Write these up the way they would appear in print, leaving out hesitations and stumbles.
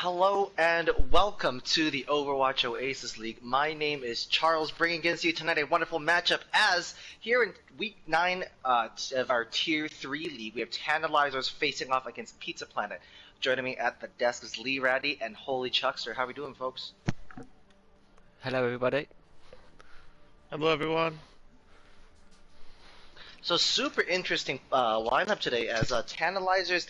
Hello and welcome to the Overwatch Oasis League. My name is Charles, bringing against you tonight a wonderful matchup as here in Week 9 of our Tier 3 League, we have Tantalizers facing off against Pizza Planet. Joining me at the desk is Lee Ratty and Holy Chuckster. How are we doing, folks? Hello, everybody. Hello, everyone. So super interesting lineup today as Tantalizers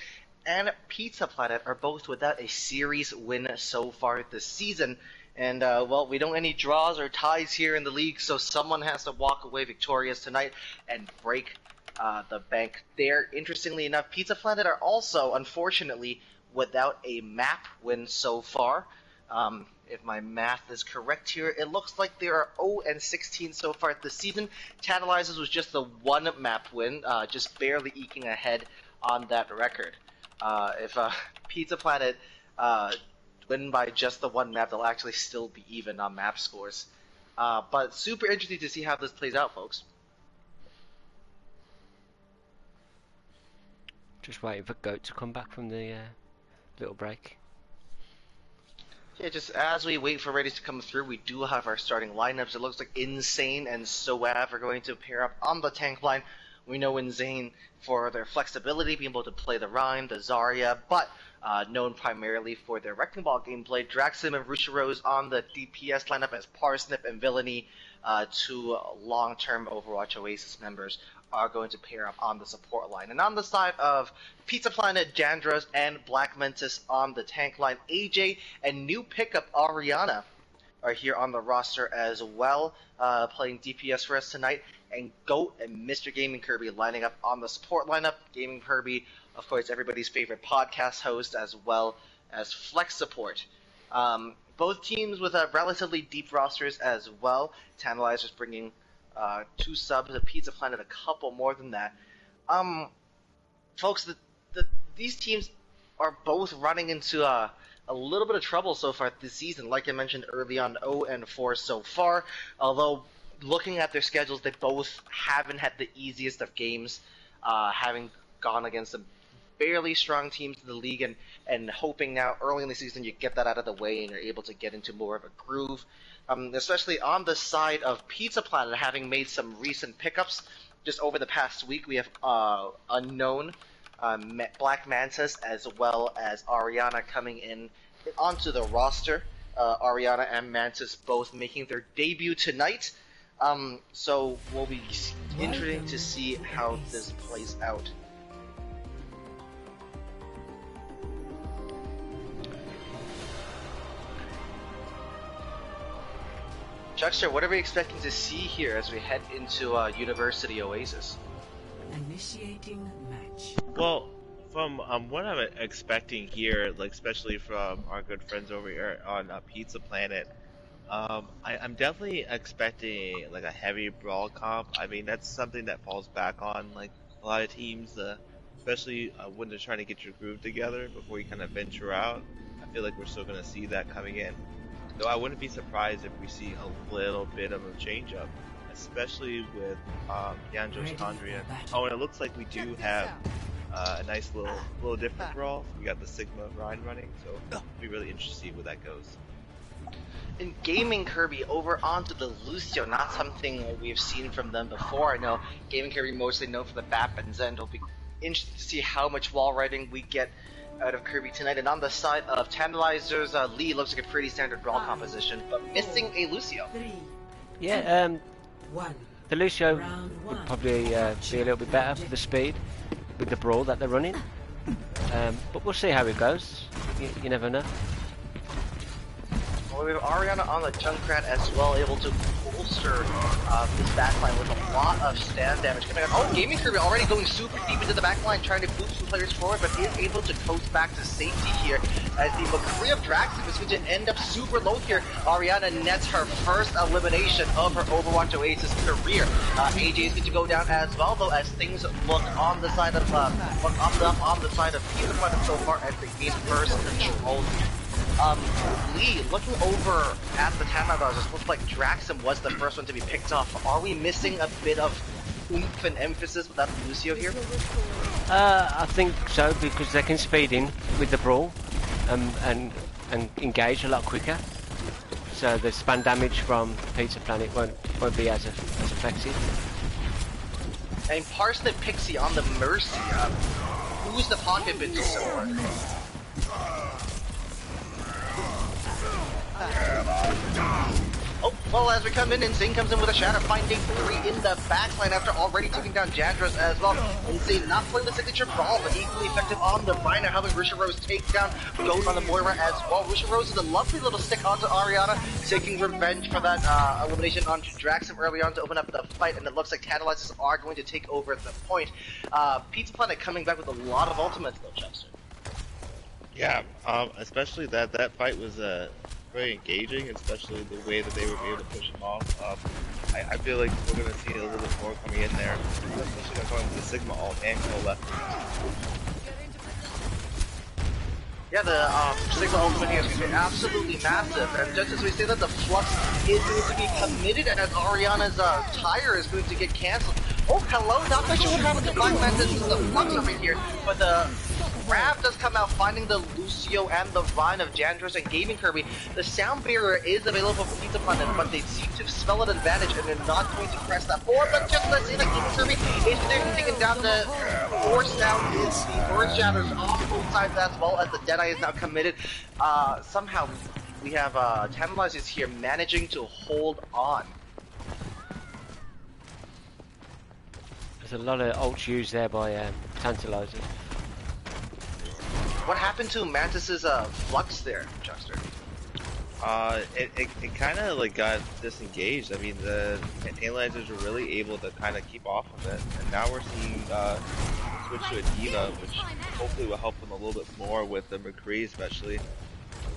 and Pizza Planet are both without a series win so far this season. And, well, we don't any draws or ties here in the league, so someone has to walk away victorious tonight and break the bank there. Interestingly enough, Pizza Planet are also, unfortunately, without a map win so far. If my math is correct here, it looks like there are 0-16 so far this season. Tantalizers was just the one map win, just barely eking ahead on that record. If Pizza Planet win by just the one map, they'll actually still be even on map scores. But super interesting to see how this plays out, folks. Just waiting for Goat to come back from the little break. Yeah, just as we wait for Raiders to come through, we do have our starting lineups. It looks like Insane and OwO are going to pair up on the tank line. We know Insane for their flexibility, being able to play the Rhyme, the Zarya, but known primarily for their Wrecking Ball gameplay. Draxim and Rushiro's on the DPS lineup as Parsnip and Villainy, two long-term Overwatch Oasis members, are going to pair up on the support line. And on the side of Pizza Planet, Jandros and Black Mentis on the tank line, AJ and new pickup Ariana are here on the roster as well, playing DPS for us tonight. And Goat and Mr. Gaming Kirby lining up on the support lineup. Gaming Kirby, of course, everybody's favorite podcast host, as well as flex support. Both teams with relatively deep rosters as well. Tantalizers bringing 2 subs, the Pizza Planet a couple more than that. Folks, these teams are both running into a little bit of trouble so far this season. Like I mentioned early on, 0-4 so far, although looking at their schedules, they both haven't had the easiest of games, having gone against some fairly strong teams in the league, and hoping now early in the season you get that out of the way and you're able to get into more of a groove. Especially on the side of Pizza Planet, having made some recent pickups. Just over the past week, we have Unknown, Black Mantis, as well as Ariana coming in onto the roster. Ariana and Mantis both making their debut tonight. So we'll be interesting to see how this plays out. Chuckster, what are we expecting to see here as we head into University Oasis? Initiating match. Well, from what I'm expecting here, like especially from our good friends over here on Pizza Planet, I'm definitely expecting like a heavy brawl comp. I mean, that's something that falls back on like a lot of teams, especially when they're trying to get your groove together before you kind of venture out. I feel like we're still going to see that coming in. Though I wouldn't be surprised if we see a little bit of a change up, especially with Yanjo's Tandria. Oh, and it looks like we do have a nice little different brawl. We got the Sigma Rhine running, so it'll be really interesting to see where that goes. In Gaming Kirby, over onto the Lucio, not something we've seen from them before. I know Gaming Kirby mostly known for the BAP and Zen. It'll be interesting to see how much wall riding we get out of Kirby tonight. And on the side of Tantalizers, Lee looks like a pretty standard brawl composition, but missing a Lucio. Yeah, the Lucio would probably be a little bit better for the speed with the brawl that they're running. But we'll see how it goes. You never know. Well, we have Ariana on the Junkrat as well, able to bolster this backline with a lot of stand damage coming out. Oh, Gaming Kirby already going super deep into the backline, trying to boost some players forward, but is able to coast back to safety here as the McCree of Draxim is going to end up super low here. Ariana nets her first elimination of her Overwatch Oasis career. AJ is going to go down as well, though, as things look on the side of on the side of Pizza Planet so far as they gain first control. Lee, looking over at the Tantalizers, it looks like Draxim was the first one to be picked off. Are we missing a bit of oomph and emphasis without Lucio here? I think so, because they can speed in with the brawl, and and engage a lot quicker. So the span damage from Pizza Planet won't be as effective. And Parsnip Pixie on the Mercy. Who's the pocket bit to support? Oh, well, as we come in, Insane comes in with a shatter, finding 3 in the backline after already taking down Jandros as well. Insane not playing the signature brawl, but equally effective on the Rhino, having Risha Rose take down Goat on the Moira as well. Risha Rose is a lovely little stick onto Ariana, taking revenge for that elimination onto Draxum early on to open up the fight, and it looks like Tantalizers are going to take over the point. Pizza Planet coming back with a lot of ultimates though, Chester. Yeah, especially that fight was very engaging, especially the way that they were able to push him off. I feel like we're going to see a little bit more coming in there, especially going with the Sigma ult and Cole left. Yeah, the Sigma ultimate here is going to be absolutely massive, and just as we say that, the Flux is going to be committed, and as Ariana's tire is going to get cancelled. Oh, hello, not quite sure what happened to Black Manta since the Flux over here, but the Grab does come out, finding the Lucio and the Vine of Jandros and Gaming Kirby. The sound barrier is available for Pizza Planet, but they seem to smell an advantage and they're not going to press that forward. But just let's say that Gaming Kirby is taking down the force down is the Earth Shatters off both sides as well as the Deadeye is now committed. Somehow we have Tantalizers here managing to hold on. There's a lot of ults used there by Tantalizers. What happened to Mantis's Flux there, Chester? It kind of like got disengaged. I mean, the Tantalizers were really able to kind of keep off of it, and now we're seeing switch to a Diva, which hopefully will help them a little bit more with the McCree, especially.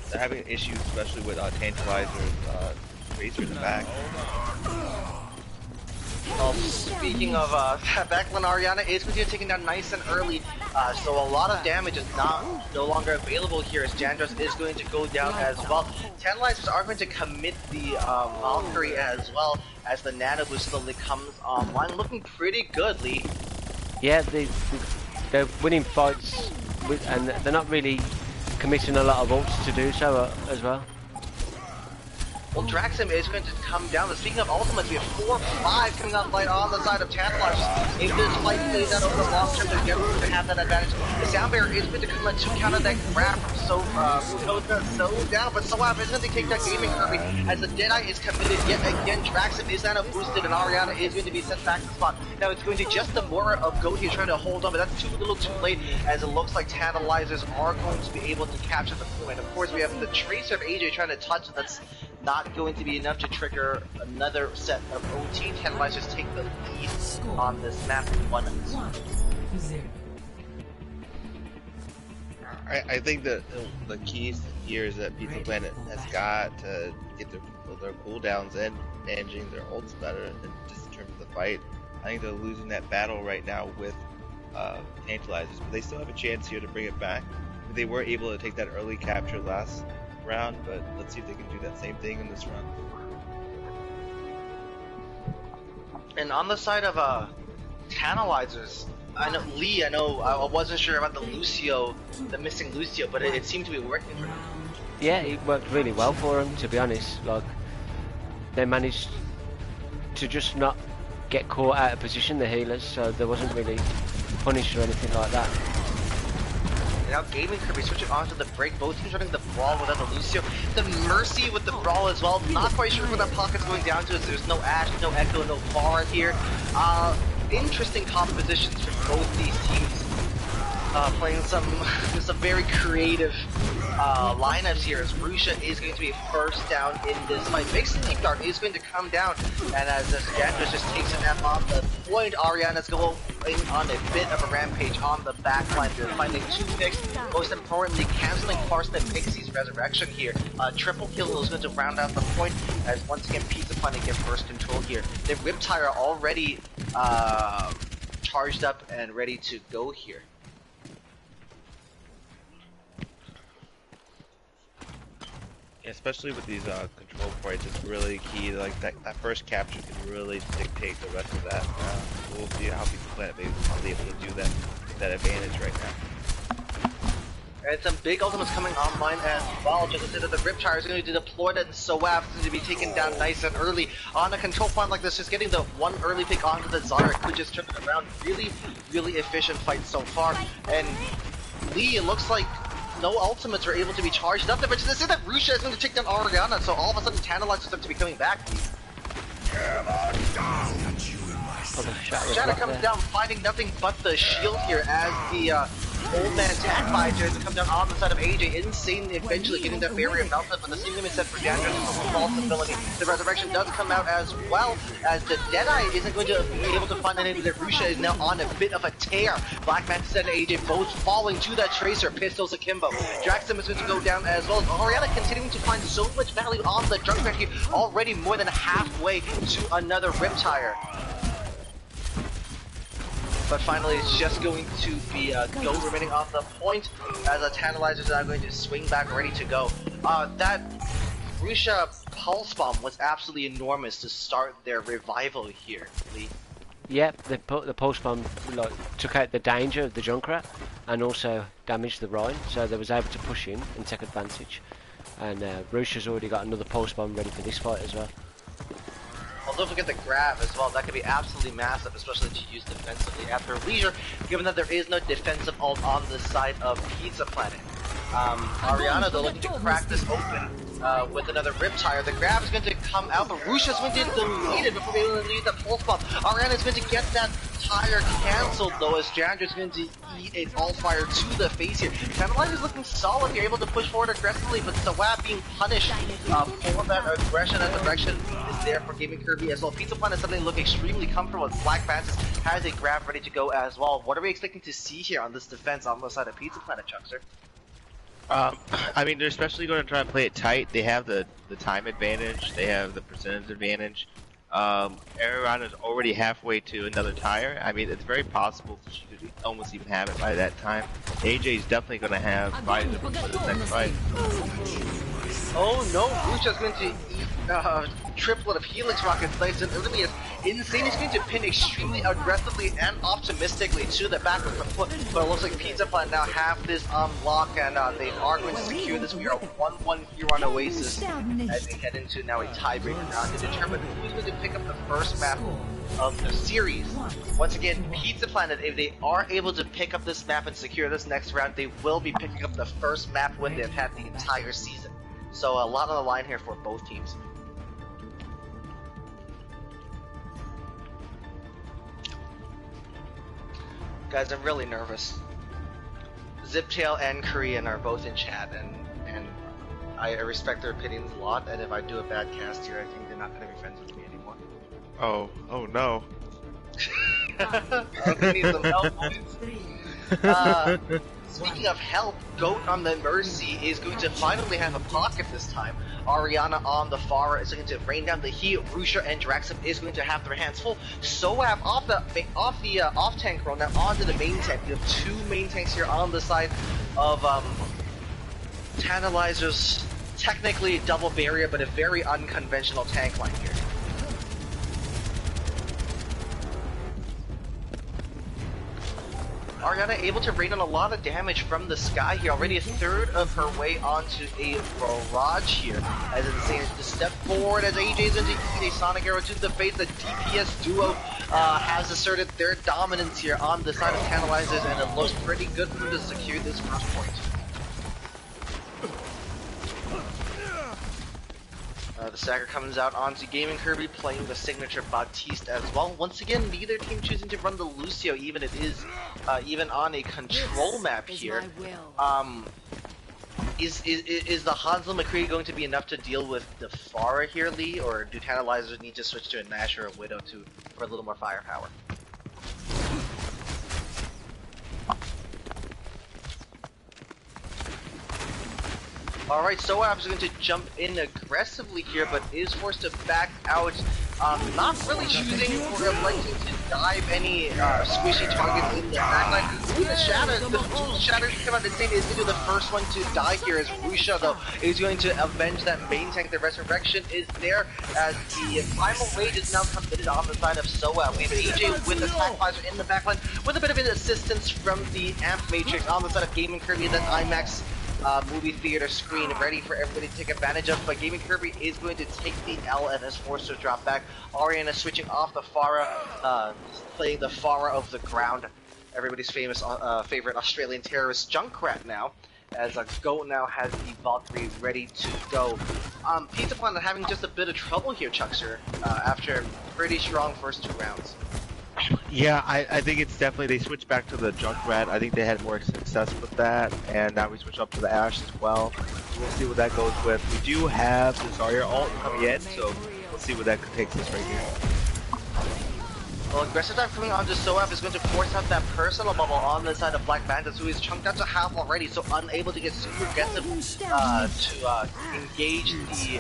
They're having issues, especially with Tantalizers, Tracer in the back. Well, speaking of backline, Ariana is going to be taken down nice and early, so a lot of damage is no longer available here as Jandros is going to go down as well. Tantalizers are going to commit the Valkyrie as well as the Nano Boost slowly comes online, looking pretty good, Lee. Yeah, they're winning fights, and they're not really committing a lot of ults to do so as well. Well, Draxum is going to come down, but speaking of ultimates, we have 4 or 5 coming out light on the side of Tantalizers. If this fight plays out over the long term, they're going to have that advantage. The sound barrier is going to come in to counter that grab from So down, but Soap is going to take that Gaming Kirby as the Deadeye is committed yet again. Draxum is now boosted, and Ariana is going to be sent back to the spot. Now it's going to just the Moira of Goat here trying to hold on, but that's too little too late, as it looks like Tantalizers are going to be able to capture the point. Of course, we have the Tracer of AJ trying to touch, and that's not going to be enough to trigger another set of OT. Tantalizers take the lead on this map 1-0. I think that the keys here is that Pizza Planet has got to get their cooldowns and managing their ults better, and just in terms of the fight. I think they're losing that battle right now with Tantalizers, but they still have a chance here to bring it back. They were able to take that early capture last round, but let's see if they can do that same thing in this round. And on the side of Tantalizers, I wasn't sure about the Lucio, the missing Lucio, but it seemed to be working for them. Yeah, it worked really well for them, to be honest. Like, they managed to just not get caught out of position, the healers, so there wasn't really punished or anything like that. Now Gaming Kirby switching onto the break. Both teams running the brawl without the Lucio. The Mercy with the brawl as well. Not quite sure where that pocket's going down to. There's no Ashe, no Echo, no Pharah here. Interesting compositions from both these teams. Playing some very creative lineups here, as Rusha is going to be first down in this fight. Vixen Dart is going to come down, and as Jandros just takes a nap on the point, Ariana's going on a bit of a rampage on the backline. They're finding 2 picks, most importantly canceling Parsnip Pixie's resurrection here. Triple kill is going to round out the point, as once again Pizza Planet get first control here. Their Riptire already charged up and ready to go here. Especially with these control points, it's really key. Like that first capture can really dictate the rest of that. We'll see how Pizza Planet is able to do that advantage right now. And some big ultimates coming online as well. Just instead of the Riptire is going to be deployed, and Soaf is going to be taken down nice and early on a control point like this. Just getting the one early pick onto the Zarek, who just took it around. Really, really efficient fight so far. And Lee, it looks like no ultimates are able to be charged up there, but they say that Rusha is going to take down Ariana, so all of a sudden Tantalizers have to be coming back. Shadow comes down, finding nothing but the shield here as the old man Tantalizers come down on the side of AJ. Insane eventually getting that barrier melted, but the same limit set for Dandruff is a false ability. The resurrection does come out as well as the Deadeye isn't going to be able to find anything. That Rusha is now on a bit of a tear. Black Manta and AJ both falling to that Tracer. Pistols akimbo. Draxum is going to go down as well as Oriana continuing to find so much value on the Junkrat here, already more than halfway to another Riptire. But finally, it's just going to be Go remaining on the point as the Tantalizers are now going to swing back, ready to go. That Rusha Pulse Bomb was absolutely enormous to start their revival here, Lee. Yep, the Pulse Bomb took out the danger of the Junkrat and also damaged the Rhine, so they was able to push in and take advantage. And Rusha's already got another Pulse Bomb ready for this fight as well. Well, don't forget the grab as well. That could be absolutely massive, especially to use defensively after Leisure, given that there is no defensive ult on the side of Pizza Planet. Ariana, though, looking to crack this open with another Riptire. The grab is going to come out, but Rusha's going to delete it before being able to leave the pulse bomb. Ariana is going to get that tire cancelled, though, as Jandra's going to eat a All Fire to the face here. Tantalizers looking solid. You're able to push forward aggressively, but Sawab being punished for that aggression and direction is there for Gaming Kirby as well. Pizza Planet suddenly look extremely comfortable as Black Mantis has a grab ready to go as well. What are we expecting to see here on this defense on the side of Pizza Planet, Chuckster? I mean, they're especially going to try and play it tight. They have the time advantage. They have the percentage advantage. Ariana is already halfway to another tire. I mean, it's very possible she could almost even have it by that time. AJ is definitely going to have fighters for this next fight. Oh no, Rusha's going to eat triplet of Helix Rocket Blades, and early as Insane is going to pin extremely aggressively and optimistically to the back of the foot, but it looks like Pizza Planet now have this on lock, and they are going to secure this. We are 1-1 here on Oasis as they head into now a tiebreaker round to determine who's going to pick up the first map of the series. Once again, Pizza Planet, if they are able to pick up this map and secure this next round, they will be picking up the first map win they've had the entire season. So a lot on the line here for both teams. Guys, I'm really nervous. Ziptail and Korean are both in chat, and I respect their opinions a lot, and if I do a bad cast here, I think they're not going to be friends with me anymore. Oh no. I'm going to need some help, boys. Speaking of help, Goat on the Mercy is going to finally have a pocket this time. Ariana on the far is going to rain down the heat. Rusha and Draxum is going to have their hands full. Soap off the off tank roll now onto the main tank. You have two main tanks here on the side of Tantalizers. Technically double barrier, but a very unconventional tank line here. Ariana able to rain on a lot of damage from the sky here. Already a third of her way onto a barrage here. As Insane is to step forward as AJ's into eat a Sonic Arrow to the face. The DPS duo has asserted their dominance here on the side of Tantalizers, and it looks pretty good for them to secure this first point. The Stagger comes out onto Gaming Kirby playing the signature Baptiste as well. Once again, neither team choosing to run the Lucio, even it is even on a control map here. Is the Hanzo McCree going to be enough to deal with the Pharah here, Lee, or do Tantalizers need to switch to a Nash or a Widow for a little more firepower? Alright, Soap is going to jump in aggressively here, but is forced to back out Not really choosing or electing to dive any squishy targets in the backline. Ooh, the Shatters come out Insane is going to be the first one to die here, as Rusha, though, is going to avenge that main tank. The Resurrection is there, as the Primal Rage is now committed on the side of SOA. We have AJ with the Tantalizer in the backline, with a bit of an assistance from the Amp Matrix on the side of Gaming Kirby, that IMAX movie theater screen ready for everybody to take advantage of, but Gaming Kirby is going to take the L and is forced to drop back. Ariana switching off the Pharah, playing the Pharah of the ground. Everybody's famous favorite Australian terrorist Junkrat now, as Go now has the Valkyrie ready to go. Pizza Planet having just a bit of trouble here, Chuckster, after a pretty strong first 2 rounds. Yeah, I think it's definitely, they switched back to the Junkrat. I think they had more success with that, and now we switch up to the Ashe as well. So we'll see what that goes with. We do have the Zarya ult coming in, so we'll see what that takes us right here. Well, aggressive dive coming onto Soap is going to force out that personal bubble on the side of Black Bandits, who is chunked out to half already, so unable to get super aggressive to engage the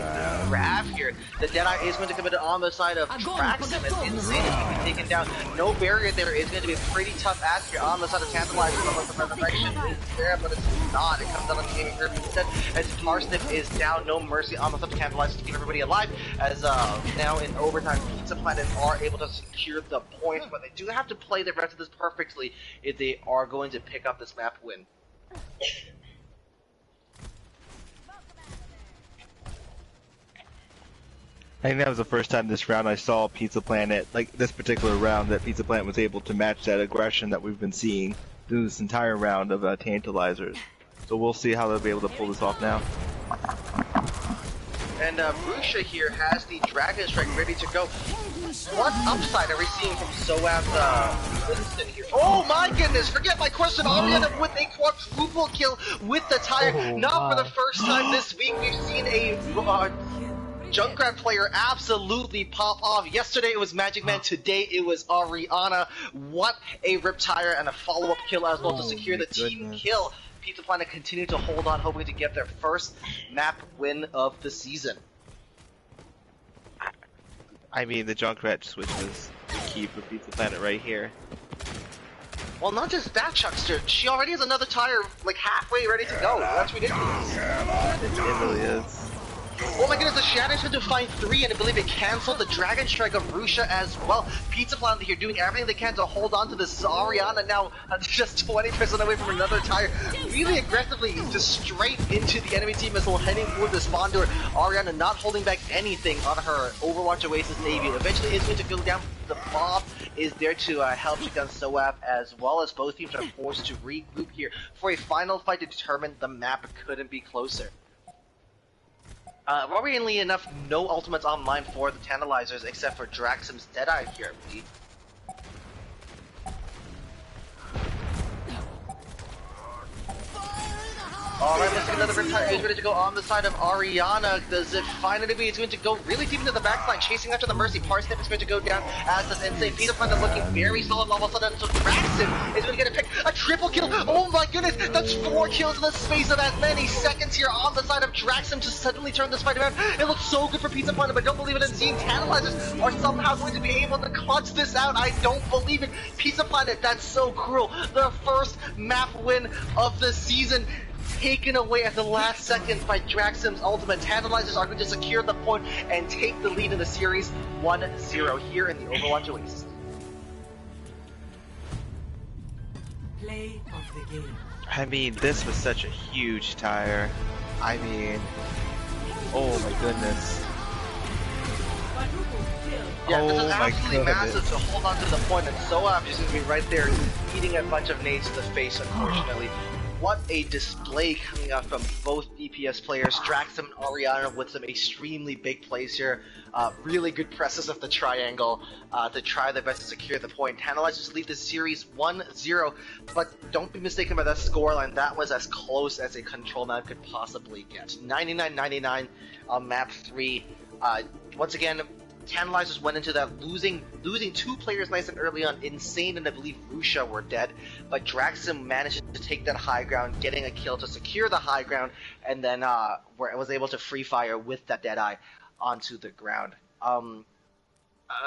grab here. The Deadeye is going to come in on the side of Traxxum, as Insane is going to be taken down. No barrier there is going to be a pretty tough ask here on the side of Tantalizers, unless the Resurrection is there, but it's not. It comes out on the Gaming Kirby instead, as Parsnip is down. No mercy on the side of Tantalizers to keep everybody alive, as now in overtime, Pizza Planet are able to secure the points, but they do have to play the rest of this perfectly if they are going to pick up this map win. I think that was the first time this round I saw Pizza Planet, like this particular round, that Pizza Planet was able to match that aggression that we've been seeing through this entire round of Tantalizers. So we'll see how they'll be able to pull this off now. And Rusha here has the Dragon Strike ready to go. What upside are we seeing from Soab's Winston here? Oh my goodness, forget my question. Ariana with a quadruple kill with the tire. Not for the first time this week. We've seen a Junkrat player absolutely pop off. Yesterday it was Magic Man, today it was Ariana. What a rip tire and a follow-up kill as well to secure the team kill. Pizza Planet continue to hold on, hoping to get their first map win of the season. I mean, the Junkrat switch is the key for Pizza Planet right here. Well, not just that, Chuckster. She already has another tire, like, halfway ready to go. That's ridiculous. It really is. Oh my goodness, the Shatters had to find 3, and I believe it canceled the Dragon Strike of Rusha as well. Pizza Planet here doing everything they can to hold on to this. Ariana now just 20% away from another tire. Really aggressively, just straight into the enemy team missile, heading for the spawn door. Ariana not holding back anything on her Overwatch Oasis Navy. Eventually is going to go down. The Bob is there to help take down Soap, as well as both teams are forced to regroup here for a final fight to determine the map couldn't be closer. Worryingly enough, no ultimates online for the Tantalizers except for Draxum's Deadeye here, I believe. Alright, let's take another retire. Is ready to go on the side of Ariana. Does it finally be? It's going to go really deep into the backline, chasing after the Mercy. Parsnip is going to go down as does Insane. Pizza Planet looking very solid all of a sudden. So Draxum is going to get a pick. A triple kill. Oh my goodness, that's 4 kills in the space of as many seconds here on the side of Draxum to suddenly turn this fight around. It looks so good for Pizza Planet, but don't believe it. And seeing Tantalizers are somehow going to be able to clutch this out. I don't believe it. Pizza Planet, that's so cruel. Their first map win of the season, taken away at the last second by Draxum's ultimate. Tantalizers are going to secure the point and take the lead in the series 1-0 here in the Overwatch Oasis. Play of the game. I mean, this was such a huge tire. I mean, oh my goodness. Yeah, this is Oh my absolutely goodness. massive to hold on to the point, and Soap is going to be right there eating a bunch of nades to the face, unfortunately. What a display coming out from both DPS players. Draxum and Ariana with some extremely big plays here. Really good presses of the triangle to try their best to secure the point. Tantalizers lead the series 1-0, but don't be mistaken by that scoreline. That was as close as a control map could possibly get. 99-99 on map 3. Once again, Tantalizers went into that losing 2 players nice and early on. Insane and I believe Rusha were dead, but Draxum managed to take that high ground, getting a kill to secure the high ground, and then was able to free fire with that Deadeye onto the ground.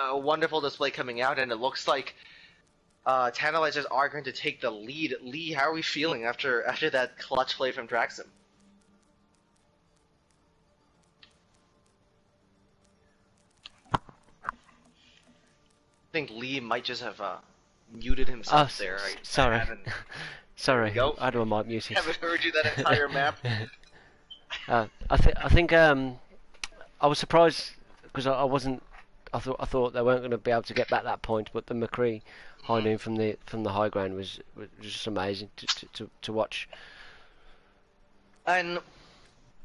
A wonderful display coming out, and it looks like Tantalizers are going to take the lead. Lee, how are we feeling after that clutch play from Draxum? I think Lee might just have muted himself there. Sorry. Sorry, Go. I don't mic muted. Haven't heard you that entire map. I think I was surprised because I wasn't. I thought they weren't going to be able to get back that point, but the McCree high noon from the high ground was just amazing to watch. And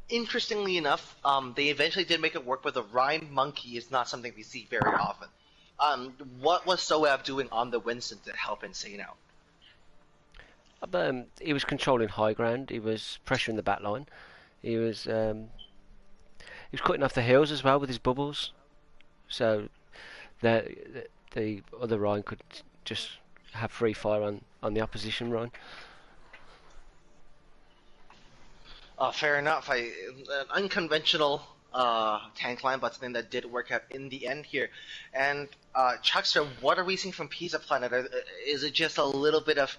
interestingly enough, they eventually did make it work, but the Rhine Monkey is not something we see very often. What was Soav doing on the Winston to help Insane out? He was controlling high ground. He was pressuring the back line. He was cutting off the heels as well with his bubbles. So the other Rhine could just have free fire on the opposition Rhine. Fair enough. An unconventional tank line, but something that did work out in the end here. And Chuckster, what are we seeing from Pizza Planet? Is it just a little bit of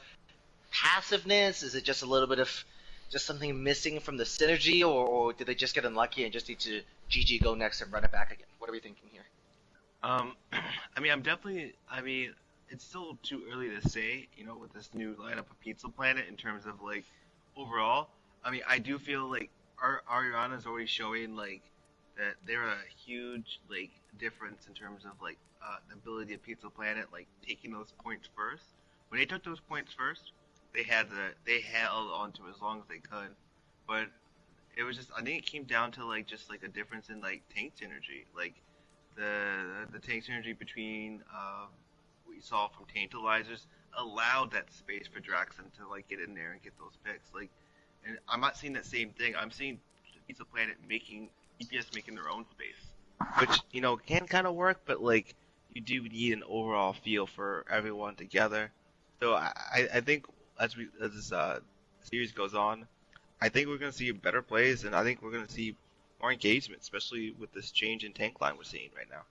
passiveness? Is it just a little bit of just something missing from the synergy, or did they just get unlucky and just need to GG go next and run it back again? What are we thinking here? I mean, it's still too early to say, with this new lineup of Pizza Planet in terms of like overall. I mean, I do feel like Ariana is already showing like that they're a huge like difference in terms of like the ability of Pizza Planet like taking those points first. When they took those points first, they held on to as long as they could, but it was just I think it came down to like just like a difference in like tank synergy, like the tank synergy between what you saw from Tantalizers allowed that space for Draxum to like get in there and get those picks. Like, and I'm not seeing that same thing. I'm seeing Pizza Planet making EPS making their own space, which can kind of work, but like you do need an overall feel for everyone together. So I think as this series goes on, I think we're going to see better plays, and I think we're going to see more engagement, especially with this change in tank line we're seeing right now.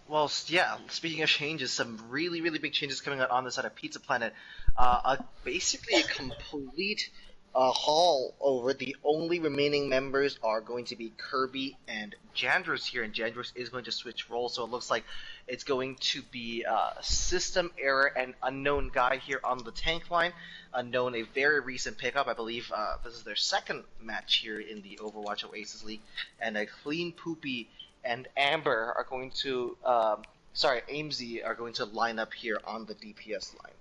Well, yeah, speaking of changes, some really, really big changes coming out on the side of Pizza Planet. Basically a complete haul over. The only remaining members are going to be Kirby and Jandros here, and Jandros is going to switch roles, so it looks like it's going to be System Error and Unknown Guy here on the tank line. Unknown, a very recent pickup. I believe this is their second match here in the Overwatch Oasis League, and a Clean Poopy and Amber are going to, AMZ are going to line up here on the DPS line.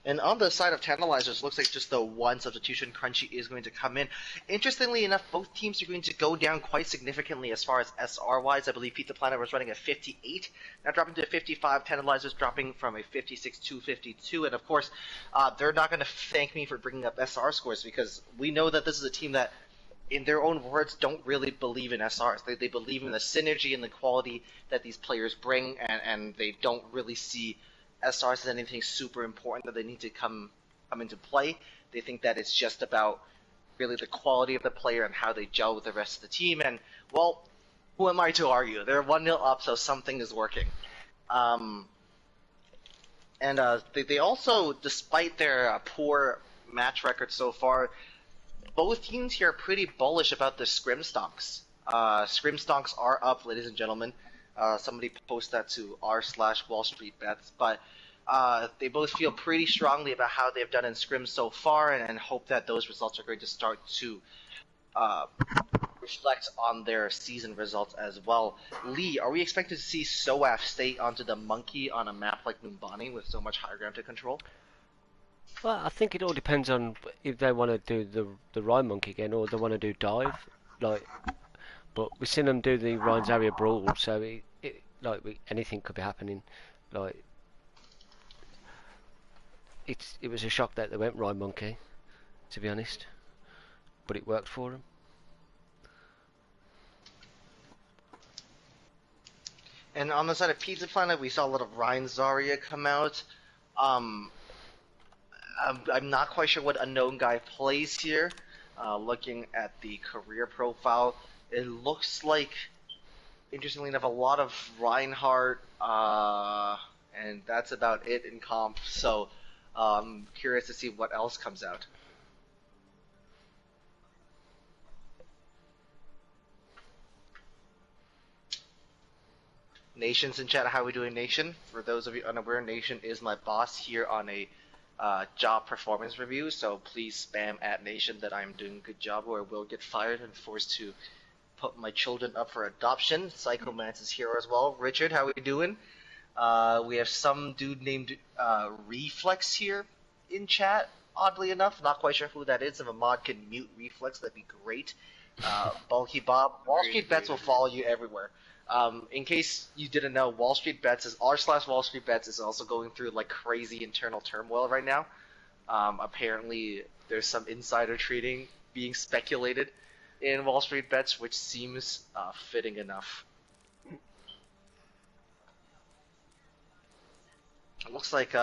And on the side of Tantalizers, looks like just the one substitution. Crunchy is going to come in. Interestingly enough, both teams are going to go down quite significantly as far as SR-wise. I believe Pizza Planet was running a 58, now dropping to 55. Tantalizers dropping from a 56 to 52. And of course, they're not going to thank me for bringing up SR scores, because we know that this is a team that, in their own words, don't really believe in SRs. They believe in the synergy and the quality that these players bring, and they don't really see SRs as anything super important that they need to come into play. They think that it's just about really the quality of the player and how they gel with the rest of the team. And, well, who am I to argue? They're 1-0 up, so something is working. They also, despite their poor match record so far, both teams here are pretty bullish about the scrim stonks. Scrim stonks are up, ladies and gentlemen. Somebody post that to r/Wall Street Bets, but they both feel pretty strongly about how they've done in scrims so far, and hope that those results are going to start to reflect on their season results as well. Lee, are we expected to see SOAF stay onto the monkey on a map like Numbani with so much high ground to control? Well, I think it all depends on if they want to do the Rhine Monkey again, or they want to do dive. But we've seen them do the Rhine's area brawl, so anything could be happening. It was a shock that they went Rhine Monkey, to be honest, but it worked for them. And on the side of Pizza Planet, we saw a lot of Rhine Zarya come out. I'm not quite sure what Unknown Guy plays here. Looking at the career profile, it looks like, interestingly enough, a lot of Reinhardt, and that's about it in comp. So, curious to see what else comes out. Nation's in chat. How are we doing, Nation? For those of you unaware, Nation is my boss here on a job performance review, so please spam at Nation that I'm doing a good job or I will get fired and forced to put my children up for adoption. Psychomance is here as well. Richard, how are we doing? We have some dude named Reflex here in chat, oddly enough. Not quite sure who that is. If a mod can mute Reflex, that'd be great. Bulky Bob. Wall Street Bets will follow you everywhere. In case you didn't know, Wall Street Bets is r/Wall Street Bets is also going through like crazy internal turmoil right now. Apparently, there's some insider trading being speculated in Wall Street Bets, which seems fitting enough. It looks like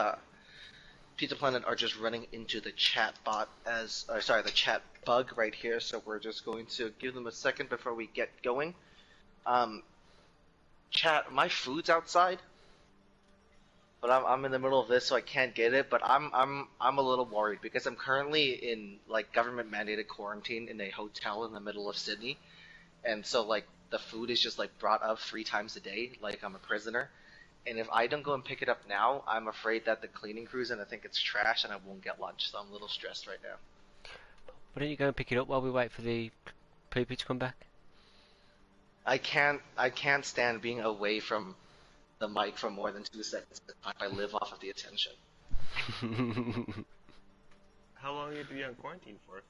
Pizza Planet are just running into the chat bot the chat bug right here, so we're just going to give them a second before we get going. Chat, my food's outside, but I'm in the middle of this, so I can't get it. But I'm a little worried because I'm currently in like government mandated quarantine in a hotel in the middle of Sydney, and so like the food is just like brought up 3 times a day, like I'm a prisoner. And if I don't go and pick it up now, I'm afraid that the cleaning crew's gonna think it's trash and I won't get lunch. So I'm a little stressed right now. Why don't you go and pick it up while we wait for the poopy to come back? I can't stand being away from the mic for more than 2 seconds at a time. I live off of the attention. How long are you be on quarantine for?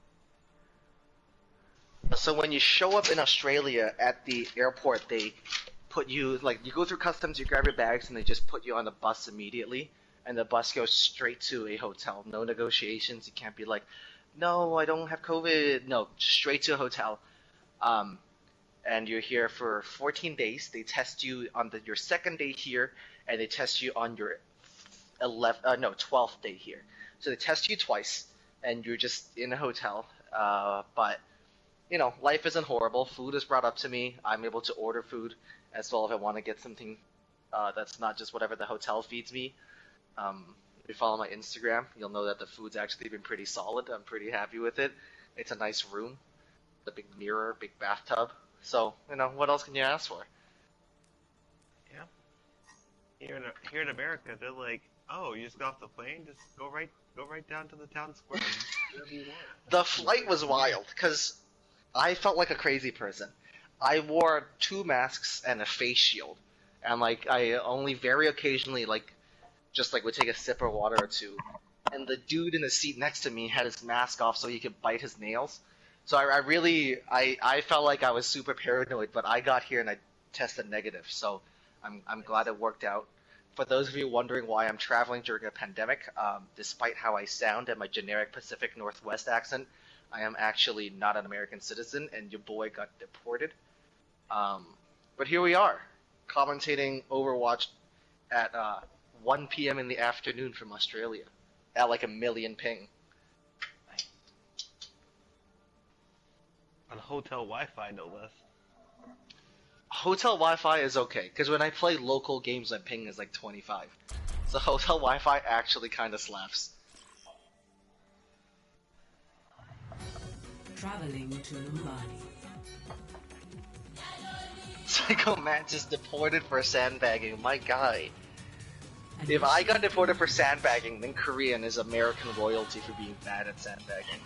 So when you show up in Australia at the airport, they put you, like, you go through customs, you grab your bags, and they just put you on the bus immediately, and the bus goes straight to a hotel. No negotiations. You can't be like, no, I don't have COVID. No, straight to a hotel. And you're here for 14 days. They test you on your second day here, and they test you on your 12th day here. So they test you twice, and you're just in a hotel. But, you know, life isn't horrible. Food is brought up to me. I'm able to order food as well if I want to get something that's not just whatever the hotel feeds me. If you follow my Instagram, you'll know that the food's actually been pretty solid. I'm pretty happy with it. It's a nice room, a big mirror, big bathtub. So, you know, what else can you ask for? Yeah. Here in America, they're like, oh, you just got off the plane, just go right down to the town square. Whatever you want. The flight was wild because I felt like a crazy person. I wore 2 masks and a face shield, and like I only very occasionally like just like would take a sip of water or two. And the dude in the seat next to me had his mask off so he could bite his nails. So I felt like I was super paranoid, but I got here and I tested negative, so I'm glad it worked out. For those of you wondering why I'm traveling during a pandemic, despite how I sound and my generic Pacific Northwest accent, I am actually not an American citizen, and your boy got deported. But here we are, commentating Overwatch at 1 p.m. in the afternoon from Australia, at like a million ping. On hotel Wi-Fi, no less. Hotel Wi-Fi is okay, because when I play local games, my ping is like 25. So hotel Wi-Fi actually kind of slaps. Traveling to Mumbai. Psycho Mantis deported for sandbagging. My guy. If I got deported for sandbagging, then Korean is American royalty for being bad at sandbagging.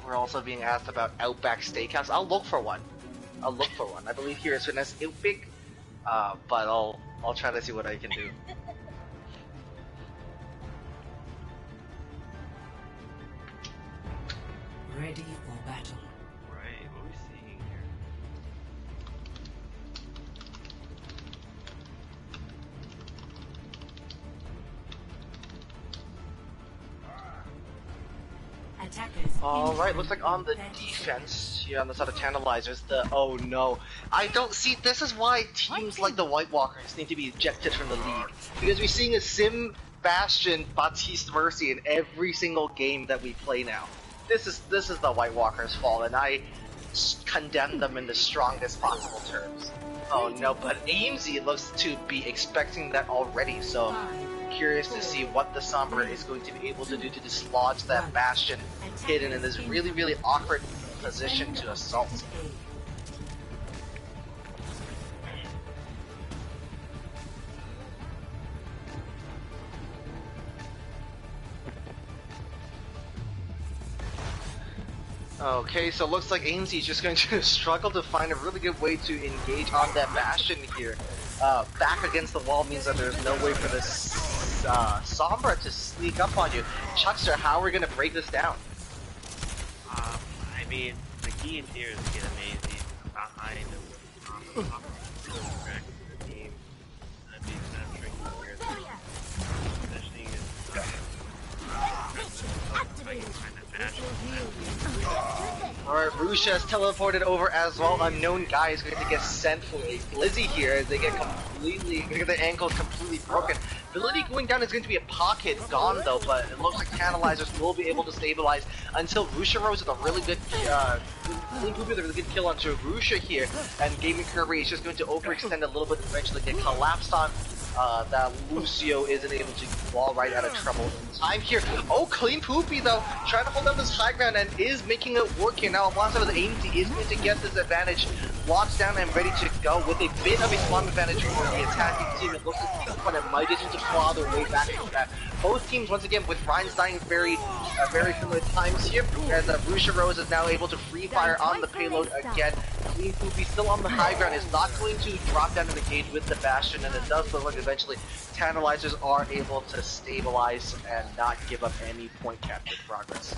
We're also being asked about Outback Steakhouse. I'll look for one. I believe here it's known as Outback, but I'll try to see what I can do. Ready for battle. Right, what are we seeing here? Alright, looks like on the defense, here on the side of Tantalizers, oh no. I don't see, this is why teams like the White Walkers need to be ejected from the league. Because we're seeing a Sim, Bastion, Baptiste Mercy in every single game that we play now. This is the White Walkers' fault, and I condemn them in the strongest possible terms. Oh no, but AMZ looks to be expecting that already, so curious to see what the Sombra is going to be able to do to dislodge that Bastion hidden in this really, really awkward position to assault. Okay, so it looks like AMZ is just going to struggle to find a really good way to engage on that Bastion here. Back against the wall means that there's no way for this Sombra to sneak up on you. Chuckster, how are we going to break this down? I mean, the key in here is to get amazing behind the team. I mean, that's tricky here. Positioning Alright, Rusha is teleported over as well. Unknown guy is going to get sent for a Blizzy here as they get their ankles completely broken. Ability going down is going to be a pocket gone though, but it looks like Tantalizers will be able to stabilize until Rusha Rose with a really good with a really good kill onto Rusha here, and Gaming Kirby is just going to overextend a little bit and eventually get collapsed on. That Lucio isn't able to fall right out of trouble in time here. Oh, Clean Poopy though, trying to hold up this high ground and is making it work here. Now, one side of the AMZ is going to get this advantage, locked down and ready to go with a bit of a slum advantage for the attacking team. It looks like the opponent might just need to claw their way back into that. Both teams, once again, with Ryan's dying very similar times here, as Rusha Rose is now able to free fire on the payload again. Clean Poopy still on the high ground, is not going to drop down and engage with the Bastion, and it does look like eventually Tantalizers are able to stabilize and not give up any point capture progress.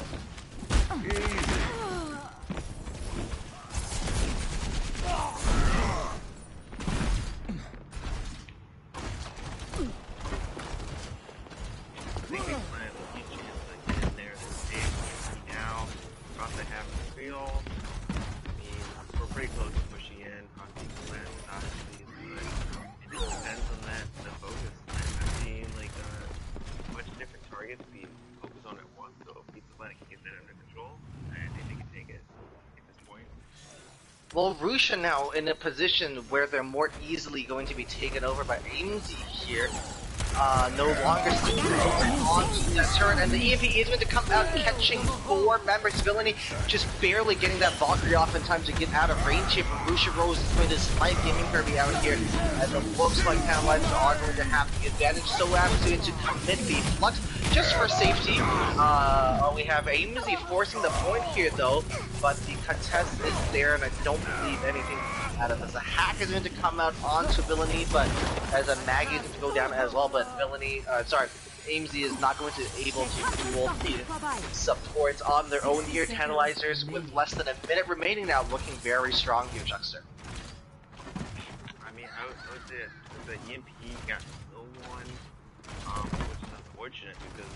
Pretty close to pushing in on people that obviously it just depends on that the focus. I've seen like a bunch of different targets being focused on at once, so if Pizza Planet can get that under control, I think they can take it at this point. Well, Rusha now in a position where they're more easily going to be taken over by AMZ here. No longer on that turn, and the EMP is going to come out catching 4 members. Villainy just barely getting that Valkyrie off in time to get out of range here from Rusha Rose is going to spike Gaming Kirby out here, as it looks like Tantalizers are going to have the advantage. So going to commit the flux just for safety. We have AMZ forcing the point here though, but the contest is there, and I don't believe anything out of this. A hack is going to come out onto Villainy, but as a Maggie is going to go down as well, but AMZ is not going to be able to duel the supports on their own here. Tantalizers with less than a minute remaining now looking very strong here, Chuckster. I mean, I would say the EMP got no one, which is unfortunate because,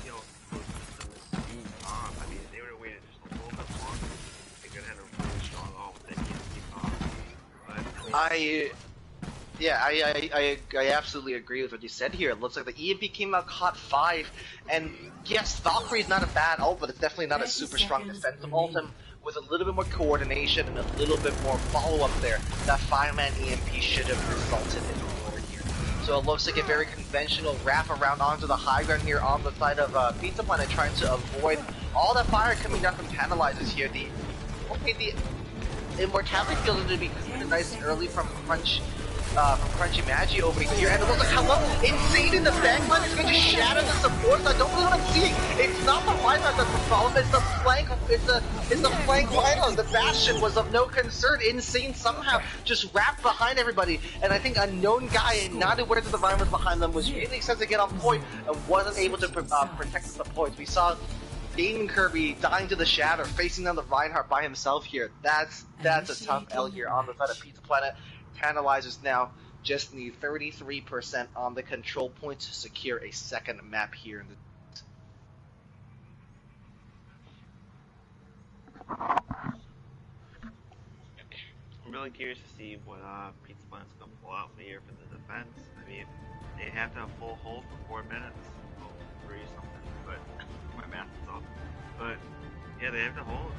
you know, the system is being off. I mean, if they would have waited just a little bit longer, they could have had a really strong off with that EMP off. But, I absolutely agree with what you said here. It looks like the EMP came out caught 5, and yes, Valkyrie is not a bad ult, but it's definitely not a super strong defensive ult, and with a little bit more coordination and a little bit more follow-up there, that 5-man EMP should have resulted in a ward here. So it looks like a very conventional wrap around onto the high ground here on the side of Pizza Planet, trying to avoid all that fire coming down from Tantalizers here. The Immortality feels to be nice and early from Crunchy Magi over here, and it looks like hello, Insane in the backline is going to shatter the support. I don't know what I'm seeing. It's not the line that's the problem, it's the flank, it's the flank line. The Bastion was of no concern. Insane somehow just wrapped behind everybody, and I think Unknown guy, not aware that the Ryan was behind them, was really excited to get on point and wasn't able to protect the supports. We saw Gaming Kirby dying to the Shatter, facing down the Reinhardt by himself here. That's a tough L here on the side of Pizza Planet. Tantalizers now just need 33% on the control point to secure a second map here in the I'm really curious to see what Pizza Planet's gonna pull out here for the defense. I mean, they have to have full hold for 4 minutes. Oh, 3 something, but my math is off. But yeah, they have to hold.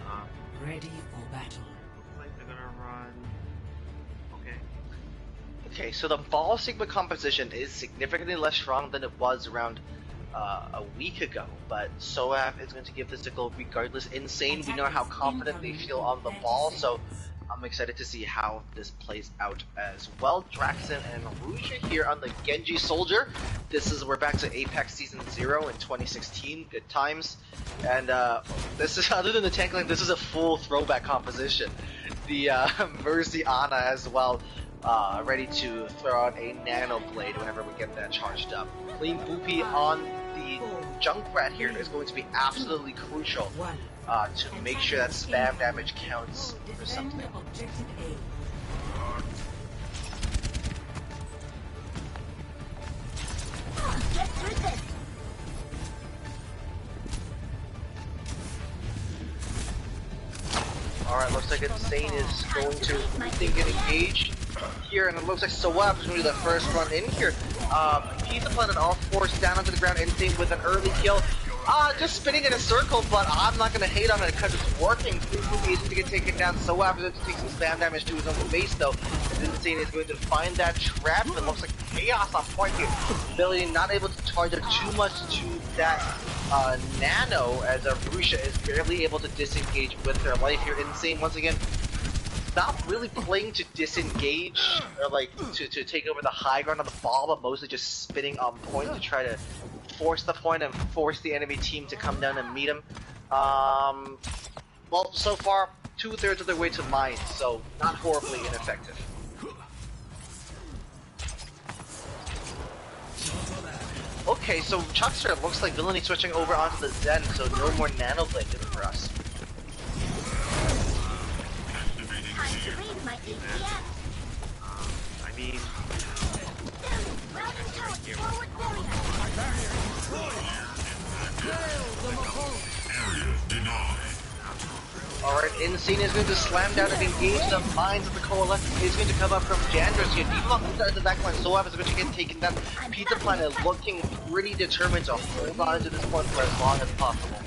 Ready for battle. Looks like they're gonna run. Okay. Okay, so the Ball Sigma composition is significantly less strong than it was around a week ago, but SOAF is going to give this a go regardless. Insane, we know how confident they feel on the ball, so I'm excited to see how this plays out as well. Draxon and Rouge here on the Genji Soldier. We're back to Apex Season 0 in 2016, good times. And this is, other than the tank line, this is a full throwback composition. The Mercy Ana as well, ready to throw out a Nano Blade whenever we get that charged up. Clean Boopy on the Junkrat here is going to be absolutely crucial to make sure that spam damage counts for something. Alright, looks like Insane is going to think and engage here, and it looks like SOAF is going to be the first run in here. Pizza Planet all forced down onto the ground, Insane with an early kill. Just spinning in a circle, but I'm not going to hate on it because it's working. Fufu is to get taken down. SOAF is going to take some spam damage to his own face, though. Insane is going to find that trap. It looks like chaos on point here. Billy not able to charge up too much to that Nano, as Rusha is barely able to disengage with their life here. Insane, once again, not really playing to disengage or like to take over the high ground on the ball, but mostly just spinning on point to try to force the point and force the enemy team to come down and meet him. Well, so far 2/3 of their way to mine, so not horribly ineffective. Okay, so Chuckster, it looks like Villainy switching over onto the Zen, so no more Nano Blade for us. I mean, Alright, Insane is going to slam down and engage the mines of the Coalescence. Is going to come up from Jandros here. Even inside the backline, SOAF is going to get taken down. Pizza Planet looking pretty determined to hold on to this point for as long as possible.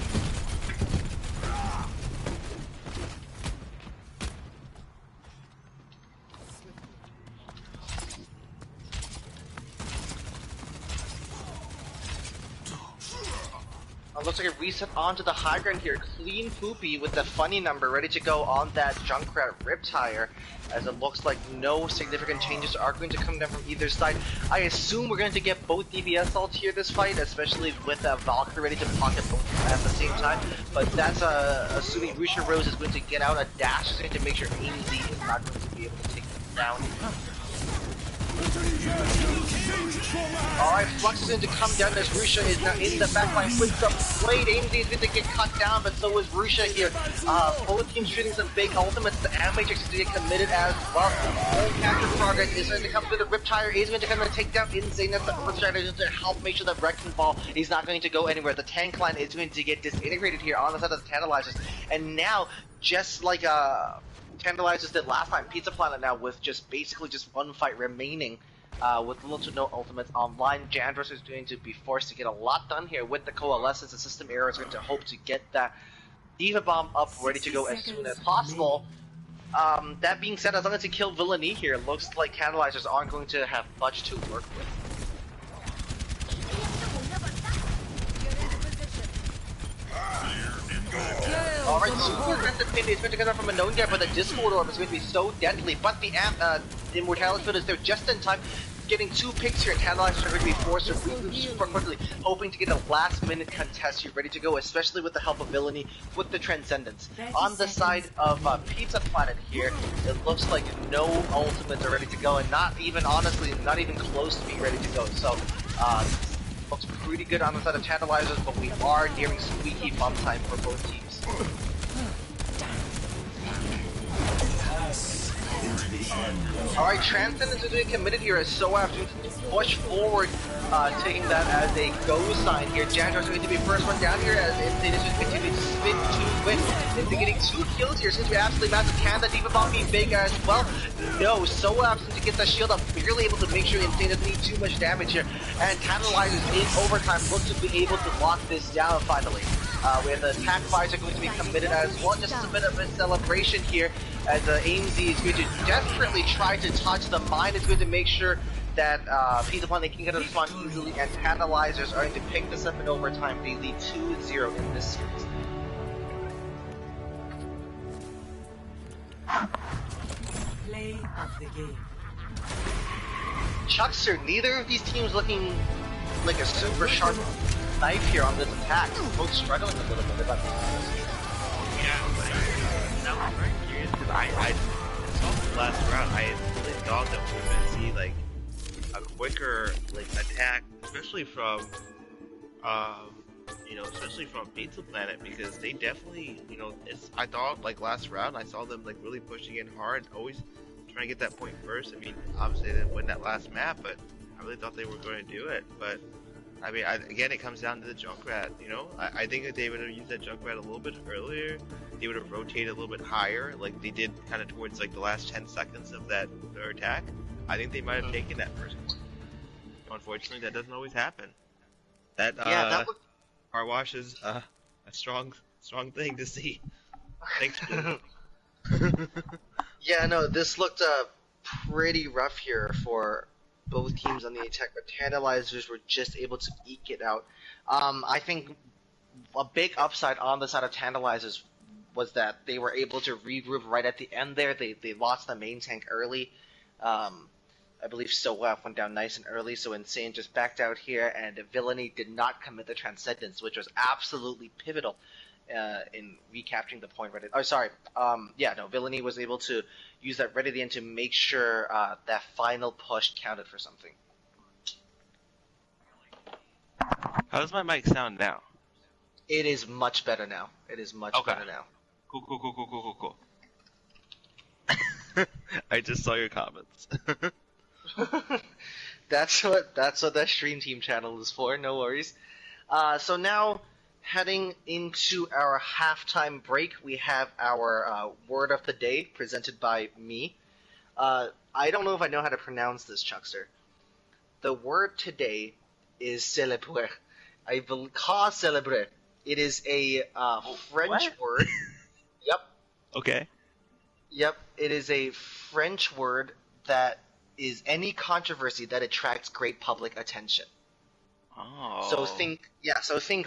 Looks like a reset onto the high ground here. Clean Poopy with the funny number ready to go on that Junkrat Riptire, as it looks like no significant changes are going to come down from either side. I assume we're going to get both DPS ults here this fight, especially with Valkyrie ready to pocket both at the same time. But that's assuming Rusha Rose is going to get out. A dash is going to make sure AZ is not going to be able to take them down. Alright, Flux is going to come down as Rusha is now in the backline with the blade. AMZ is going to get cut down, but so is Rusha here. Both teams shooting some big ultimates. The Matrix is going to get committed as well. All capture progress is going to come through the Riptire. Is going to come and take down Insane. That's the first strategy to help make sure that Wrecking Ball is not going to go anywhere. The tank line is going to get disintegrated here on the side of the Tantalizers. And now, just like Tantalizers did last time, Pizza Planet now with just basically just one fight remaining. With little to no ultimates online, Jandros is going to be forced to get a lot done here with the Coalescence. The system error is going to hope to get that Diva Bomb up ready to go as soon as possible. That being said, as long as you kill Villainy here, it looks like Tantalizers aren't going to have much to work with. Alright, Super Aggressive Pin is going to come out from a known gap, but the Discord Orb is going to be so deadly. But the Immortality Field is there just in time, getting 2 picks here. Tantalizers are going to be forced to regroup super quickly, hoping to get a last-minute contest here ready to go, especially with the help of Villainy with the Transcendence. On the side of Pizza Planet here, it looks like no ultimates are ready to go, and not even, honestly, not even close to being ready to go. So, looks pretty good on the side of Tantalizers, but we are nearing squeaky bum time for both teams. Alright, Transcendence is doing committed here as SOAF to push forward, taking that as a go sign here. Jandar's going to be first one down here as Insane is just continuing to spin to win. Insane getting 2 kills here since we absolutely massive. Can the Diva Bomb be big as well? No, SOAF seems to get the shield up, barely able to make sure Insane doesn't need too much damage here. And Tantalizers in overtime look to be able to lock this down finally. We have the attack fires are going to be committed as well, just a bit of a celebration here as AIMZ is going to desperately try to touch the mine. It's going to make sure that Pizza Planet can get a response easily, and Tantalizers are going to pick this up in overtime. They lead 2-0 in this series. Play of the game. Chuckster, neither of these teams looking like a super sharp knife here on this attack. Both struggling a little bit about this. Yeah, like, that was very curious because I saw the last round. I really thought that we were going to see like a quicker like attack, especially from especially from Pizza Planet, because they definitely, I thought like last round I saw them like really pushing in hard, always trying to get that point first. I mean, obviously they didn't win that last map, but I really thought they were going to do it. But I mean, again, it comes down to the Junkrat, I think that they would have used that Junkrat a little bit earlier. They would have rotated a little bit higher, like they did kind of towards like the last 10 seconds of their attack. I think they might have taken that first one. Unfortunately, that doesn't always happen. That car wash is a strong thing to see. Thanks, Blue. Yeah, no, this looked pretty rough here for both teams on the attack, but Tantalizers were just able to eke it out. I think a big upside on the side of Tantalizers was that they were able to regroup right at the end there. They lost the main tank early. I believe SOAF went down nice and early, so Insane just backed out here, and Villainy did not commit the Transcendence, which was absolutely pivotal in recapturing the point right at, Villainy was able to use that right at the end to make sure that final push counted for something. How does my mic sound now? It is much better now. It is much better now. Cool. I just saw your comments. That's what that stream team channel is for. No worries. So now, heading into our halftime break, we have our word of the day presented by me. I don't know if I know how to pronounce this, Chuckster. The word today is célébrer. I will call célébrer. It is a French word. Yep. Okay. Yep. It is a French word that is any controversy that attracts great public attention. Oh. So think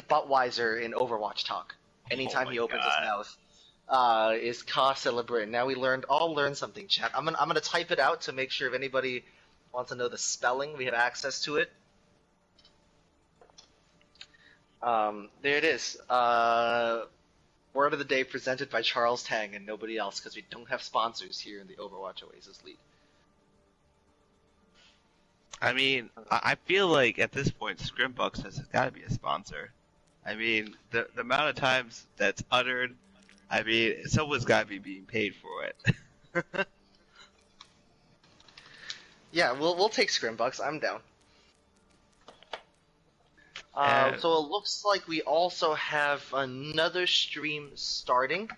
Buttweiser in Overwatch talk. Anytime he opens his mouth, is Ka Celebrate. Now we all learned something, chat. I'm gonna type it out to make sure if anybody wants to know the spelling, we have access to it. There it is. Word of the day presented by Charles Tang and nobody else, because we don't have sponsors here in the Overwatch Oasis League. I mean, I feel like at this point, Scrimbucks has got to be a sponsor. I mean, the amount of times that's uttered, I mean, someone's got to be being paid for it. Yeah, we'll take Scrimbucks. I'm down. So it looks like we also have another stream starting.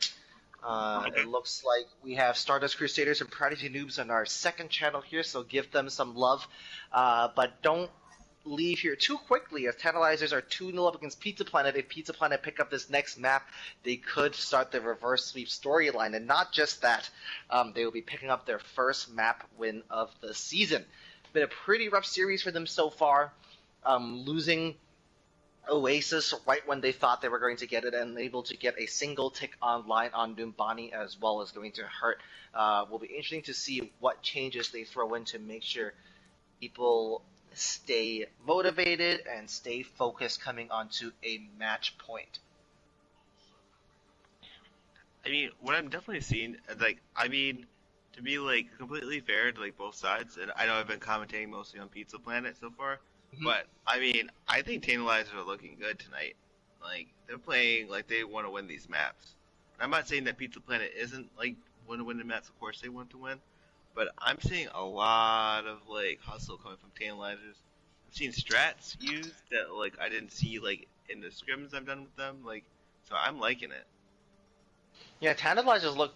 Okay. It looks like we have Stardust Crusaders and Prodigy Noobs on our second channel here, so give them some love. But don't leave here too quickly, as Tantalizers are 2-0 up against Pizza Planet. If Pizza Planet pick up this next map, they could start the reverse sweep storyline. And not just that, they will be picking up their first map win of the season. Been a pretty rough series for them so far, losing Oasis right when they thought they were going to get it, and able to get a single tick online on Numbani as well is going to hurt. Will be interesting to see what changes they throw in to make sure people stay motivated and stay focused coming onto a match point. I mean, what I'm definitely seeing, like, I mean, to be, like, completely fair to, like, both sides, and I know I've been commentating mostly on Pizza Planet so far, but, I mean, I think Tantalizers are looking good tonight. Like, they're playing like they want to win these maps. I'm not saying that Pizza Planet isn't, like, want to win the maps. Of course they want to win. but I'm seeing a lot of like hustle coming from Tantalizers. I've seen strats used that like I didn't see like in the scrims I've done with them, like so I'm liking it. Yeah, Tantalizers look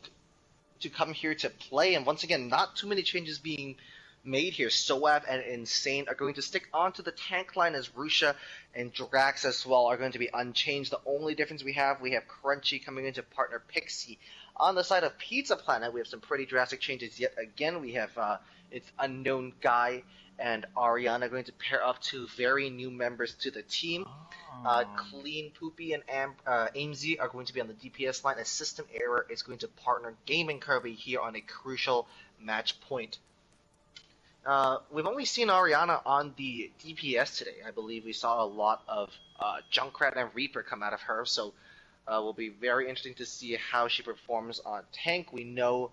to come here to play, and once again, not too many changes being made here. Soav and Insane are going to stick onto the tank line as Rusha and Drax as well are going to be unchanged. The only difference we have Crunchy coming into partner Pixie. On the side of Pizza Planet, we have some pretty drastic changes yet again. We have it's Unknown Guy and Ariana going to pair up two very new members to the team. Clean Poopy and AimZ are going to be on the DPS line, as System Error is going to partner Gaming Kirby here on a crucial match point. We've only seen Ariana on the DPS today. I believe we saw a lot of Junkrat and Reaper come out of her, so will be very interesting to see how she performs on tank. We know,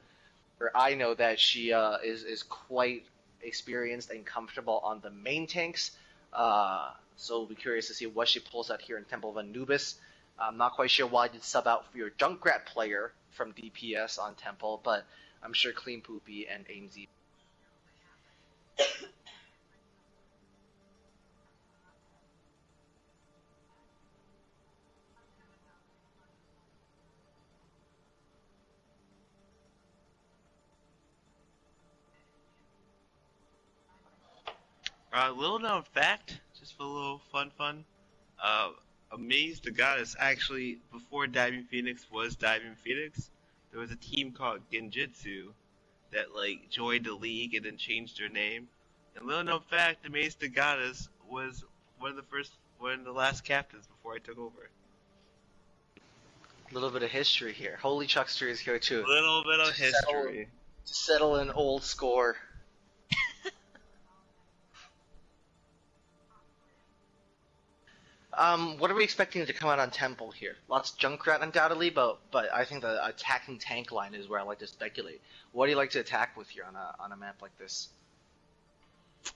or I know, that she is quite experienced and comfortable on the main tanks. So we'll be curious to see what she pulls out here in Temple of Anubis. I'm not quite sure why I did sub out for your Junkrat player from DPS on Temple, but I'm sure Clean Poopy and AimZ. Little known fact, just for a little fun. Amaze the Goddess actually, before Diving Phoenix was Diving Phoenix, there was a team called Genjutsu that like joined the league and then changed their name. And little known fact, Amaze the Goddess was one of the last captains before I took over. A little bit of history here. Holy Chuckster is here too. A little bit of history. To settle an old score. What are we expecting to come out on Temple here? Lots of Junkrat undoubtedly, but I think the attacking tank line is where I like to speculate. What do you like to attack with here on a map like this?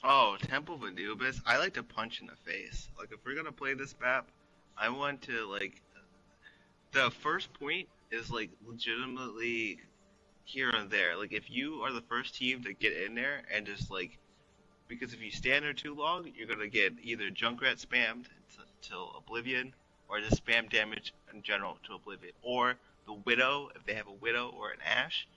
Oh, Temple of Anubis. I like to punch in the face. Like if we're gonna play this map, I want to like the first point is like legitimately here and there. Like if you are the first team to get in there and just like, because if you stand there too long, you're gonna get either Junkrat spammed till oblivion, or just spam damage in general to oblivion, or the Widow if they have a Widow or an Ashe.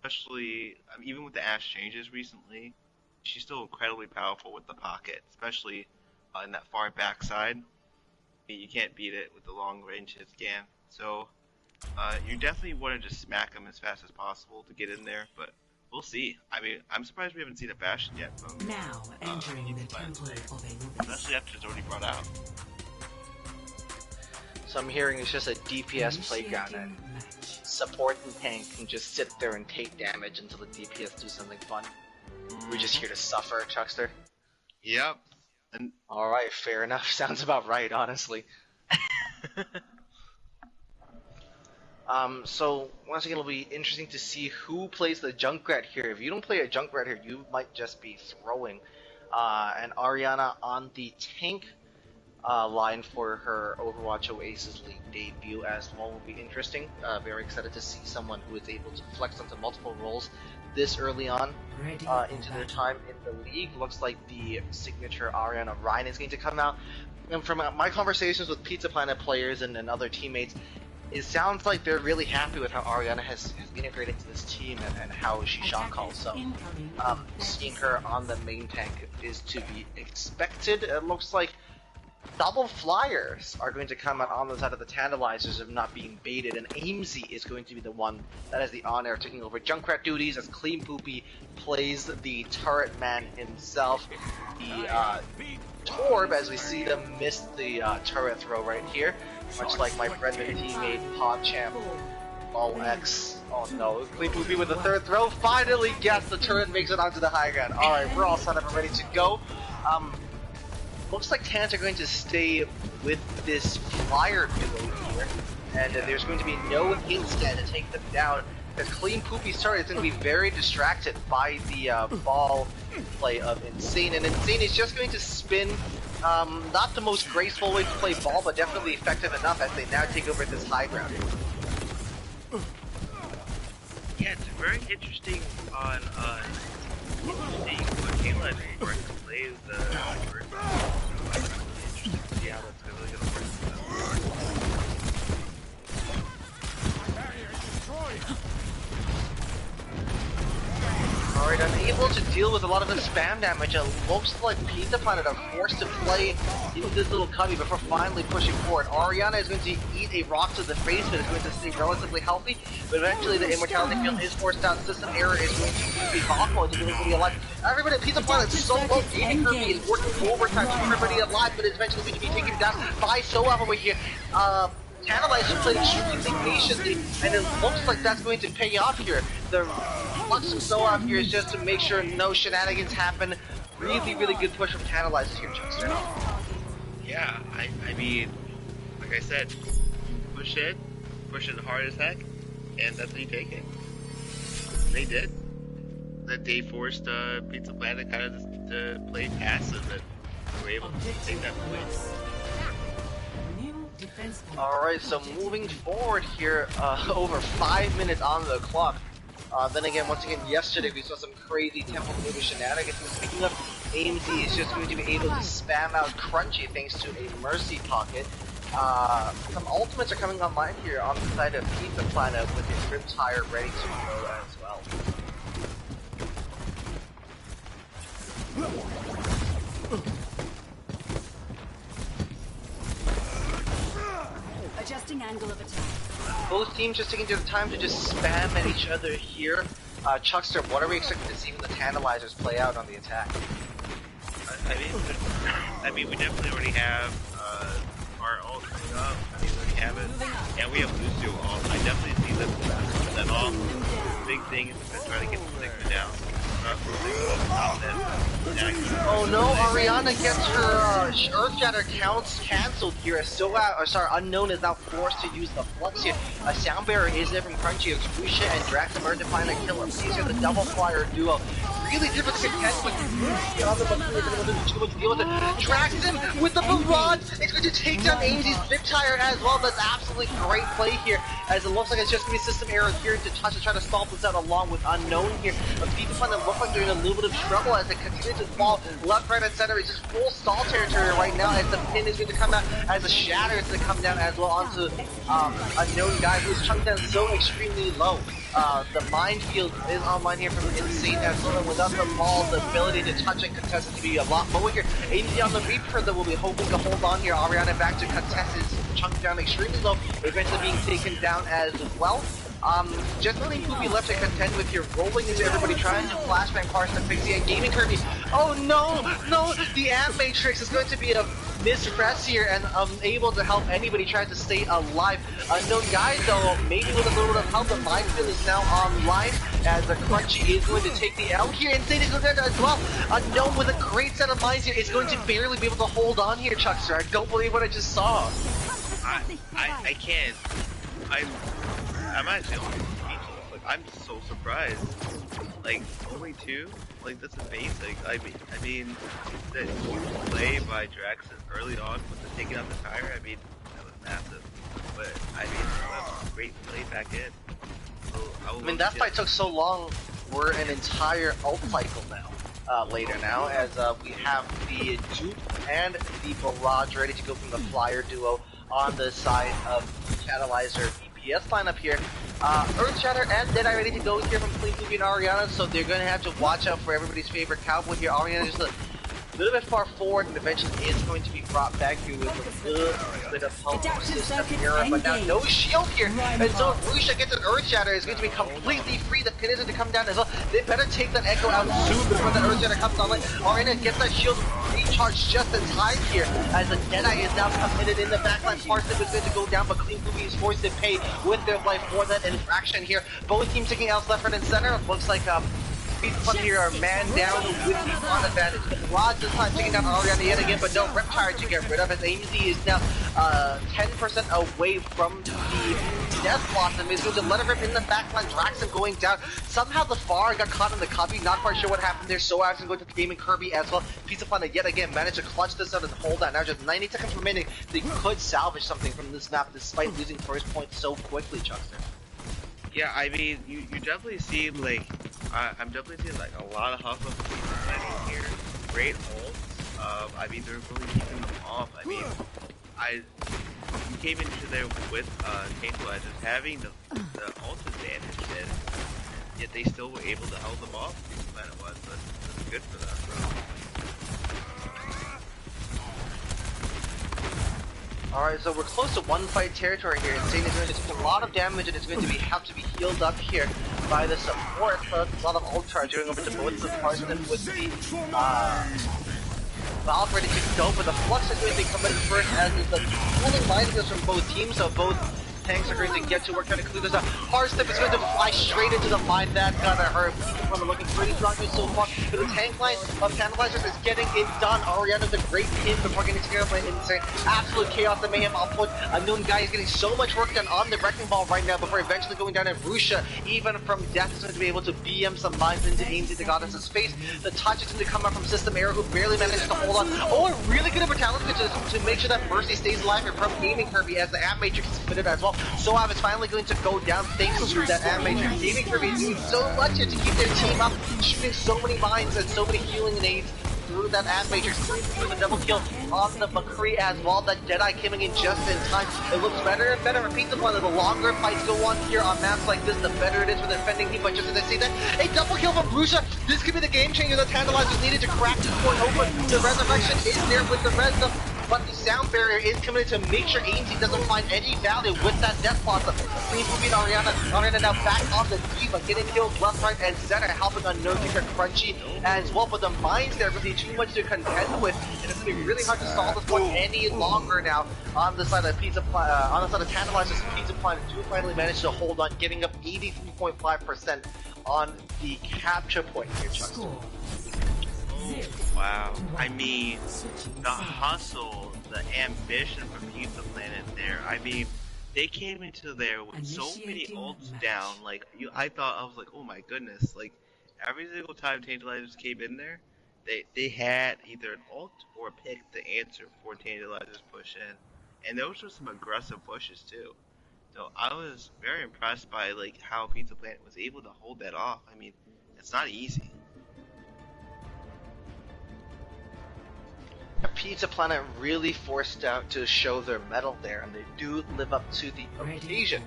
Especially even with the Ashe changes recently, she's still incredibly powerful with the pocket, especially in that far backside. You can't beat it with the long range hit scan. So you definitely want to just smack them as fast as possible to get in there, but we'll see. I mean, I'm surprised we haven't seen a Bastion yet from now entering the Temple of Anubis. especially after it's already brought out. So I'm hearing it's just a DPS playground, and support and tank can just sit there and take damage until the DPS do something fun. We're just here to suffer, Chuckster. Yep. And alright, fair enough. Sounds about right, honestly. So once again, it'll be interesting to see who plays the Junkrat here. If you don't play a Junkrat here, you might just be throwing. And Ariana on the tank line for her Overwatch Oasis League debut as well will be interesting. Very excited to see someone who is able to flex onto multiple roles this early on into their time in the league. Looks like the signature Ariana Ryan is going to come out. And from my conversations with Pizza Planet players and other teammates, it sounds like they're really happy with how Ariana has integrated into this team and how she shot calls. So seeing her on the main tank is to be expected. It looks like double flyers are going to come out on the side of the Tantalizers of not being baited, and AimZ is going to be the one that is the on-air taking over Junkrat duties as Clean Poopy plays the turret man himself. The Torb, as we see them miss the turret throw right here, much like my friend and teammate PogChamp. OX. Oh no, Clean Poopy with the third throw finally gets the turret, makes it onto the high ground. Alright, we're all set up and ready to go. Looks like Tans are going to stay with this flyer duo here, and there's going to be no hit scan to take them down. As Clean Poopy's turret is going to be very distracted by the ball play of Insane, and Insane is just going to spin. Not the most graceful way to play ball, but definitely effective enough as they now take over this high ground. yeah, it's very interesting on seeing what Kayla works to play the first. So I'm really interested to see how that's really going to work. Alright, unable to deal with a lot of the spam damage. It looks like Pizza Planet are forced to play into this little cubby before finally pushing forward. Ariana is going to eat a rock to the face, but is going to stay relatively healthy. But eventually the immortality field is forced down. System error is going to be awful to keep everybody alive. Everybody at Pizza Planet is so low. Gaming Kirby is working overtime to keep everybody alive, but is eventually going to be taken down by OwO over here. Tantalizers played extremely patiently, and it looks like that's going to pay off here. The flux of OwO here is just to make sure no shenanigans happen. Really, really good push from Tantalizers here, Chuckster. Yeah, I mean, like I said, push it hard as heck, and that's how you take it. They did. That they forced Pizza Planet kind of to play passive, and were able to take that point. Alright, so moving forward here, over 5 minutes on the clock. Then again, once again, yesterday we saw some crazy Temple Movie shenanigans. And speaking of, AMZ is just going to be able to spam out Crunchy thanks to a Mercy Pocket. Some ultimates are coming online here on the side of Pizza Planet with his Riptire ready to go as well. Adjusting angle of attack. Both teams just taking their time to just spam at each other here. Chuckster, what are we expecting to see when the Tantalizers play out on the attack? I mean, we definitely already have our ult coming up. I mean, we already have it, and we have Lucio ult. I definitely see them put that off. Big thing is to try to get the Sigma down. Oh no, Ariana gets her Earthshatter counts cancelled here as Unknown is now forced to use the Flux here. A Sound Bearer is there from Crunchy, Xusha and Draxamur to find a killer. These are the double flyer duo. Really difficult to contend with. Draxam with the barrage! It's going to take down AMZ's Riptire as well. That's absolutely great play here, as it looks like it's just going to be system error here to touch and try to stall this out along with Unknown here. But people find them look like they're in a little bit of trouble as they continue to fall left, right, and center. It's just full stall territory right now as the pin is going to come out, as the shatter is going to come down as well onto Unknown guy who's chunked down so extremely low. The minefield is online here from Insane as well, and without the ball, the ability to touch and contest is to be a lot lower here. AMZ on the Reaper that will be hoping to hold on here. Ariana back to contest is chunked down extremely low, eventually being taken down as well. Just only Poopy left to contend with here, rolling into everybody, trying to flashbang parse the Pixie and Gaming Kirby. Oh no, the Amp Matrix is going to be a mispress here and unable to help anybody trying to stay alive. Unknown guy though, maybe with a little bit of help, the minefield is now online as the Crunchy is going to take the L here. Insane is going to as well. Unknown with a great set of mines here is going to barely be able to hold on here, Chuckster. I don't believe what I just saw. I can't. I'm actually speechless. Like, I'm so surprised. Like, only two? Like, that's a basic. I mean, that huge play by Draxon early on with the taking out the tire, I mean, that was massive. But, I mean, that was a great play back in. So, I mean, that fight took so long, we're an entire ult cycle now. Later now, as we have the Dupe and the Barrage ready to go from the Flyer duo on the side of Tantalizer DPS lineup here. Earthshatter and Deadeye ready to go here from Clean Poopy and Ariana, so they're going to have to watch out for everybody's favorite cowboy here. Ariana just a little bit far forward and eventually is going to be brought back here with a good bit of help from system error, but now no shield here, and so if Rusha gets an Earthshatter, it's going to be completely free. The pin is going to come down as well. They better take that Echo out soon before the Earthshatter comes online. Ariana gets that shield recharged just in time here, as the Deadeye is now committed in the backline. Parsnip is going to go down, but Clean Poopy is forced to pay with their life for that infraction here. Both teams taking out left, right, and center. Looks like Pizza here are man down with the on advantage. Rod this time taking down Ariana yet again, but no Riptire to get rid of, as AMZ is now 10% away from the Death Blossom. Is going to let it rip in the backline. Draxon going down. Somehow the Far got caught in the copy. Not quite sure what happened there. So Absent going to the Gaming Kirby as well. Pizza Planet yet again managed to clutch this out and hold that. Now just 90 seconds remaining. They could salvage something from this map despite losing first point so quickly, Chuckster. Yeah, I mean, you definitely see, like, I'm definitely seeing, like, a lot of hustle from here. Great ults. I mean, they're really keeping them off. I mean, you came into there with, Tantalizers having the ult advantage, and yet they still were able to hold them off. Planet was. That's good for them. Alright, so we're close to one fight territory here. Insane is going to take a lot of damage and it's going to have to be healed up here by the support. So a lot of ult charge going over to both the parts and with the Valve ready to go, but the Flux is going to be coming in first as is the pulling line goes from both teams, so both tanks are going to get to work trying to clear this up. Hard Step is going to fly straight into the mine. That's gonna hurt. People looking pretty strong so far, but the tank line of Tantalizers is getting it done. Ariana's a great pin before getting scared by Insane. Absolute chaos and mayhem output. Unknown guy is getting so much work done on the Wrecking Ball right now before eventually going down, and Rusha, even from death, is going to be able to BM some mines into the Goddess's face. The touch is going to come out from System Arrow, who barely manages to hold on. Oh, a really good brutality to make sure that Mercy stays alive here from Gaming Kirby as the Amp Matrix is committed as well. Soav is finally going to go down thanks to that Amp Matrix. Gaming Kirby is doing so much here to keep their team up, shooting so many mines and so many healing nades through that Amp Matrix, through the double kill on the McCree as well. That Jedi coming in just in time. It looks better and better. Repeat the one. The longer fights go on here on maps like this, the better it is for the defending team. But just as I say that, a double kill from Rusha. This could be the game changer that Tantalizers needed to crack this point open. The resurrection is there with the rest of, but the sound barrier is committed to make sure AMC doesn't find any value with that Death Blossom. Please moving Ariana. Ariana now back on the Diva, getting killed left, right, and center, helping on No Kicker Crunchy as well. But the mines there really too much to contend with, and it's going to be really hard to solve this point any longer now. On the side of on the side of Tantalizers, Pizza Planet do finally manage to hold on, getting up 83.5% on the capture point here, Chuckster. Wow. I mean, the hustle, the ambition from Pizza Planet there. I mean, they came into there with so many ults down. Like, I was like, oh my goodness. Like, every single time Tantalizers came in there, they had either an ult or picked the answer for Tantalizers push in. And those were some aggressive pushes too. So I was very impressed by like how Pizza Planet was able to hold that off. I mean, it's not easy. Pizza Planet really forced out to show their mettle there, and they do live up to the occasion.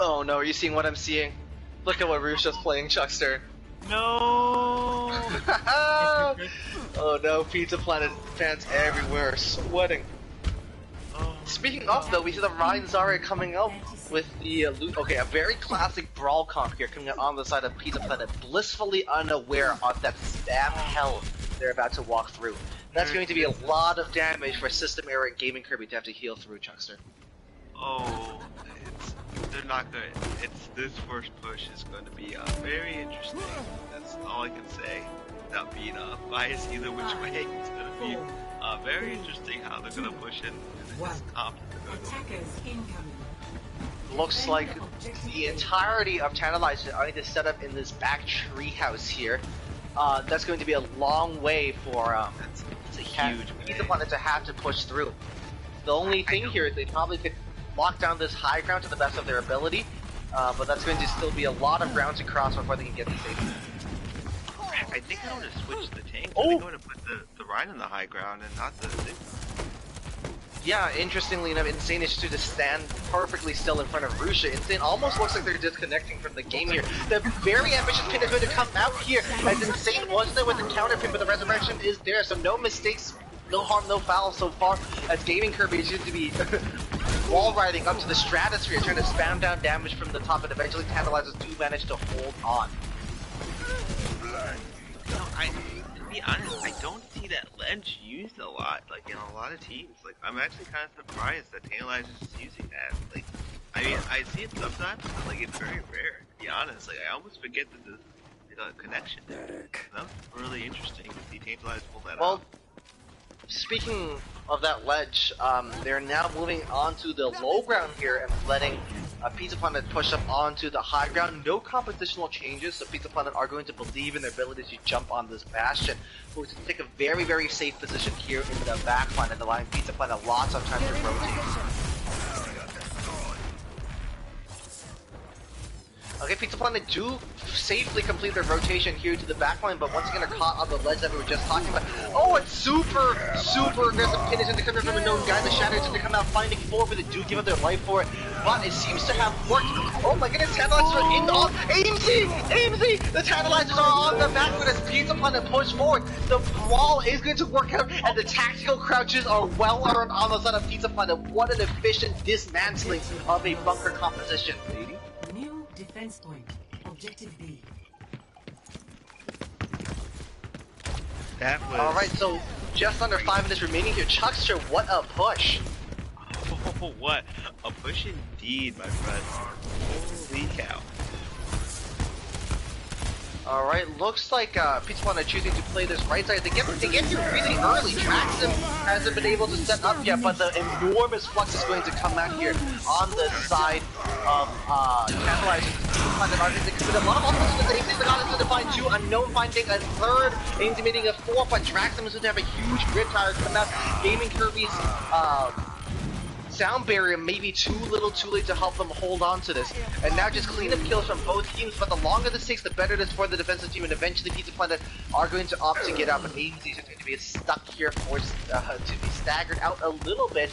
Oh no, are you seeing what I'm seeing? Look at what Rusha's playing, Chuckster. No! Oh no, Pizza Planet fans everywhere are sweating. Speaking of though, we see the Ryan Zara coming up with the okay, a very classic brawl comp here coming out on the side of Pizza Planet, blissfully unaware of that spam hell they're about to walk through. That's going to be a lot of damage for System Error and Gaming Kirby to have to heal through, Chuckster. Oh, they're not good. This first push is going to be very interesting. That's all I can say. Without being biased either which way, it's going to be very interesting how they're going to push in this comp. Looks like the entirety of Tantalizers are going to set up in this back treehouse here. That's going to be a long way for it's a huge Pizza Planet to have to push through. The only thing here is they probably could lock down this high ground to the best of their ability, but that's going to still be a lot of ground to cross before they can get to safety. I think I'm going to switch the tank. Oh. I'm going to put the Rhine on the high ground and not the thing. Yeah, interestingly enough, Insane is to just stand perfectly still in front of Rusha. Insane almost looks like they're disconnecting from the game here. The very ambitious pin is going to come out here, as Insane was there with the counter pin, but the resurrection is there, so no mistakes, no harm, no foul so far, as Gaming Kirby is going to be wall riding up to the stratosphere, trying to spam down damage from the top, and eventually Tantalizers do manage to hold on. To be honest, I don't see that ledge used a lot, like in a lot of teams. Like, I'm actually kind of surprised that Tantalizers is using that. Like, I mean, I see it sometimes, but like it's very rare. To be honest, like I almost forget that there's a connection there. That's really interesting to see Tantalizers pull that off. Speaking of that ledge, they're now moving onto the low ground here and letting Pizza Planet push up onto the high ground. No compositional changes, so Pizza Planet are going to believe in their ability to jump on this bastion. We're going to take a very, very safe position here in the back line and allowing Pizza Planet lots of time to rotate. Okay, Pizza Planet do safely complete their rotation here to the backline, but once again are caught on the ledge that we were just talking about. Oh, it's super aggressive pin is going to come in from a known guy. The Shadow is going to come out finding 4, but they do give up their life for it. But it seems to have worked. Oh my goodness, Tantalizers are in on AMZ! The Tantalizers are on the back foot as Pizza Planet push forward. The brawl is going to work out, and the tactical crouches are well earned on the side of Pizza Planet. What an efficient dismantling of a bunker composition. New defense point. Objective B. That was... Alright, so just under 5 minutes remaining here. Chuckster, what a push. Oh, what a push indeed, my friend. Holy cow. Alright, looks like Pizza Planet choosing to play this right side. They get here really early. Traxxam hasn't been able to set up yet, but the enormous flux is going to come out here on the side of Tantalizers. Pizza Planet are going to commit a lot of offenses. They think they got into the find 2, Unknown finding a 3rd, intimidating a 4, but Traxxam is going to have a huge grid tire come out. Gaming Kirby's sound barrier may be too little too late to help them hold on to this. And now just cleanup kills from both teams, but the longer this takes, the better it is for the defensive team, and eventually Pizza Planet are going to opt to get up, and AZ is going to be stuck here, forced to be staggered out a little bit.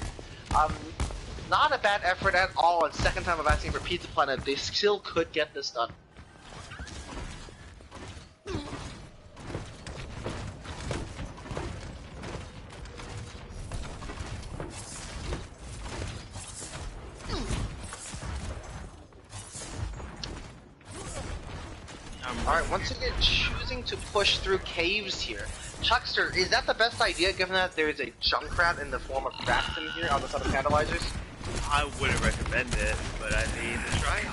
Not a bad effort at all, and second time of asking for Pizza Planet, they still could get this done. Alright, once again, choosing to push through caves here. Chuckster, is that the best idea given that there's a Junkrat in the form of Braxton here on the side of Tantalizers? I wouldn't recommend it, but I mean, try it.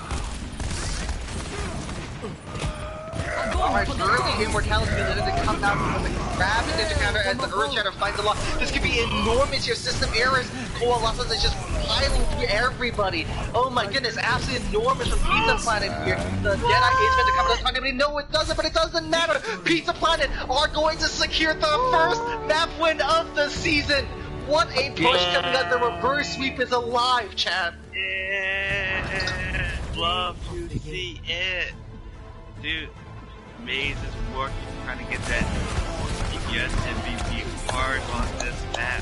Alright, early Immortality is going to come out from the grab and ninja counter as the Earth Shatter finds the lock. This could be enormous here. System errors. Coalescence is just piling through everybody. Oh my goodness, absolutely enormous from Pizza Planet here. The Deadeye is meant to come to the target. No, it doesn't, but it doesn't matter. Pizza Planet are going to secure the first map win of the season. What a push coming out. The reverse sweep is alive, Chad. Yeah, love to see it. Dude, Maze is working, trying to get that DPS MVP hard on this map.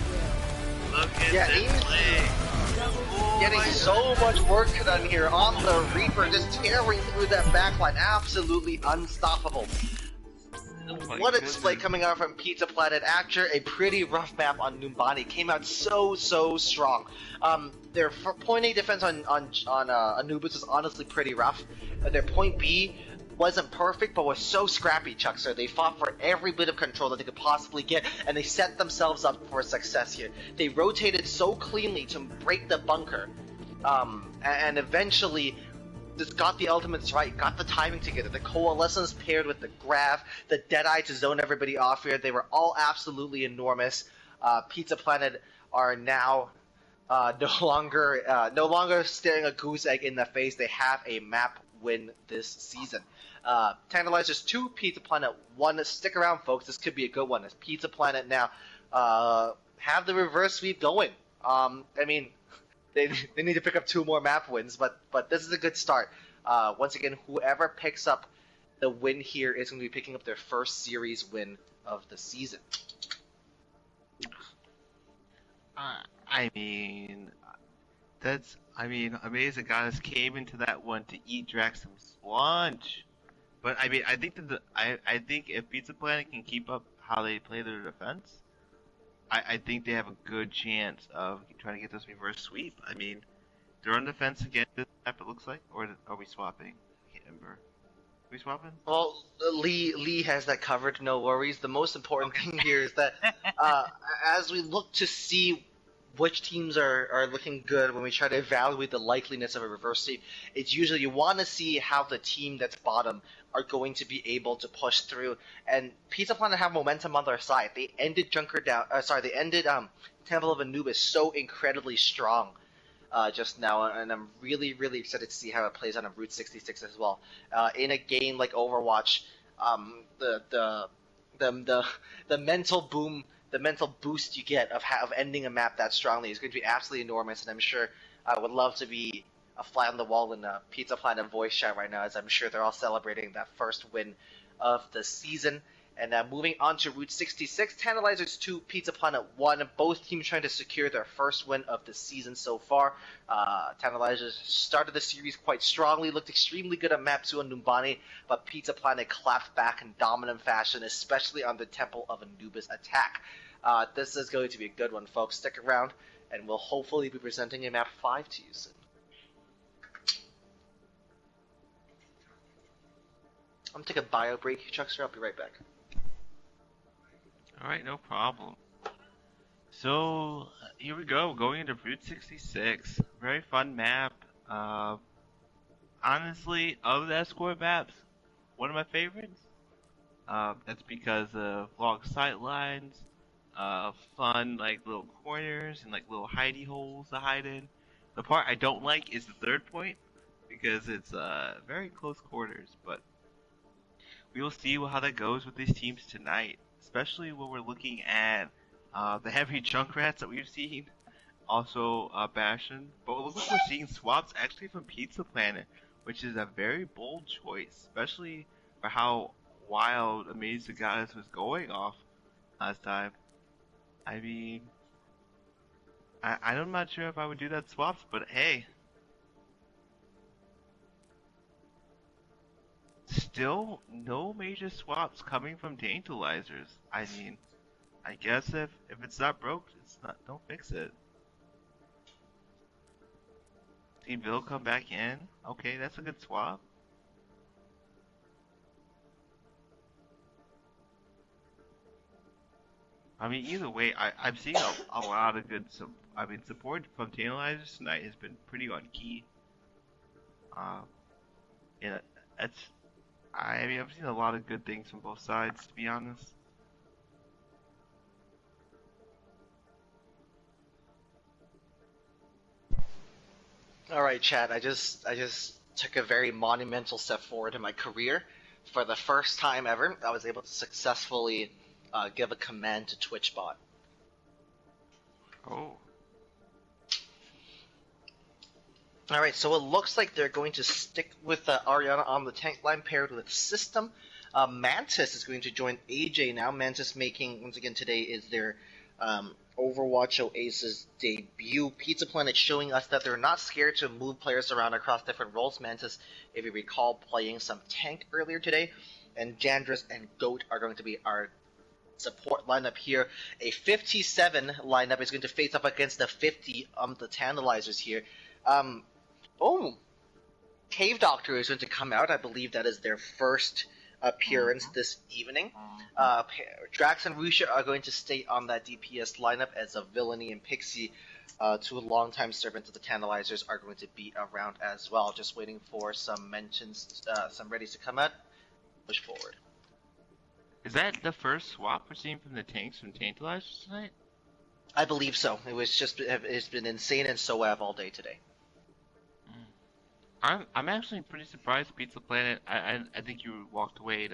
Look at this play. Oh, getting so much work done here on the Reaper, just tearing through that backline. Absolutely unstoppable. What a display coming out from Pizza Planet after a pretty rough map on Numbani. Came out so strong. Their point A defense on Anubis was honestly pretty rough. Their point B wasn't perfect, but was so scrappy, Chuckster. They fought for every bit of control that they could possibly get, and they set themselves up for success here. They rotated so cleanly to break the bunker, and eventually just got the ultimates right, got the timing together. The Coalescence paired with the Grav, the Deadeye to zone everybody off here. They were all absolutely enormous. Pizza Planet are now no longer staring a goose egg in the face. They have a map win this season. Tantalizers 2, Pizza Planet 1. Stick around, folks. This could be a good one. As Pizza Planet now have the reverse sweep going. I mean, they need to pick up 2 more map wins, but this is a good start. Once again, whoever picks up the win here is going to be picking up their first series win of the season. I mean, Amazing Goddess came into that one to eat Draxum's lunch. But I mean, I think if Pizza Planet can keep up how they play their defense, I think they have a good chance of trying to get this reverse sweep. I mean, they're on defense again this map, it looks like, or are we swapping? I can't remember. Are we swapping? Well, Lee has that covered, no worries. The most important thing here is that as we look to see which teams are looking good when we try to evaluate the likeliness of a reverse sweep, it's usually you want to see how the team that's bottom are going to be able to push through. And Pizza Planet have momentum on their side. They ended they ended Temple of Anubis so incredibly strong just now, and I'm really excited to see how it plays out on Route 66 as well. In a game like Overwatch, the mental boom. The mental boost you get of ending a map that strongly is going to be absolutely enormous, and I'm sure I would love to be a fly on the wall in Pizza Planet voice chat right now, as I'm sure they're all celebrating that first win of the season. And moving on to Route 66, Tantalizers 2, Pizza Planet 1. Both teams trying to secure their first win of the season so far. Tantalizers started the series quite strongly, looked extremely good at Map 2 on Numbani, but Pizza Planet clapped back in dominant fashion, especially on the Temple of Anubis attack. This is going to be a good one, folks. Stick around, and we'll hopefully be presenting a Map 5 to you soon. I'm going to take a bio break, Chuckster. I'll be right back. Alright, no problem. So, here we go, going into Route 66. Very fun map. Honestly, of the escort maps, one of my favorites. That's because of long sight lines, fun, like, little corners, and, like, little hidey holes to hide in. The part I don't like is the third point, because it's, very close quarters, but we will see how that goes with these teams tonight. Especially when we're looking at the heavy Junkrats that we've seen, also Bastion. But it looks like we're seeing swaps actually from Pizza Planet, which is a very bold choice, especially for how wild Amaze the Goddess was going off last time. I mean, I'm not sure if I would do that swaps, but hey. Still, no major swaps coming from Tantalizers. I mean, I guess if it's not broke, it's not. Don't fix it. See Bill come back in. Okay, that's a good swap. I mean, either way, I've seen a lot of good. Support from Tantalizers tonight has been pretty on key. Yeah, that's. I mean, I've seen a lot of good things from both sides, to be honest. Alright, Chad, I just took a very monumental step forward in my career. For the first time ever, I was able to successfully give a command to TwitchBot. Oh. Alright, so it looks like they're going to stick with Ariana on the tank line paired with System. Mantis is going to join AJ now. Mantis making, once again today, is their Overwatch Oasis debut. Pizza Planet showing us that they're not scared to move players around across different roles. Mantis, if you recall, playing some tank earlier today. And Jandris and Goat are going to be our support lineup here. A 57 lineup is going to face up against the 50 the Tantalizers here. Cave Doctor is going to come out. I believe that is their first appearance this evening. Drax and Rusha are going to stay on that DPS lineup, as a Villainy and Pixie, two longtime servants of the Tantalizers, are going to be around as well. Just waiting for some mentions, some readies to come out. Push forward. Is that the first swap we're seeing from the tanks from Tantalizers tonight? I believe so. It's been insane and so have all day today. I'm actually pretty surprised Pizza Planet. I think you walked away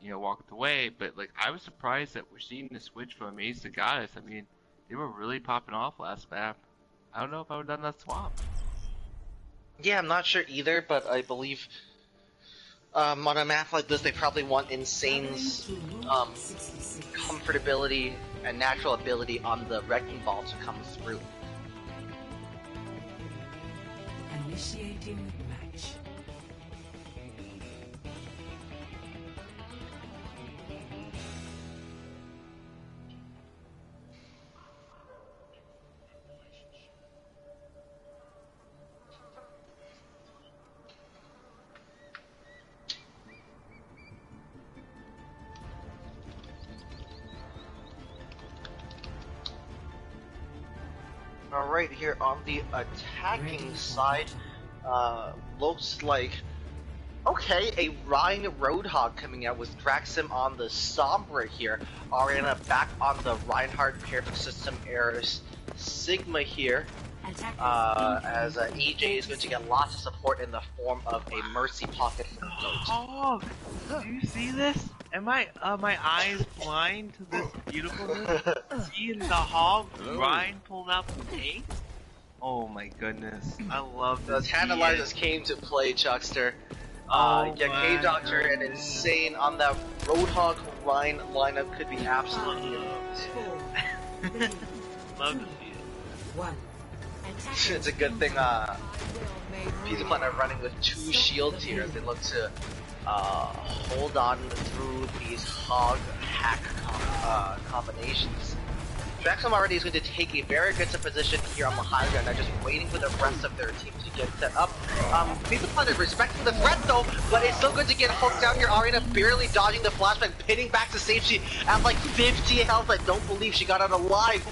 walked away, but like I was surprised that we're seeing the switch from Amaze to Goddess. I mean, they were really popping off last map. I don't know if I would have done that swap. Yeah, I'm not sure either, but I believe on a map like this, they probably want Insane's comfortability and natural ability on the Wrecking Ball to come through. Initiating match. Alright, here on the attacking side, looks like, okay, a Rhine Roadhog coming out with Draxim on the Sombra here. Ariana back on the Reinhardt paired with System Air's Sigma here. As EJ is going to get lots of support in the form of a Mercy Pocket from Goat. Oh, do you see this? Am my eyes blind to this beautifulness? Seeing the hog Ryan pulled out the tank? Oh my goodness. I love The this. Tantalizers came to play, Chuckster. Oh Yeah, my K-Doctor and Insane on that Roadhog Rhine lineup could be absolutely amazing. Love to see it. One. It's a good thing Pizza Planet are running with 2 shields here as they look to hold on through these hog hack combinations. Draxum already is going to take a very good position here on the high ground. They're just waiting for the rest of their team to get set up. Pizza Planet respecting the threat though, but it's still good to get hooked down here. Arena barely dodging the flashback, pinning back to safety at like 50 health. I don't believe she got out alive.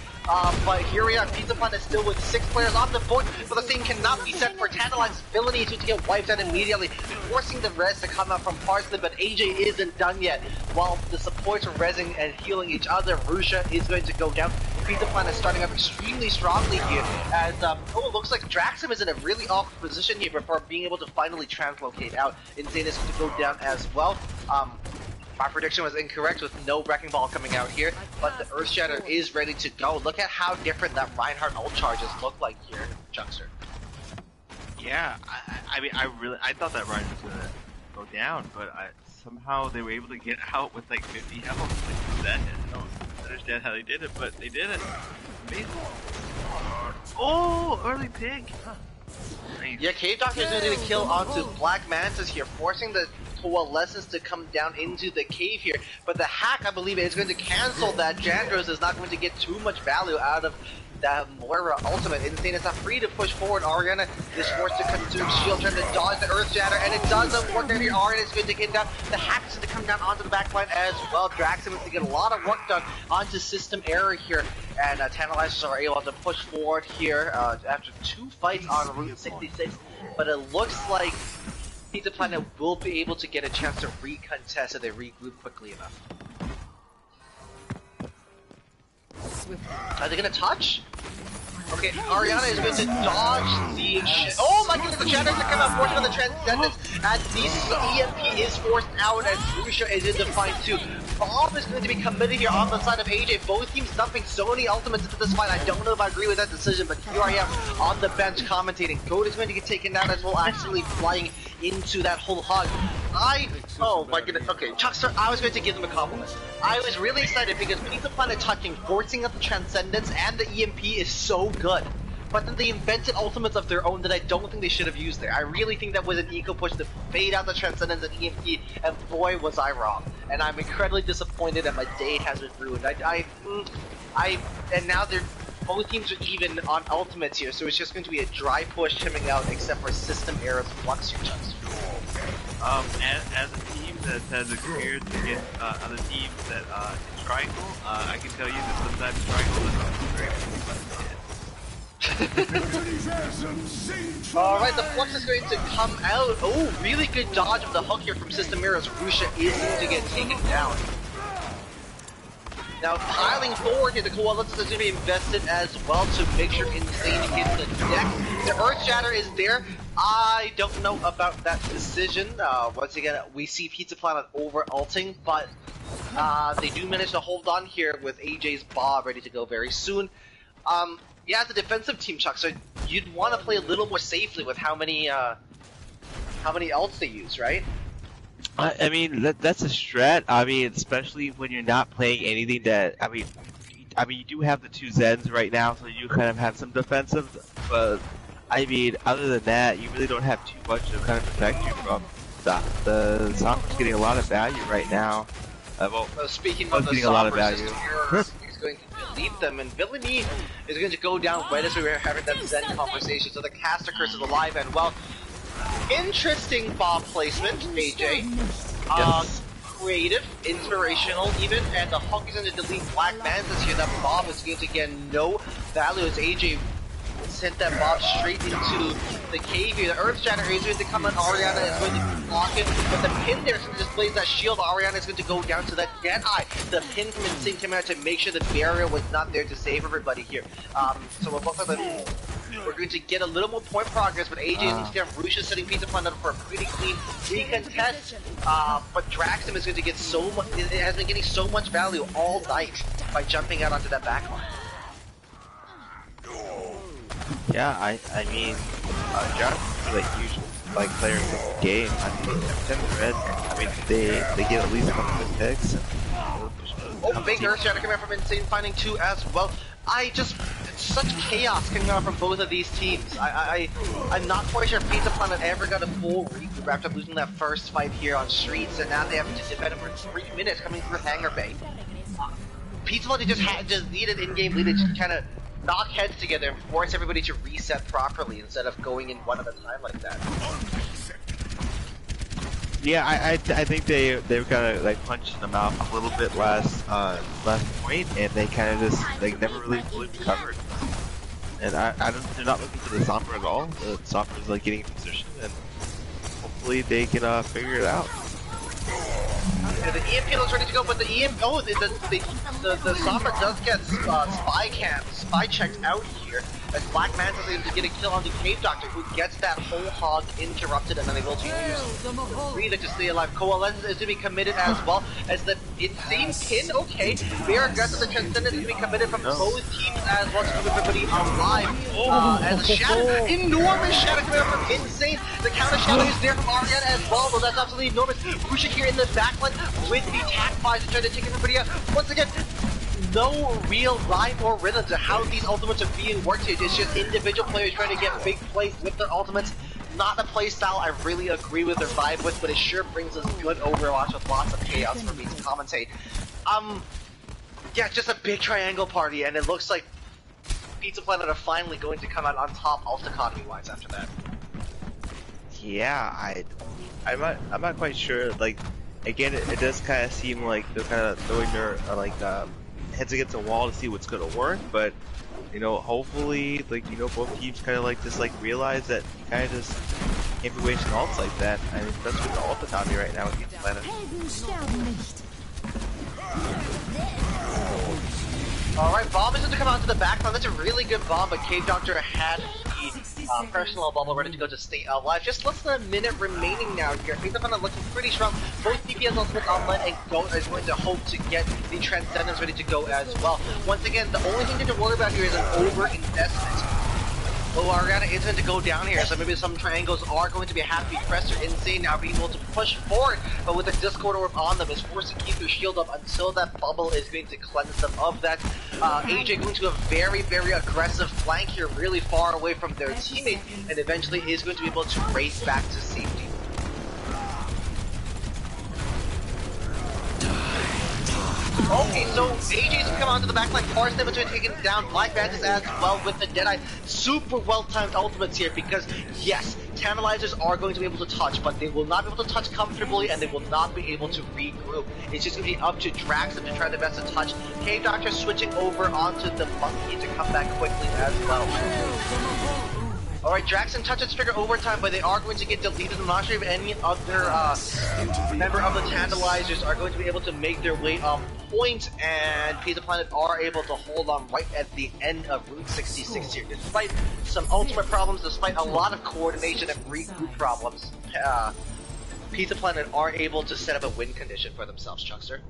But here we are, Pizza Planet still with 6 players on the board, but the same cannot be set for Tantalizers. Villainy is going to get wiped out immediately, forcing the res to come out from Parsley, but AJ isn't done yet. While the supports are resing and healing each other, Rusha is going to go down. Pizza Planet is starting up extremely strongly here, as it looks like Draxum is in a really awkward position here before being able to finally translocate out. Insane is going to go down as well. My prediction was incorrect with no Wrecking Ball coming out here, but the Earth Shatter is ready to go. Look at how different that Reinhardt ult charges look like here, Chuckster. Yeah, I mean, I thought that Ryan was gonna go down, but somehow they were able to get out with like 50 health. Like that, I don't understand how they did it, but they did it. Amazing. Oh, early pick. Huh. Nice. Yeah, Cave Doctor is going to kill onto Black Mantis here, forcing the Coalescence to come down into the cave here, but the hack, I believe, is going to cancel that. Jandros is not going to get too much value out of that Moira ultimate. Insane is not free to push forward. Ariana is forced to consume shield, trying to dodge the Earth Shatter, and it doesn't work there. Ariana is going to get down. The hack is going to come down onto the backline as well. Draxum is to get a lot of work done onto system error here, and Tantalizers are able to push forward here after 2 fights on Route 66, but it looks like Pizza Planet will be able to get a chance to recontest if they regroup quickly enough. Are they gonna touch? Okay, Ariana is going to dodge the... Oh my goodness, the Shatters are coming out, forcing on the Transcendence, and the EMP is forced out, and Rusha is in the fight too. Bob is going to be committed here on the side of AJ. Both teams dumping so many ultimates into this fight. I don't know if I agree with that decision, but here I am on the bench commentating. Goat is going to get taken down as well, accidentally flying into that whole hug. Oh my goodness, okay, Chuckster, I was going to give them a compliment. I was really excited because Pizza Planet touching, forcing up the Transcendence and the EMP is so good. But then they invented ultimates of their own that I don't think they should have used there. I really think that was an eco push to fade out the Transcendence and EMP, and boy was I wrong. And I'm incredibly disappointed that my day has been ruined. And now both teams are even on ultimates here, so it's just going to be a dry push coming out except for system errors once you're touched. As a team that has experience against other teams that in Triangle, I can tell you that sometimes Triangle is very Alright, the Flux is going to come out. Oh, really good dodge of the hook here from System Mirrors. Rusha is going to get taken down. Now, piling forward here, the Coalescence is going to be invested as well to make sure Insane gets the deck. The Earth Shatter is there. I don't know about that decision. Once again, we see Pizza Planet over-ulting, but they do manage to hold on here with AJ's Bob ready to go very soon. Yeah, as a defensive team, Chuck, so you'd want to play a little more safely with how many ults they use, right? I mean, that's a strat. I mean, especially when you're not playing anything that, I mean, you do have the 2 Zens right now, so you kind of have some defensive, but, I mean, other than that, you really don't have too much to kind of protect you from. The Zombie's getting a lot of value right now. Speaking of the getting a lot of value. He's going to delete them, and Villainy is going to go down right as we were having that Zen conversation, so the caster curse is alive and well. Interesting Bob placement, AJ. Yes. Creative, inspirational even, and the Hulk is going to delete Black Mantis here. That Bob is going to get no value as AJ sent that Bob straight into the cave here. The Earth Shatter is going to come on. Ariana is going to block it, but the pin there is going to displace that shield. Ariana is going to go down to that Deadeye. The pin from Insane came out to make sure the barrier was not there to save everybody here. So we're both of them. We're going to get a little more point progress, but AJ is there. Rusha setting Pizza Planet up for a pretty clean recontest. But Draxum is going to get so much. It has been getting so much value all night by jumping out onto that backline. Yeah, I mean, John's a huge like player in the game. I mean, Tim Red, I mean, they get at least a couple of picks. And oh, big Earth Shatter coming out from Insane Finding 2 as well. It's such chaos coming out from both of these teams. I'm not quite sure if Pizza Planet ever got a full regroup after losing that first fight here on Streets, and now they have to defend it for 3 minutes coming through Hangar Bay. Pizza Planet just needed in-game lead to just kind of knock heads together and force everybody to reset properly instead of going in one at a time like that. Yeah, I think they were kind of like punched in the mouth a little bit last point, and they kind of just like never really fully recovered. And they're not looking for the Sombra at all. The Sombra is like getting in position, and hopefully they can figure it out. Yeah, the EMP looks ready to go, but the the Sombra does get spy checked out here, as Black Manta is able to get a kill on the Cave Doctor, who gets that whole hog interrupted and then able to use the 3 to stay alive. Coalescence is to be committed as well, as the Insane Pin, okay, very aggressive, the Transcendence is to be committed from both teams as well to keep everybody alive. As a shadow, enormous shadow coming out from Insane, the counter shadow is there from Ariana as well, though that's absolutely enormous. Pushing here in the backline with the attack fires to try to take everybody out. Once again, no real rhyme or rhythm to how these ultimates are being worked here. It's just individual players trying to get big plays with their ultimates. Not a play style I really agree with or vibe with, but it sure brings us good Overwatch with lots of chaos for me to commentate. Yeah, just a big triangle party, and it looks like Pizza Planet are finally going to come out on top ult economy wise after that. Yeah, I'm not quite sure. Like, again, it does kind of seem like they're kind of throwing their heads against the wall to see what's gonna work, but you know, hopefully, like, you know, both teams kind of like just like realize that you kind of just can't be wasting ults like that. I mean, that's with the ult economy right now with Pizza Planet. Alright, bomb is going to come out to the backline. That's a really good bomb, but Cave Doctor had the personal bubble ready to go to stay alive. Just less than a minute remaining now here. Pizza Planet looking pretty strong. Both DPS ultimates online, and Goat is going to hope to get the Transcendence ready to go as well. Once again, the only thing to worry about here is an over-investment. Oh, Ariana is going to go down here, so maybe some triangles are going to be a happy presser. Insane now being able to push forward, but with the Discord Orb on them is forced to keep their shield up until that bubble is going to cleanse them of that. AJ going to a very, very aggressive flank here, really far away from their teammate, and eventually is going to be able to race back to safety. Okay, so AJ's come onto the backline, forced them into taking down Black Mantis as well with the Deadeye. Super well-timed ultimates here because, yes, Tantalizers are going to be able to touch, but they will not be able to touch comfortably and they will not be able to regroup. It's just going to be up to Draxon to try their best to touch. Cave Doctor switching over onto the Monkey to come back quickly as well. Alright, Draxon touches trigger overtime, but they are going to get deleted. I'm not sure if any other member of the Tantalizers are going to be able to make their way up point, and Pizza Planet are able to hold on right at the end of Route 66 here. Despite some ultimate problems, despite a lot of coordination and regroup problems, Pizza Planet are able to set up a win condition for themselves, Chuckster.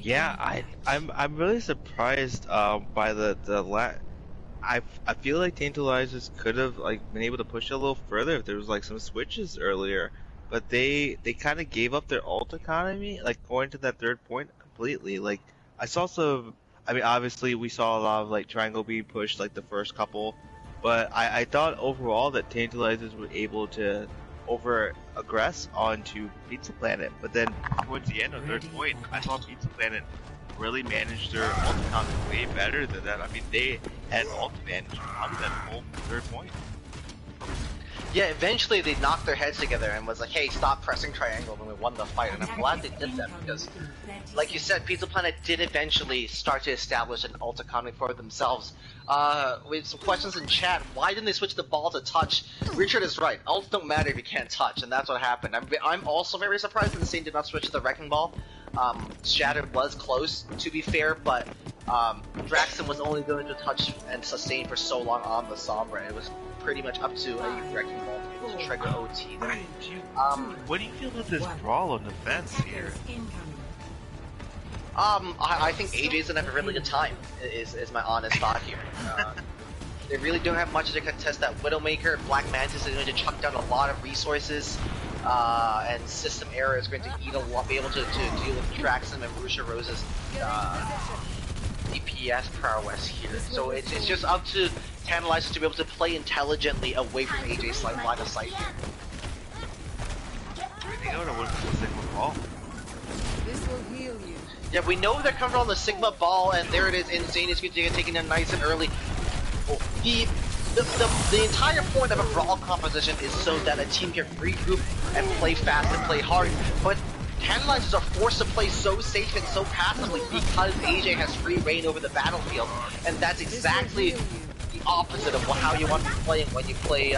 Yeah, I'm really surprised by I feel like Tantalizers could have like been able to push it a little further if there was like some switches earlier, but they kind of gave up their ult economy, like going to that third point completely. Like I saw some, I mean obviously we saw a lot of like triangle being pushed like the first couple, but I thought overall that Tantalizers were able to over aggress onto Pizza Planet, but then towards the end of third point, I saw Pizza Planet really managed their ult economy way better than that. I mean, they had ult advantage on that whole third point. Yeah, eventually they knocked their heads together and was like, hey, stop pressing triangle, and we won the fight. And I'm glad they did that because, like you said, Pizza Planet did eventually start to establish an ult economy for themselves. With some questions in chat, why didn't they switch the ball to touch? Richard is right. Ults don't matter if you can't touch, and that's what happened. I'm also very surprised that Insane did not switch to the Wrecking Ball. Shattered was close, to be fair, but Draxon was only going to touch and sustain for so long on the Sombra. It was pretty much up to a Wrecking Ball to be able to trigger OT. What do you feel about this brawl on the fence here? I think AJ's gonna have a really good time, is my honest thought here. They really don't have much to contest that Widowmaker. Black Mantis is going to chuck down a lot of resources, and System Error is going to eat a lot, be able to deal with Draxum and Rusha Rose's DPS prowess here. So it's just up to Tantalizers to be able to play intelligently away from AJ's line of sight here. They go to win the Sigma Ball. This will heal you. Yeah, we know they're coming on the Sigma Ball, and there it is. Insane is going to get taken down nice and early. The entire point of a brawl composition is so that a team can regroup and play fast and play hard. But Tantalizers are forced to play so safe and so passively because AJ has free reign over the battlefield, and that's exactly the opposite of how you want to be playing when you play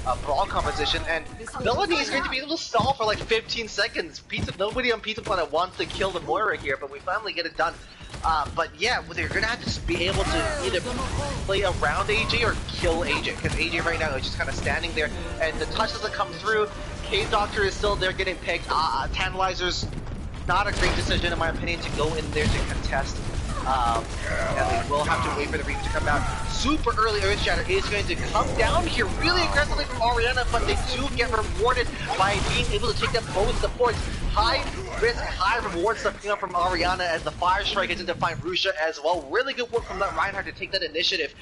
a brawl composition. And Melanie is going to be able to stall for like 15 seconds. Nobody on Pizza Planet wants to kill the Moira here, but we finally get it done. But yeah, they're gonna have to be able to either play around AJ or kill AJ, because AJ right now is just kind of standing there, and the touch doesn't come through. Cave Doctor is still there getting picked. Tantalizers, not a great decision in my opinion to go in there to contest. And they will have to wait for the Reaper to come down. Super early Earth Shatter is going to come down here really aggressively from Orianna, but they do get rewarded by being able to take down both supports. High risk, high reward stuff coming up from Orianna as the Fire Strike is in to find Rusha as well. Really good work from that Reinhardt to take that initiative.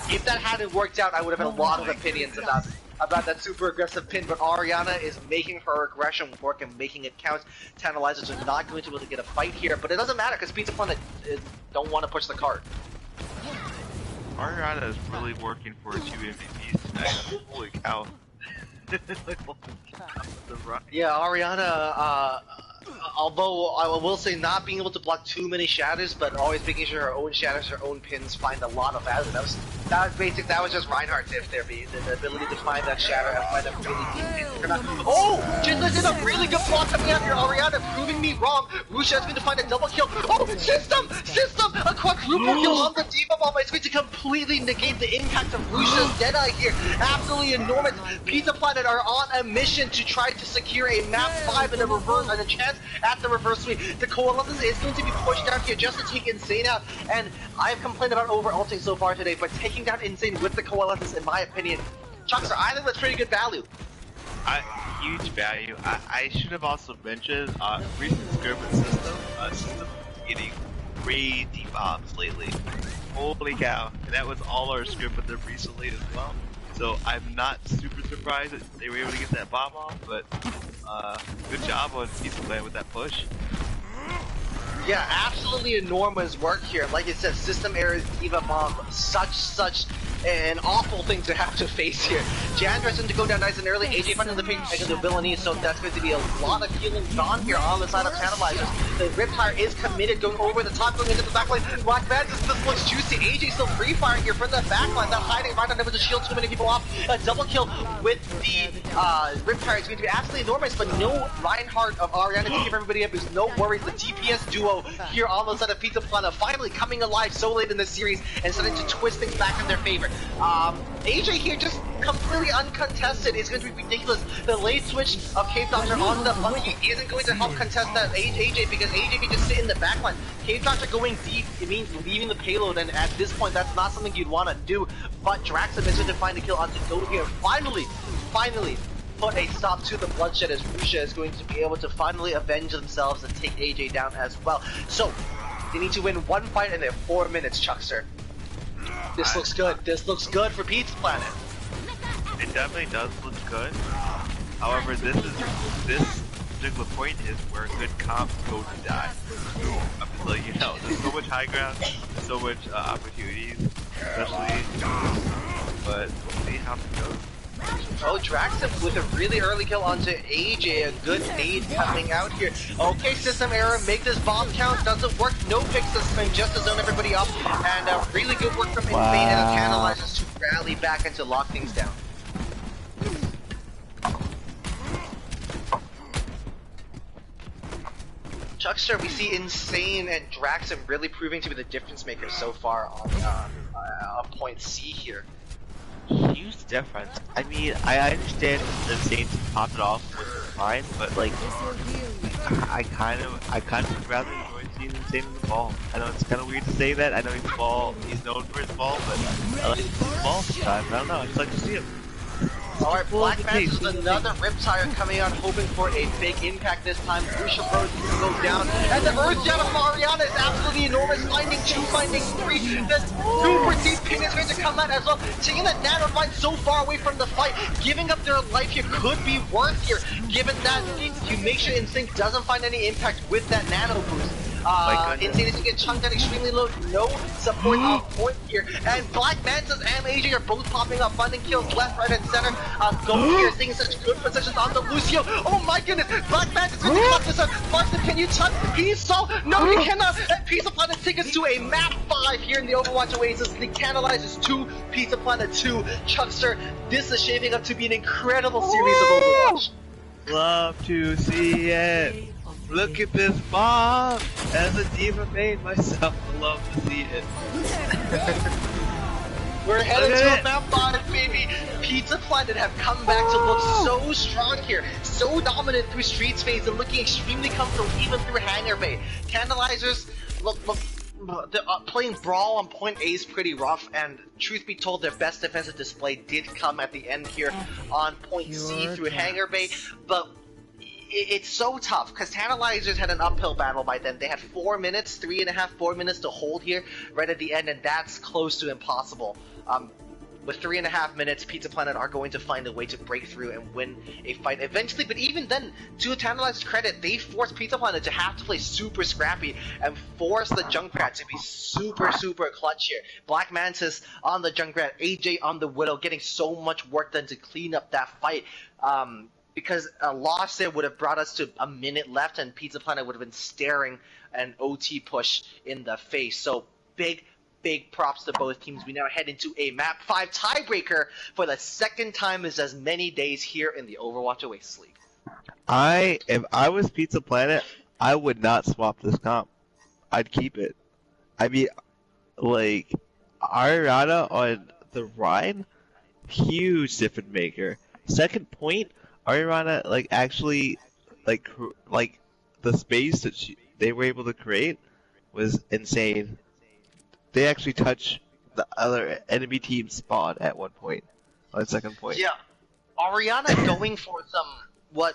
If that hadn't worked out, I would have had a lot of opinions about that super aggressive pin, but Orianna is making her aggression work and making it count. Tantalizers are not going to be able to get a fight here, but it doesn't matter because Pizza Planet don't want to push the cart. Orianna is really working for 2 MVPs tonight. Holy cow. Yeah, Orianna, although I will say not being able to block too many shatters, but always making sure her own shatters, her own pins find a lot of value. That was basic. That was just Reinhardt's if there be the ability to find that shatter and find a really deep pin. Oh, just did a really good block coming out here. Orianna proving me wrong. Rusha is going to find a double kill. Oh, system, a quadruple kill on the Diva Bomb. It's going to completely negate the impact of Rusha's Deadeye here. Absolutely enormous. Pizza Planet are on a mission to try to secure a map 5 and a reverse and a chance at the reverse sweep. The Coalescence is going to be pushed down here just to take Insane out, and I've complained about over-ulting so far today, but taking down Insane with the Coalescence, in my opinion, Chuckster, I think that's pretty good value. Huge value. I should have also mentioned recent skirmish system. System getting crazy bombs lately. Holy cow! And that was all our script with them recently as well. So I'm not super surprised that they were able to get that bomb off, but good job on Pizza Planet with that push. Yeah, absolutely enormous work here. Like it said, System Error Diva Bomb, such an awful thing to have to face here. Jandra's going to go down nice and early. AJ finding the pick of the villainy, so that's going to be a lot of healing gone here on the side of Tantalizers. The Riptire is committed, going over the top, going into the backline. Black Mantis, this looks juicy. AJ still free firing here from the backline. That hiding right on there with the shield, too many people off. A double kill with the Riptire is going to be absolutely enormous, but no Reinhardt of Orianna to keep everybody up. There's no worries. The DPS duo here on the side of Pizza Planet finally coming alive so late in this series and starting to twist things back in their favor. AJ here just completely uncontested is going to be ridiculous. The late switch of Cave Doctor on the monkey isn't going to help contest that AJ because AJ can just sit in the backline. Cave Doctor going deep, it means leaving the payload, and at this point that's not something you'd want to do, but Draxum is going to find a kill onto Dodo here. Finally put a stop to the bloodshed as Rusha is going to be able to finally avenge themselves and take AJ down as well. So, they need to win one fight in their 4 minutes, Chuckster. This looks good. This looks good for Pizza Planet. It definitely does look good. However, this particular point is where good comps go to die. I'm just letting you know, there's so much high ground, so much opportunities, especially, but we'll see how it goes. Oh, Draxum with a really early kill onto AJ, a good nade coming out here. Okay, System Error, make this bomb count, doesn't work, no picks this time, just to zone everybody up, and really good work from Insane and the Tantalizers to rally back and to lock things down. Chuckster, we see Insane and Draxum really proving to be the difference makers so far on point C here. Huge difference. I mean, I understand the Saints popped it off was fine, but like, I kind of rather enjoy seen Insane in the ball. I know it's kind of weird to say that. I know he's known for his ball, but I like his ball sometimes. I don't know. I just like to see him. Alright, Black Mantis with another Riptire coming out, hoping for a big impact this time. Lucia Rose to go down. And the Earth Shadow from Ariana is absolutely enormous, finding 2, finding 3. The super deep pin is going to come out as well. Taking that Nano Fight so far away from the fight, giving up their life here could be worth here, given that you make sure Instinct doesn't find any impact with that Nano Boost. Insane is to get chunked down extremely low, no support on point here, and Black Mantis and AJ are both popping up, finding kills left, right, and center. Go here, seeing such good positions on the Lucio. Oh my goodness, Black Mantis going to come up this time. Marston, can you chuck? He's so, no you cannot, and Pizza Planet take us to a map 5 here in the Overwatch Oasis. The Tantalizers 2, Pizza Planet 2, Chuckster. This is shaping up to be an incredible series of Overwatch. Love to see it. Look at this bomb! As a diva made myself, love to see it. We're headed to a map 5, baby! Pizza Planet have come back to look so strong here, so dominant through Streets phase and looking extremely comfortable even through Hangar Bay. Tantalizers, look, playing Brawl on point A is pretty rough, and truth be told, their best defensive display did come at the end here on point C through Hangar Bay, but it's so tough because Tantalizers had an uphill battle by then. They had 4 minutes, 3.5, 4 minutes to hold here right at the end, and that's close to impossible. With 3.5 minutes, Pizza Planet are going to find a way to break through and win a fight eventually, but even then, to Tantalizers' credit, they forced Pizza Planet to have to play super scrappy and force the Junkrat to be super clutch here. Black Mantis on the Junkrat, AJ on the Widow, getting so much work done to clean up that fight. Because a loss there would have brought us to a minute left, and Pizza Planet would have been staring an OT push in the face. So big props to both teams. We now head into a map 5 tiebreaker for the second time in as many days here in the Overwatch Oasis League. If I was Pizza Planet, I would not swap this comp. I'd keep it. I mean, like, Ariana on the Rhine, huge difference maker. Second point, Ariana actually the space that they were able to create was insane. They actually touched the other enemy team's spawn at one point, on second point. Yeah, Ariana going for some what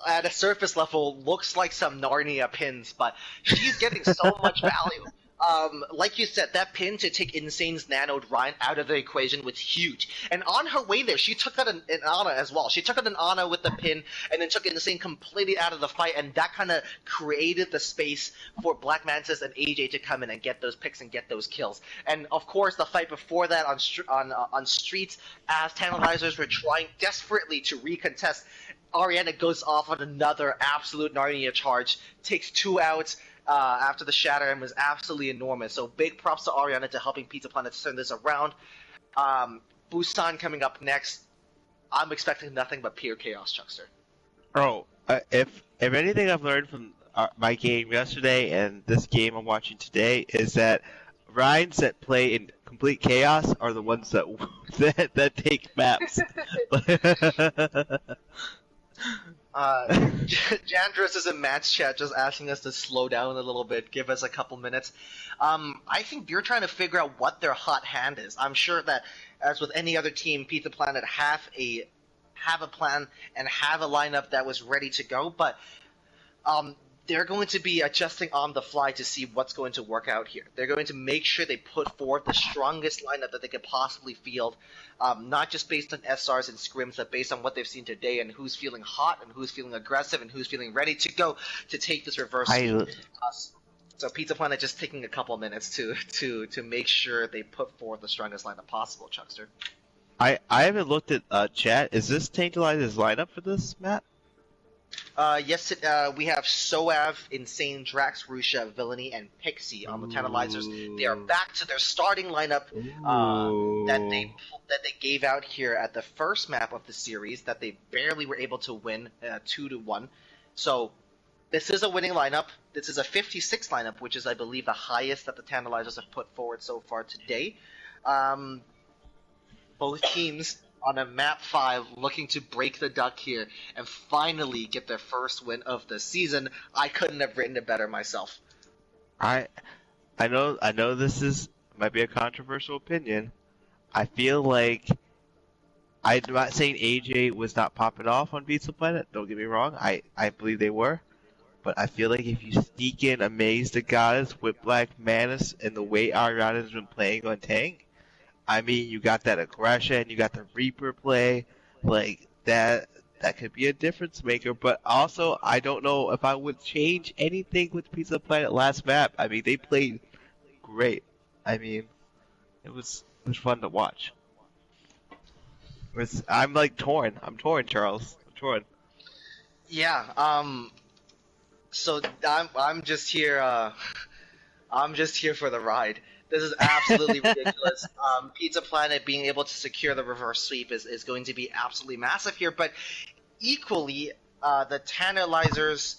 at a surface level looks like some Narnia pins, but she's getting so much value. Like you said, that pin to take Insane's nanoed Ryan out of the equation was huge. And on her way there, she took out an Ana as well. She took out an Ana with the pin, and then took Insane completely out of the fight, and that kind of created the space for Black Mantis and AJ to come in and get those picks and get those kills. And of course, the fight before that on Streets, as Tantalizers were trying desperately to recontest, Ariana goes off on another absolute Narnia charge, takes 2 outs, after the shatter, and was absolutely enormous. So big props to Ariana to helping Pizza Planet turn this around. Busan coming up next. I'm expecting nothing but pure chaos, Chuckster. Oh, if anything I've learned from my game yesterday and this game I'm watching today is that Rhines that play in complete chaos are the ones that take maps. Jandros is in match chat just asking us to slow down a little bit, give us a couple minutes. I think you're trying to figure out what their hot hand is. I'm sure that, as with any other team, Pizza Planet have a plan and have a lineup that was ready to go, but they're going to be adjusting on the fly to see what's going to work out here. They're going to make sure they put forward the strongest lineup that they could possibly field, not just based on SRs and scrims, but based on what they've seen today and who's feeling hot and who's feeling aggressive and who's feeling ready to go to take this reverse sweep. So Pizza Planet just taking a couple minutes to make sure they put forward the strongest lineup possible, Chuckster. I haven't looked at chat. Is this Tantalizers lineup for this map? Yes, we have Soav, Insane, Drax, Rusha, Villainy, and Pixie on the Tantalizers. They are back to their starting lineup that they gave out here at the first map of the series that they barely were able to win 2-1. So this is a winning lineup. This is a 56 lineup, which is, I believe, the highest that the Tantalizers have put forward so far today. Both teams on a map 5 looking to break the duck here and finally get their first win of the season. I couldn't have written it better myself. I I know this is might be a controversial opinion. I feel like I'm not saying AJ was not popping off on Pizza Planet. Don't get me wrong. I believe they were. But I feel like if you sneak in Amaze the Goddess with Black Manus and the way Ariana's been playing on tank, I mean, you got that aggression, you got the Reaper play, like that could be a difference maker. But also, I don't know if I would change anything with Pizza Planet last map. I mean, they played great. I mean, it was fun to watch. I'm like torn. I'm torn, Charles. I'm torn. Yeah, so I'm just here. I'm just here for the ride. This is absolutely ridiculous. Pizza Planet being able to secure the reverse sweep is going to be absolutely massive here, but equally, the Tantalizers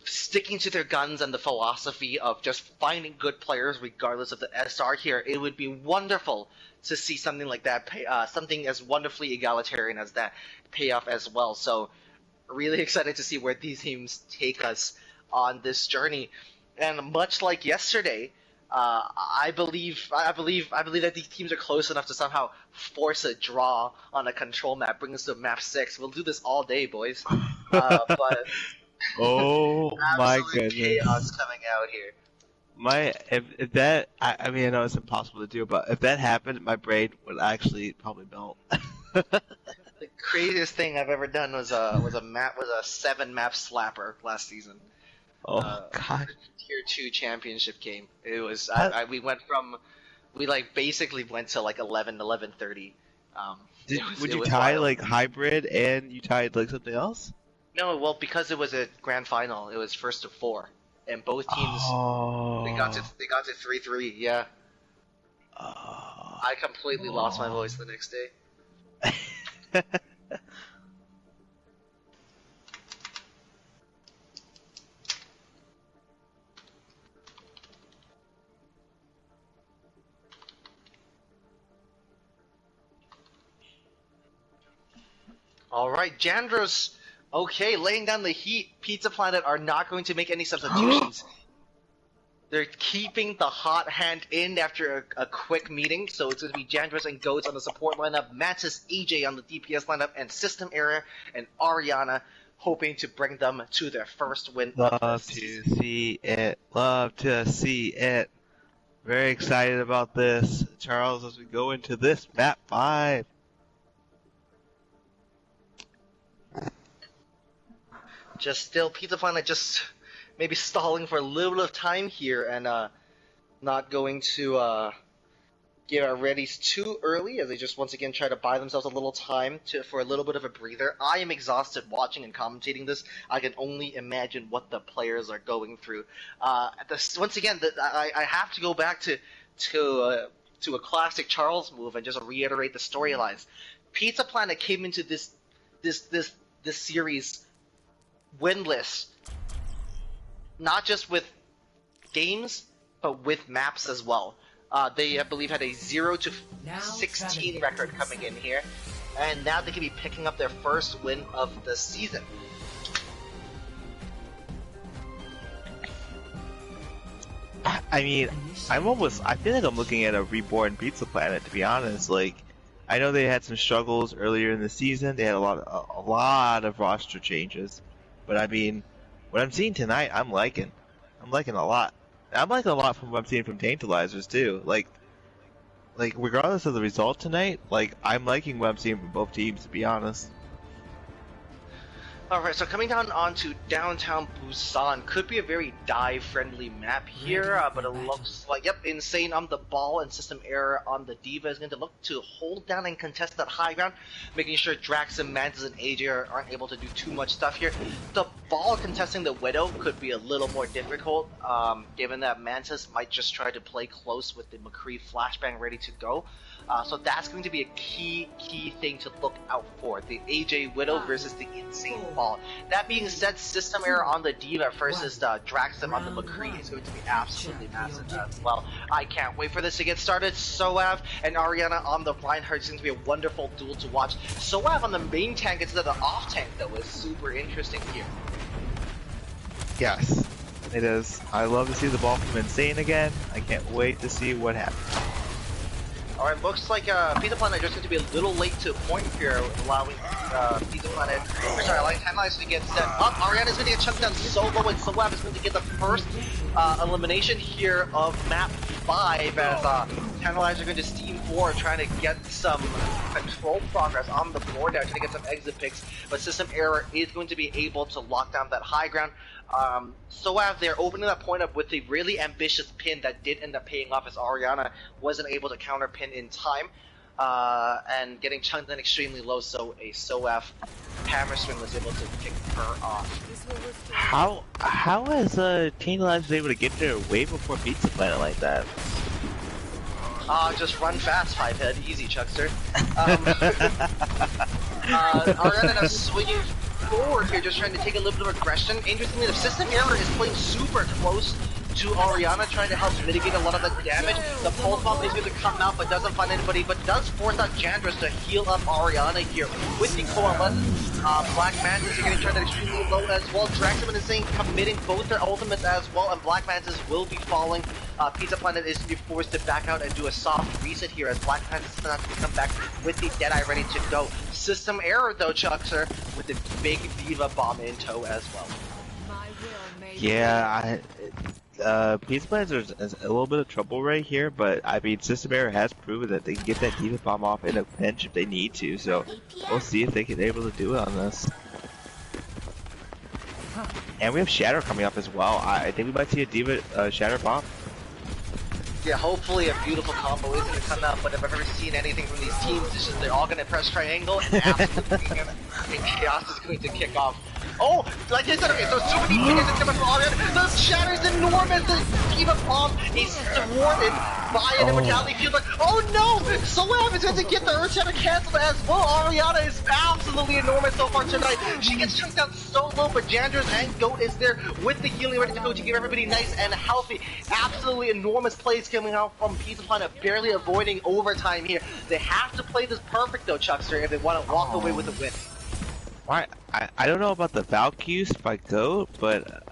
sticking to their guns and the philosophy of just finding good players regardless of the SR here. It would be wonderful to see something like that something as wonderfully egalitarian as that pay off as well. So really excited to see where these teams take us on this journey. And much like yesterday, I believe that these teams are close enough to somehow force a draw on a control map, bring us to map 6. We'll do this all day, boys. But Oh my absolute goodness. chaos coming out here. If that I mean I know it's impossible to do, but if that happened, my brain would actually probably melt. The craziest thing I've ever done was a 7-map slapper last season. Oh god. Tier 2 championship game. It was we basically went to like 11:30. Would you was tie wild. like hybrid and you tied like something else? No, well, because it was a grand final, it was first to 4, and both teams Oh. they got to 3-3. Yeah, Oh. I completely lost my voice the next day. All right, Jandros. Okay, laying down the heat. Pizza Planet are not going to make any substitutions. They're keeping the hot hand in after a quick meeting, so it's going to be Jandros and Goats on the support lineup, Mantis, AJ on the DPS lineup, and System Era and Ariana hoping to bring them to their first win of the Love season. to see it. Love to see it. Very excited about this, Charles, as we go into this map 5. Just still, Pizza Planet just maybe stalling for a little bit of time here and not going to get our readies too early as they just once again try to buy themselves a little time for a little bit of a breather. I am exhausted watching and commentating this. I can only imagine what the players are going through. Once again, I have to go back to a classic Charles move and just reiterate the storylines. Pizza Planet came into this series winless, not just with games, but with maps as well. They, I believe, had a 0-16 record coming in here, and now they can be picking up their first win of the season. I mean, I feel like I'm looking at a reborn Pizza Planet, to be honest. Like, I know they had some struggles earlier in the season. They had a lot of roster changes. But I mean, what I'm seeing tonight, I'm liking a lot. I'm liking a lot from what I'm seeing from Tantalizers too. Like regardless of the result tonight, like I'm liking what I'm seeing from both teams, to be honest. Alright, so coming down onto downtown Busan could be a very dive-friendly map here, but it looks like, yep, Insane on the ball and System Error on the Diva is going to look to hold down and contest that high ground, making sure Drax and Mantis and AJ aren't able to do too much stuff here. The Ball contesting the Widow could be a little more difficult, given that Mantis might just try to play close with the McCree flashbang ready to go. So that's going to be a key thing to look out for. The AJ Widow versus the Insane Ball. That being said, system error on the Diva versus Draxum on the McCree is going to be absolutely massive as well. I can't wait for this to get started. Soav and Ariana on the Reinhardt is going to be a wonderful duel to watch. Soav on the main tank instead of the off tank, though, is super interesting here. Yes, it is. I love to see the ball from Insane again. I can't wait to see what happens. Alright, looks like Pizza Planet just going to be a little late to point here, allowing allowing Tantalizers to get set up. Ariana's going to get chunked down so low, and Soav is going to get the first elimination here of map 5 as Tantalizers are going to steam forward, trying to get some control progress on the board now, trying to get some exit picks, but system error is going to be able to lock down that high ground. Soav, they're opening that point up with a really ambitious pin that did end up paying off as Ariana wasn't able to counter pin in time, and getting chunked in extremely low, so a Soav hammer swing was able to pick her off. How is Tantalizers able to get there way before Pizza Planet like that? Just run fast, 5-head, easy, Chuckster. Ariana now swinging forward here, just trying to take a little bit of aggression. Interestingly, the system error is playing super close to Ariana, trying to help mitigate a lot of the damage. The pulse bomb is going to come out, but doesn't find anybody, but does force out Jandris to heal up Ariana here with the coalescence. Black Mantis are getting turned extremely low as well. Draxum and Insane committing both their ultimates as well, and Black Mantis will be falling. Pizza Planet is to be forced to back out and do a soft reset here as Black Mantis is not going to come back with the Deadeye ready to go. System error though, Chuckster, with the big Diva bomb in tow as well. Yeah, Pizza Planet is a little bit of trouble right here, but I mean, system error has proven that they can get that Diva bomb off in a pinch if they need to, so we'll see if they can be able to do it on this. And we have Shatter coming up as well. I think we might see a Diva Shatter bomb. Yeah, hopefully a beautiful combo is going to come out, but if I've ever seen anything from these teams, it's just they're all going to press triangle, and absolutely and chaos is going to kick off. Oh, like I said, okay, so many picks are coming from all the Shatter's enormous, the Diva bomb is thwarted by an immortality field. Like, oh no, Soav is going to get the Earth Shatter canceled as well. Ariana is absolutely enormous so far tonight. She gets chunked down so low, but Jandris and Goat is there with the healing ready to go to give everybody nice and healthy. Absolutely enormous plays coming out from Pizza Planet, barely avoiding overtime here. They have to play this perfect though, Chuckster, if they want to walk away with a win. Alright, I don't know about the Valk use by Goat, but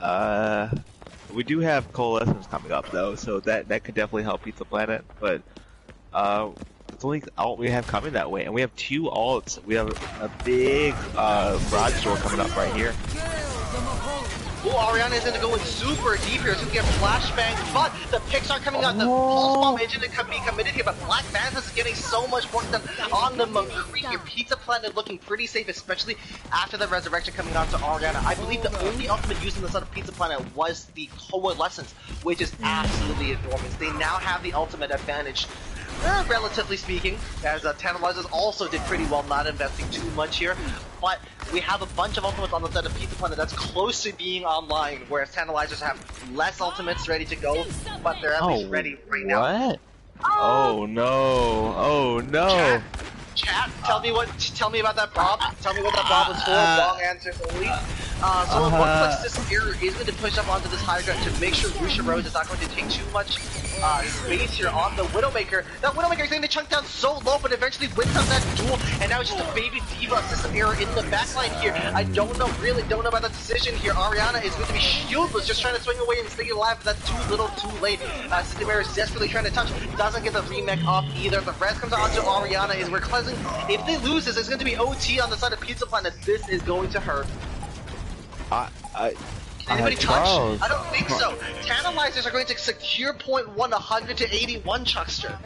we do have Coalescence coming up though, so that could definitely help Pizza Planet, but it's only alt we have coming that way, and we have 2 alts. We have a big Broad Store coming up right here. Oh, Ariana is going to go in super deep here. It's going to get flashbang, but the picks aren't coming out. The pulse bomb is going to be committed here, but Black Mantis is getting so much work done on the McCree here. Pizza Planet looking pretty safe, especially after the resurrection coming out to Ariana. I believe the only ultimate used on the side of Pizza Planet was the Coalescence, which is absolutely enormous. They now have the ultimate advantage. Relatively speaking, as Tantalizers also did pretty well not investing too much here, but we have a bunch of ultimates on the side of Pizza Planet that's close to being online, whereas Tantalizers have less ultimates ready to go, but they're at least ready right now. What? Oh no! Oh no! Chat, tell me about that Bob. Tell me what that Bob was for. Wrong answers only. So it looks like System Error is going to push up onto this high ground to make sure Lucia Rose is not going to take too much space here on the Widowmaker. That Widowmaker is going to chunk down so low, but eventually wins up that duel, and now it's just a baby Diva System Error in the backline here. I really don't know about that decision here. Ariana is going to be shieldless, just trying to swing away and stay alive, but that's too little too late. System Error is desperately trying to touch, doesn't get the remake off either. The rest comes onto Ariana, is we're cleansing. If they lose this, it's going to be OT on the side of Pizza Planet. This is going to hurt. Can anybody touch? Charles. I don't think so. Tantalizers are going to secure point 100 to 81, Chuckster.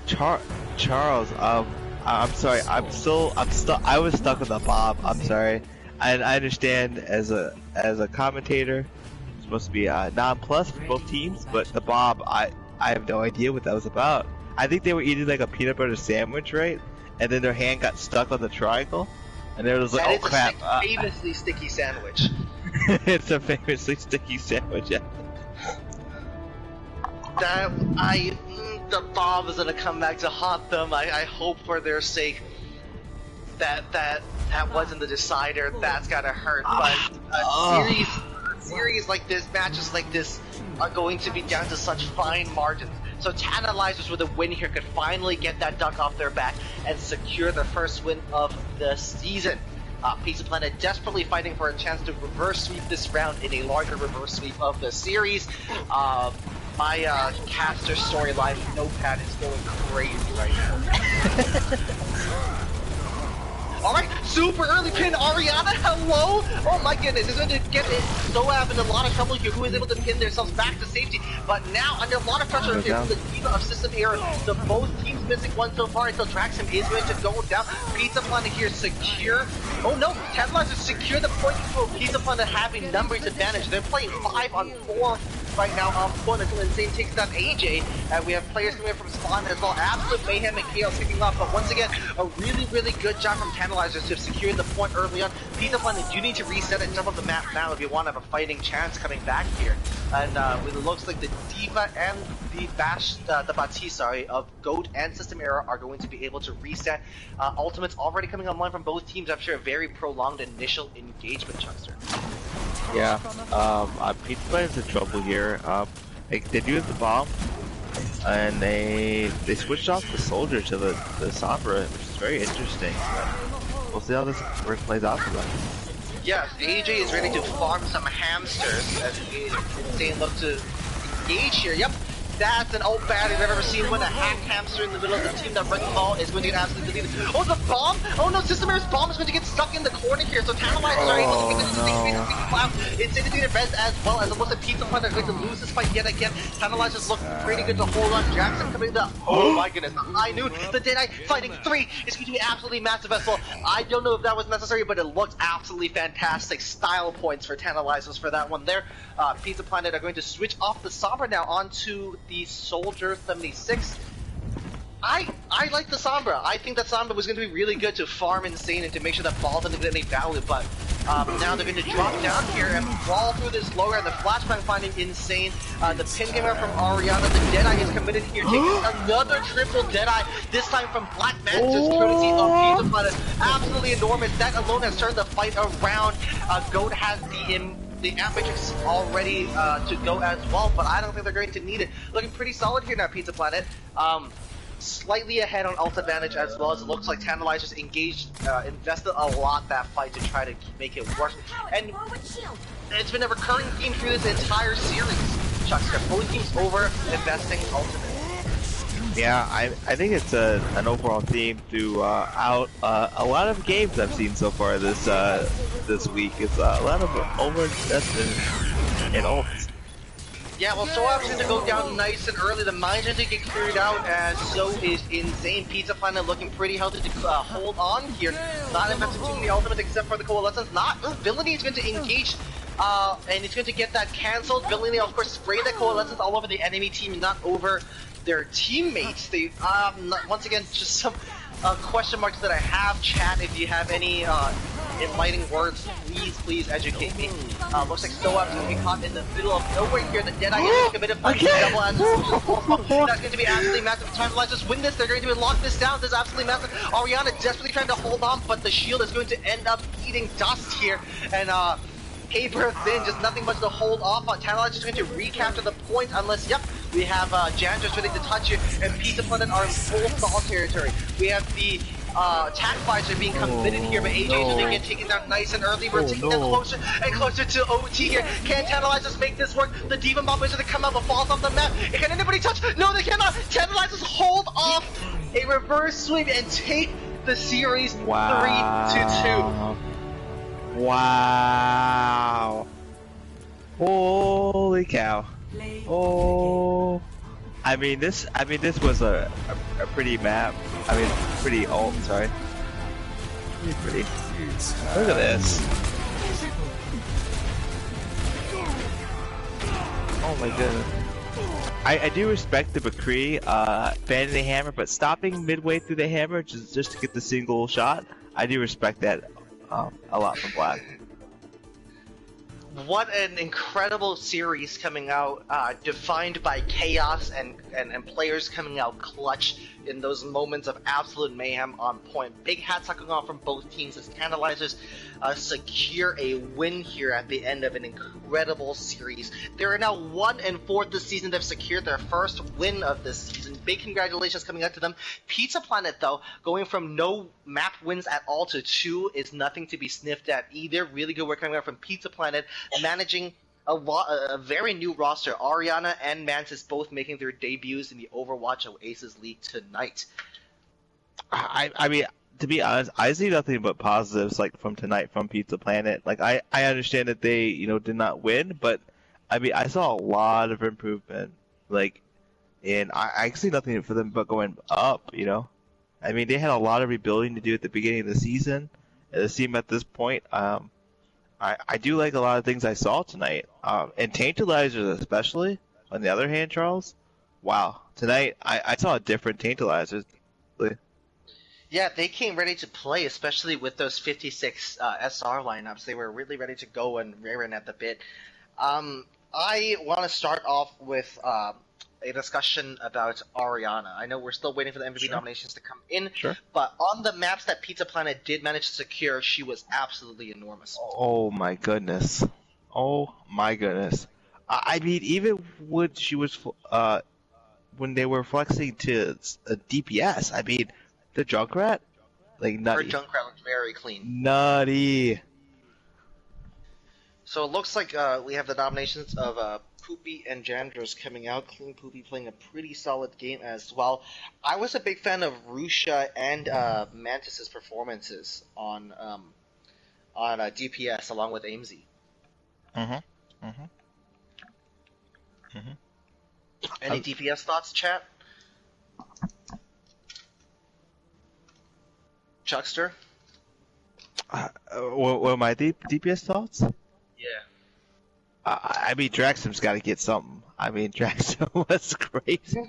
Charles, I'm sorry. I was stuck with the Bob. I'm sorry. I understand as a commentator, it's supposed to be non-plus for both teams, but the Bob, I have no idea what that was about. I think they were eating like a peanut butter sandwich, right? And then their hand got stuck on the triangle. And there was like, That oh is crap. a famously sticky sandwich. It's a famously sticky sandwich, yeah. The bomb is gonna come back to haunt them. I hope for their sake that wasn't the decider. That's gotta hurt. But series like this, matches like this, are going to be down to such fine margins. So Tantalizers with a win here could finally get that duck off their back and secure their first win of the season. Pizza Planet desperately fighting for a chance to reverse sweep this round in a larger reverse sweep of the series. My caster storyline notepad is going crazy right now. Alright, super early pin, Ariana, hello! Oh my goodness, it's going to get it. OwO in a lot of trouble here, who is able to pin themselves back to safety, but now under a lot of pressure here from the Diva of System Error. The both teams missing one so far until Draxham is going to go down. Pizza Planet here secure. Oh no, Tantalizers secure the point control. Pizza Planet having numbers advantage. They're playing 5 on 4 right now on point until Insane takes down AJ, and we have players coming in from spawn as well. Absolute mayhem and chaos kicking off, but once again, a really good job from Tantalizers to have secured the point early on. Pizza Planet, you need to reset and jump up the map now if you want to have a fighting chance coming back here. And it looks like the Diva and the Bati, of GOAT and System Error are going to be able to reset. Ultimates already coming online from both teams after a very prolonged initial engagement, Chuckster. Yeah, Pizza Planet's in trouble here. They do have the bomb, and they switched off the soldier to the Sombra, which is very interesting. But we'll see how this plays out for them. Yes, AJ is ready to farm some hamsters as Insane look to engage here. Yep. That's an old bat if I've ever seen one. A hack hamster in the middle of the team that runs the ball is going to get absolutely deleted. Oh, the bomb! Oh no, System Error's bomb is going to get stuck in the corner here, so Tantalizers are able to get into the space. It's in the res as well, as it looks like Pizza Planet are going to lose this fight yet again. Tantalizers look pretty good to hold on. Jackson coming to oh my goodness, the high noon. The Deadeye fighting 3 is going to be absolutely massive as well. I don't know if that was necessary, but it looked absolutely fantastic. Style points for Tantalizers for that one there. Pizza Planet are going to switch off the Sombra now onto the Soldier 76. I like the Sombra. I think that Sombra was going to be really good to farm Insane and to make sure that Ball doesn't get any value, but now they're going to drop down here and crawl through this lower, and the flashbang finding Insane. The pin came out from Ariana. The Deadeye is committed here, taking another triple Deadeye, this time from Black Mantis, courtesy of Pizza Planet. Absolutely enormous. That alone has turned the fight around. GOAT has the Ambitrix already to go as well, but I don't think they're going to need it. Looking pretty solid here now, Pizza Planet. Slightly ahead on ult advantage as well, as it looks like Tantalizers engaged, invested a lot that fight to try to make it work. And it's been a recurring theme through this entire series. Chuckster, both teams over investing ultimate. Yeah, I think it's an overall theme throughout a lot of games I've seen so far this week. It's a lot of over-invested in ults. Yeah, well, OwO's going to go down nice and early. The mine's going to get cleared out, as so is Insane. Pizza Planet looking pretty healthy to hold on here. Not investing too many ultimates except for the Coalescence. Villainy is going to engage, and it's going to get that cancelled. Villainy, of course, spray that Coalescence all over the enemy team, not over their teammates. They, once again, just some question marks that I have. Chat, if you have any enlightening words, please educate me. Looks like OwO's going to be caught in the middle of nowhere here. The Deadeye is committed for double as that's going to be absolutely massive. Tantalizers win this. They're going to lock this down. This is absolutely massive. Ariana desperately trying to hold on, but the shield is going to end up eating dust here. And paper thin, just nothing much to hold off on. Tantalizers is going to recapture the point unless, yep, we have Janitors ready to touch here, and Pizza Planet are in full stall territory. We have the attack fires are being committed here, but AJ is going to get taken down nice and early. We're taking them closer and closer to OT here. Can Tantalizers make this work? The Demon Bomb is going to come out but falls off the map. Can anybody touch? No, they cannot. Tantalizers hold off a reverse sweep and take the series 3-2. Wow. Holy cow. Oh. I mean this was a pretty map. I mean pretty ult, sorry. Pretty. Look at this. Oh my goodness. I do respect the McCree banning the hammer, but stopping midway through the hammer just to get the single shot, I do respect that a lot from Black. What an incredible series coming out, defined by chaos and players coming out clutch in those moments of absolute mayhem on point. Big hats are going on from both teams as Tantalizers secure a win here at the end of an incredible series. They are now 1-4 this season. They've secured their first win of this season. Big congratulations coming out to them. Pizza Planet, though, going from no map wins at all to 2 is nothing to be sniffed at either. Really good work coming out from Pizza Planet, managing a very new roster. Ariana and Mantis both making their debuts in the Overwatch Oasis League tonight. I mean, to be honest, I see nothing but positives like from tonight from Pizza Planet. Like I understand that they did not win, but I mean I saw a lot of improvement. Like, and I see nothing for them but going up. I mean they had a lot of rebuilding to do at the beginning of the season. And it seemed at this point, I do like a lot of things I saw tonight. And Tantalizers especially. On the other hand, Charles, wow, tonight I saw a different Tantalizers. Yeah, they came ready to play, especially with those 56 SR lineups. They were really ready to go and raring at the bit. I want to start off with a discussion about Ariana. I know we're still waiting for the MVP nominations to come in, but on the maps that Pizza Planet did manage to secure, she was absolutely enormous. Oh my goodness. Oh my goodness. I mean, even when she was, when they were flexing to a DPS, I mean, the Junkrat, like nutty. Her Junkrat looked very clean. Nutty. So it looks like we have the nominations of Poopy and Jandros coming out. Clean Poopy playing a pretty solid game as well. I was a big fan of Rusha and Mantis's performances on DPS along with Aimsy. Any DPS thoughts, chat? Chuckster? What are my DPS thoughts? Yeah. I mean, Draxum's got to get something. I mean, Draxum was crazy.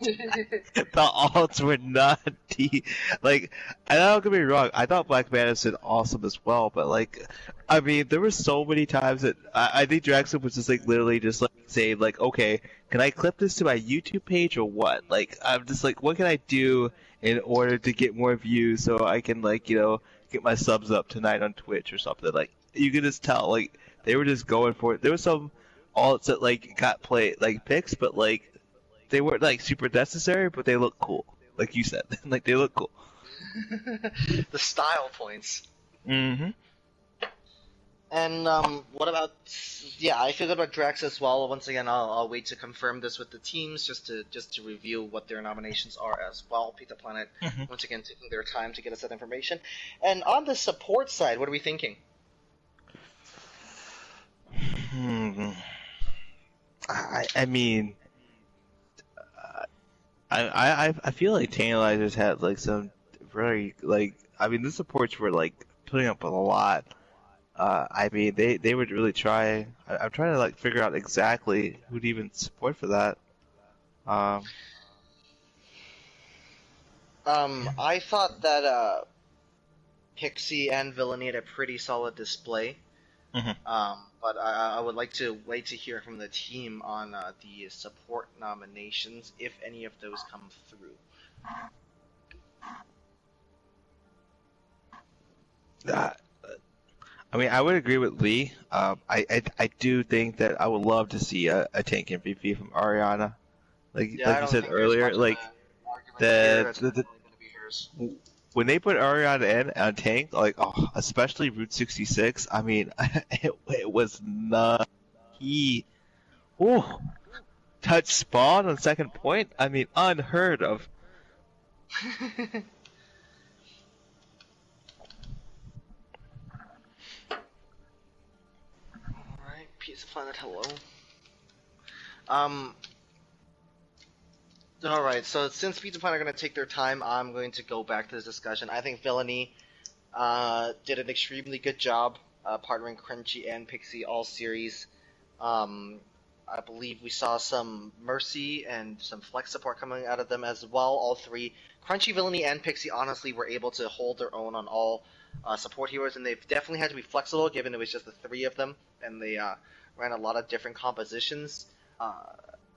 The alts were nutty. Like, and don't get me wrong, I thought Black Manta did awesome as well, but like, I mean, there were so many times that I think Draxum was just like literally just like saying like, okay, can I clip this to my YouTube page or what? Like, I'm just like, what can I do in order to get more views so I can like, get my subs up tonight on Twitch or something? Like, you can just tell, like, they were just going for it. There was some alts that like got played like picks, but like they weren't like super necessary, but they look cool. Like you said, like they look cool. The style points. Mm-hmm. And what about? Yeah, I feel good about Drax as well. Once again, I'll wait to confirm this with the teams just to review what their nominations are as well. Pizza Planet once again taking their time to get us that information. And on the support side, what are we thinking? I mean, I feel like Tantalizers had like some very like. I mean, the supports were like putting up with a lot. I mean, they would really try. I'm trying to like figure out exactly who'd even support for that. I thought that Pixie and Villainy had a pretty solid display. But I would like to wait to hear from the team on the support nominations, if any of those come through. I mean, I would agree with Lee. I do think that I would love to see a tank MVP from Ariana. Like you said earlier, like when they put Ariana in on tank, like especially Route 66. I mean, it was not touch spawn on second point. I mean, unheard of. Alright, Pizza Planet, hello. Alright, so since Pizza Planet are going to take their time, I'm going to go back to this discussion. I think Villainy did an extremely good job partnering Crunchy and Pixie all series. I believe we saw some Mercy and some Flex support coming out of them as well. All three, Crunchy, Villainy, and Pixie, honestly, were able to hold their own on all support heroes, and they've definitely had to be flexible given it was just the three of them, and they ran a lot of different compositions.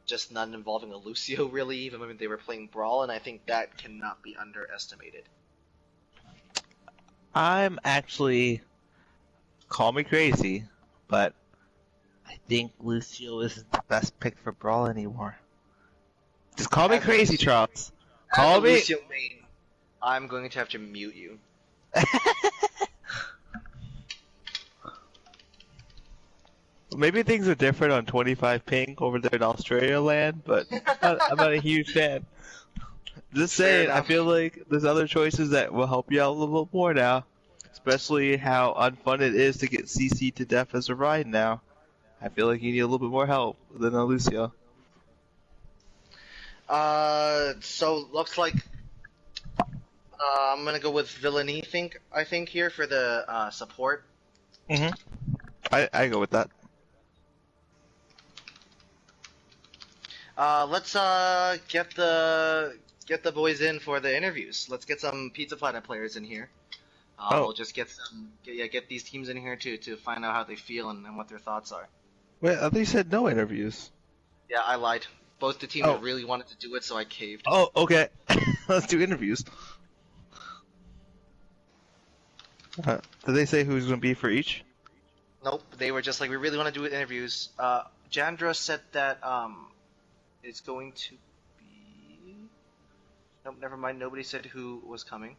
Just none involving a Lucio, really, even when they were playing Brawl, and I think that cannot be underestimated. I'm actually, call me crazy, but I think Lucio isn't the best pick for Brawl anymore. Just call me crazy, Charles. Call me. Lucio main, I'm going to have to mute you. Maybe things are different on 25 ping over there in Australia land, but I'm not a huge fan. Just saying, I feel like there's other choices that will help you out a little bit more now. Especially how unfun it is to get CC to death as a Ryan now. I feel like you need a little bit more help than a Lucio. So looks like I'm gonna go with Villainy. I think here for the support. I go with that. Let's get the boys in for the interviews. Let's get some Pizza Planet players in here. We'll just get these teams in here to find out how they feel and what their thoughts are. Wait, I thought you said no interviews. Yeah, I lied. Both the teams really wanted to do it, so I caved. Oh, okay. Let's do interviews. Did they say who's going to be for each? Nope, they were just like, we really want to do interviews. Jandra said that it's going to be... Nope, never mind. Nobody said who was coming.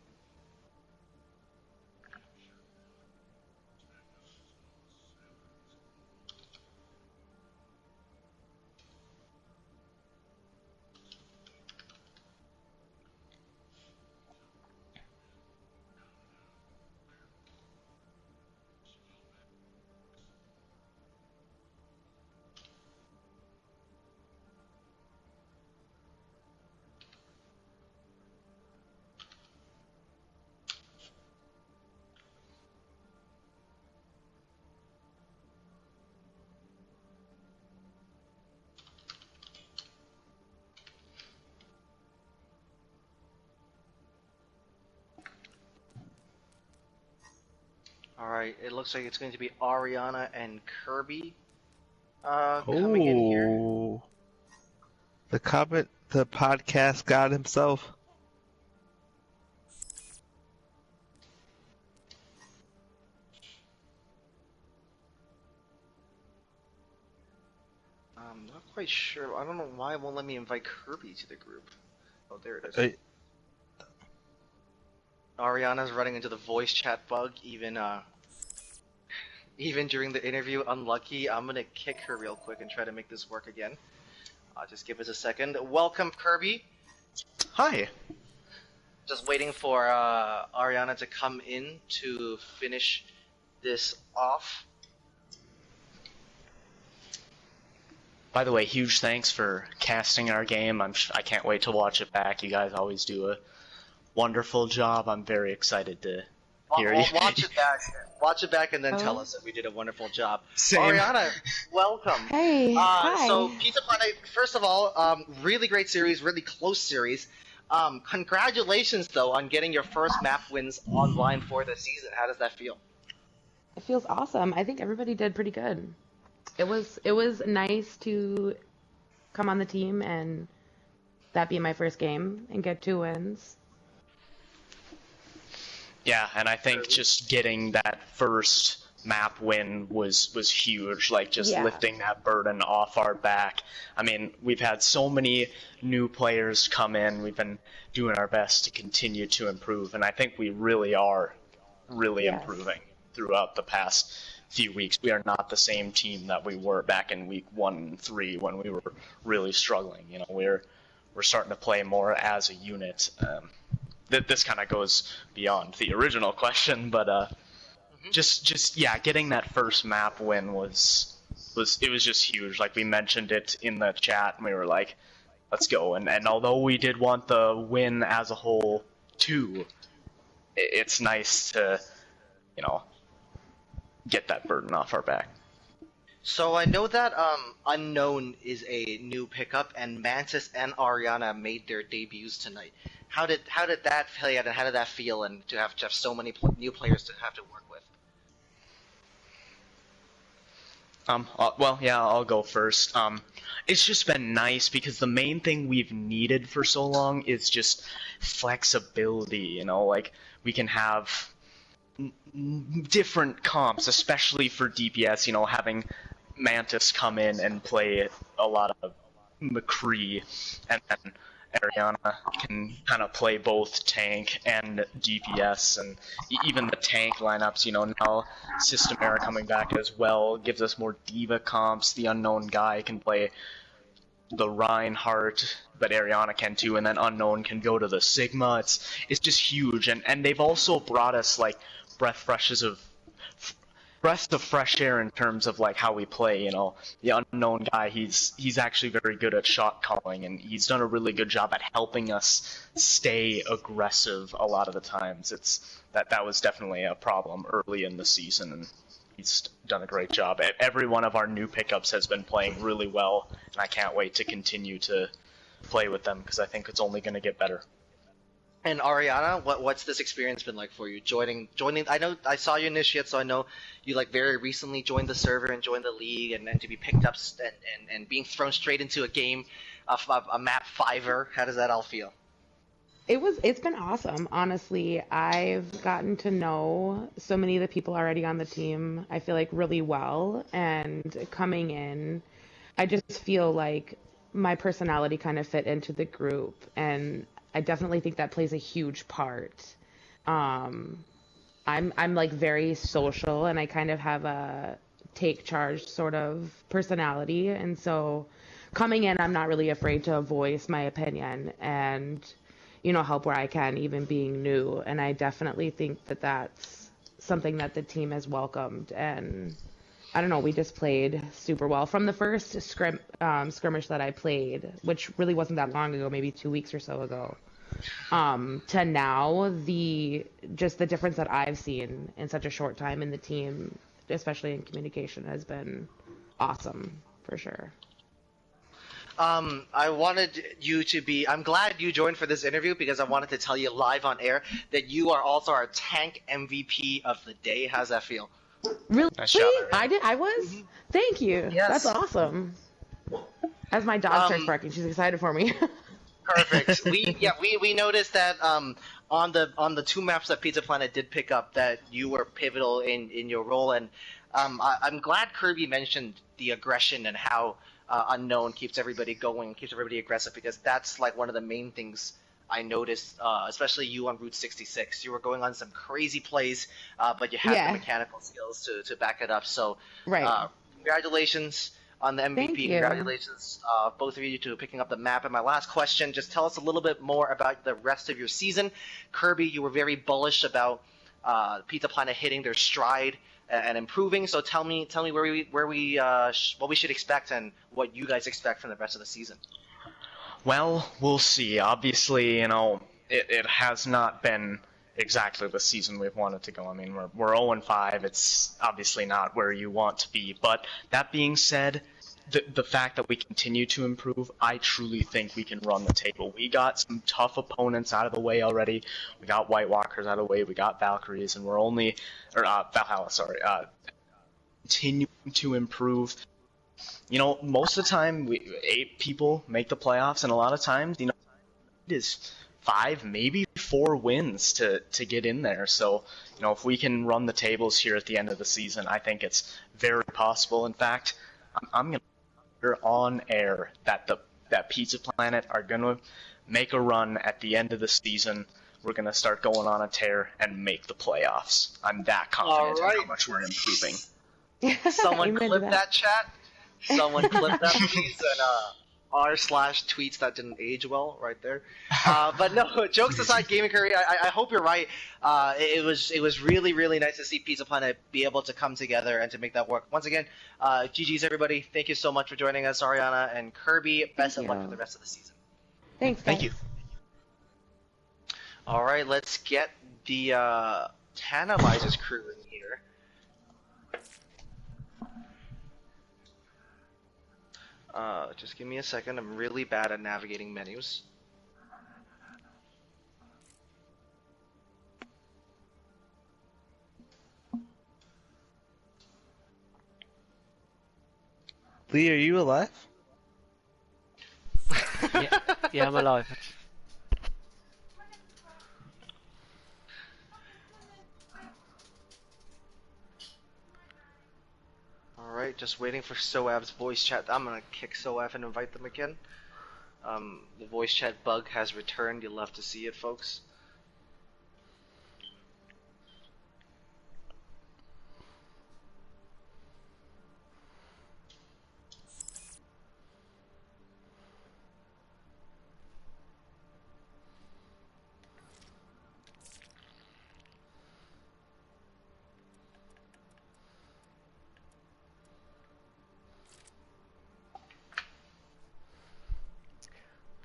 Alright, it looks like it's going to be Ariana and Kirby coming in here. The podcast god himself. I'm not quite sure. I don't know why it won't let me invite Kirby to the group. Oh, there it is. Ariana's running into the voice chat bug, even during the interview. Unlucky. I'm gonna kick her real quick and try to make this work again. Just give us a second. Welcome, Kirby. Hi. Just waiting for Ariana to come in to finish this off. By the way, huge thanks for casting our game. I can't wait to watch it back. You guys always do a wonderful job. I'm very excited to hear you. Watch it back and then tell us that we did a wonderful job. Same. Ariana, welcome. Hey, hi. So Pizza Planet, first of all, really great series, really close series. Congratulations though on getting your first map wins online for the season. How does that feel? It feels awesome. I think everybody did pretty good. It was nice to come on the team and that be my first game and get 2 wins. Yeah, and I think just getting that first map win was huge, like just lifting that burden off our back. I mean, we've had so many new players come in. We've been doing our best to continue to improve, and I think we really are improving throughout the past few weeks. We are not the same team that we were back in week 1 and 3 when we were really struggling. You know, we're starting to play more as a unit. This kind of goes beyond the original question, but just getting that first map win was just huge. Like we mentioned it in the chat, and we were like, let's go. And although we did want the win as a whole too, it's nice to, get that burden off our back. So I know that Unknown is a new pickup, and Mantis and Ariana made their debuts tonight. How did that play out, and how did that feel, and to have so many new players to have to work with? Well, yeah, I'll go first. It's just been nice because the main thing we've needed for so long is just flexibility, you know, like we can have different comps, especially for DPS, you know, having Mantis come in and play a lot of McCree, and then Ariana can kind of play both tank and DPS, and even the tank lineups, you know, now Systemair coming back as well gives us more diva comps. The Unknown guy can play the Reinhardt, but Ariana can too, and then Unknown can go to the Sigma. It's just huge, and they've also brought us like breaths of fresh air in terms of like how we play. You know, the Unknown guy, he's actually very good at shot calling, and he's done a really good job at helping us stay aggressive a lot of the times. That was definitely a problem early in the season, and he's done a great job. Every one of our new pickups has been playing really well, and I can't wait to continue to play with them because I think it's only going to get better. And Ariana, what's this experience been like for you? Joining. I know I saw you initiate, so I know you like very recently joined the server and joined the league, and to be picked up and being thrown straight into a game of a map fiver. How does that all feel? It's been awesome, honestly. I've gotten to know so many of the people already on the team, I feel like really well, and coming in, I just feel like my personality kind of fit into the group, and I definitely think that plays a huge part. I'm like very social, and I kind of have a take charge sort of personality, and so coming in, I'm not really afraid to voice my opinion and, you know, help where I can, even being new. And I definitely think that that's something that the team has welcomed. And I don't know, we just played super well from the first skirmish that I played, which really wasn't that long ago, maybe 2 weeks or so ago. To now, the difference that I've seen in such a short time in the team, especially in communication, has been awesome for sure. I wanted you to be. I'm glad you joined for this interview because I wanted to tell you live on air that you are also our tank MVP of the day. How's that feel? Really? Nice job, I was? Thank you. Yes. That's awesome. As my dog starts barking, she's excited for me. Perfect. We noticed that on the two maps that Pizza Planet did pick up that you were pivotal in your role, and I'm glad Kirby mentioned the aggression and how Unknown keeps everybody going, keeps everybody aggressive, because that's like one of the main things I noticed, especially you on Route 66. You were going on some crazy plays, but you had the mechanical skills to back it up. So, right. Congratulations on the MVP. Thank you. Congratulations, both of you, to picking up the map. And my last question, just tell us a little bit more about the rest of your season. Kirby, you were very bullish about Pizza Planet hitting their stride and improving. So tell me what we should expect and what you guys expect from the rest of the season. Well, we'll see. Obviously, you know, it has not been exactly the season we've wanted to go. I mean, we're 0-5. It's obviously not where you want to be. But that being said, the fact that we continue to improve, I truly think we can run the table. We got some tough opponents out of the way already. We got White Walkers out of the way. We got Valkyries, and we're Valhalla, sorry. Continuing to improve. You know, most of the time, 8 people make the playoffs, and a lot of times, you know, it is 5, maybe 4 wins to get in there. So, you know, if we can run the tables here at the end of the season, I think it's very possible. In fact, I'm going to put on air that Pizza Planet are going to make a run at the end of the season. We're going to start going on a tear and make the playoffs. I'm that confident in how much we're improving. Someone clip that chat. Someone clip that, please, and r/tweets that didn't age well right there. But no, jokes aside, Gaming Curry, I hope you're right. It was really, really nice to see Pizza Planet be able to come together and to make that work. Once again, GG's everybody. Thank you so much for joining us, Ariana and Kirby. Best of luck for the rest of the season. Thanks, guys. Thank you. All right, let's get the Tantalizers crew in here. Just give me a second. I'm really bad at navigating menus. Lee, are you alive? Yeah, I'm alive. Alright, just waiting for Soav's voice chat. I'm gonna kick Soav and invite them again. The voice chat bug has returned. You'll love to see it, folks.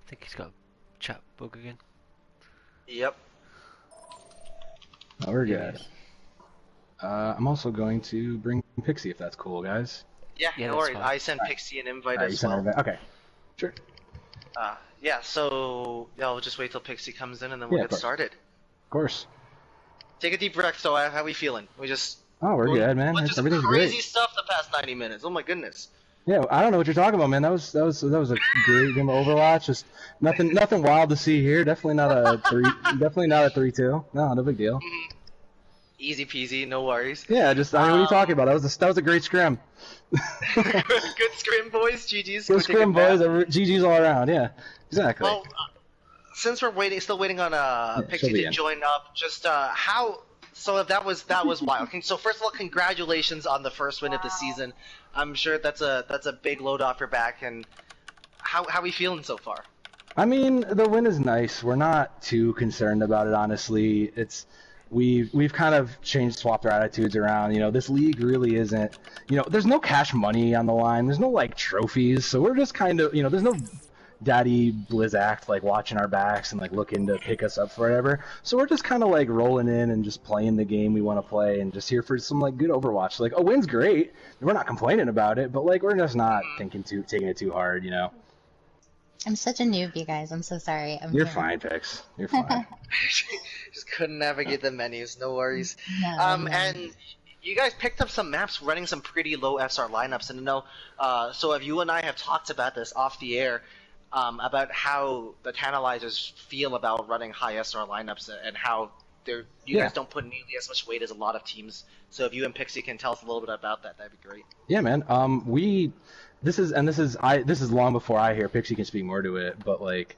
I think he's got a chat bug again. Yep. Oh, we're good. I'm also going to bring Pixie if that's cool, guys. Yeah, Yeah, no that's worries. fine. I sent Pixie an invite You as sent her well. a invite? Okay. Sure. Yeah, so we'll just wait till Pixie comes in and then we'll Yeah, get of course. started. Of course. Take a deep breath, Soav. How we feeling? We just Oh, we're good, man. went through some Everything's crazy great. stuff the past 90 minutes. Oh my goodness. Yeah, I don't know what you're talking about, man. That was a great game of Overwatch. Just nothing wild to see here. Definitely not a 3-2. No, no big deal. Easy peasy, no worries. Yeah, just what are you talking about? That was a great scrim. Good scrim, boys. GG's. Good scrim, boys. GG's all around. Yeah, exactly. Well, since we're still waiting on Pixie she'll be to in. join up, just how. So that was wild. So first of all, congratulations on the first win of the season. I'm sure that's a big load off your back. And how we feeling so far? I mean, the win is nice. We're not too concerned about it, honestly. We've kind of swapped our attitudes around. You know, this league really isn't. You know, there's no cash money on the line. There's no like trophies. So we're just kind of, there's no daddy Blizzak like watching our backs and like looking to pick us up forever. So we're just kind of like rolling in and just playing the game we want to play and just here for some like good Overwatch. Like a win's great. We're not complaining about it, but like we're just not taking it too hard. I'm such a noob, you guys. I'm so sorry. You're fine, Pix. You're fine. Just couldn't navigate the menus. No worries. No. And you guys picked up some maps running some pretty low SR lineups, and so have you and I have talked about this off the air, about how the Tantalizers feel about running high SR lineups and how you guys don't put nearly as much weight as a lot of teams. So if you and Pixie can tell us a little bit about that, that'd be great. Yeah, man. This is long before I hear Pixie can speak more to it, but like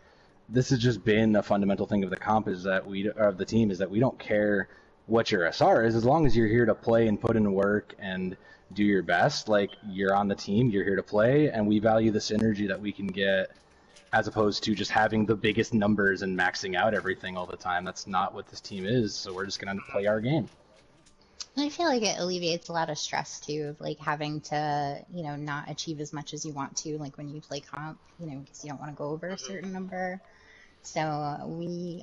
this has just been a fundamental thing of the comp of the team is that we don't care what your SR is as long as you're here to play and put in work and do your best. Like you're on the team, you're here to play, and we value the synergy that we can get as opposed to just having the biggest numbers and maxing out everything all the time. That's not what this team is, so we're just going to play our game. I feel like it alleviates a lot of stress too, of like having to, not achieve as much as you want to, like when you play comp, because you don't want to go over a certain number. So we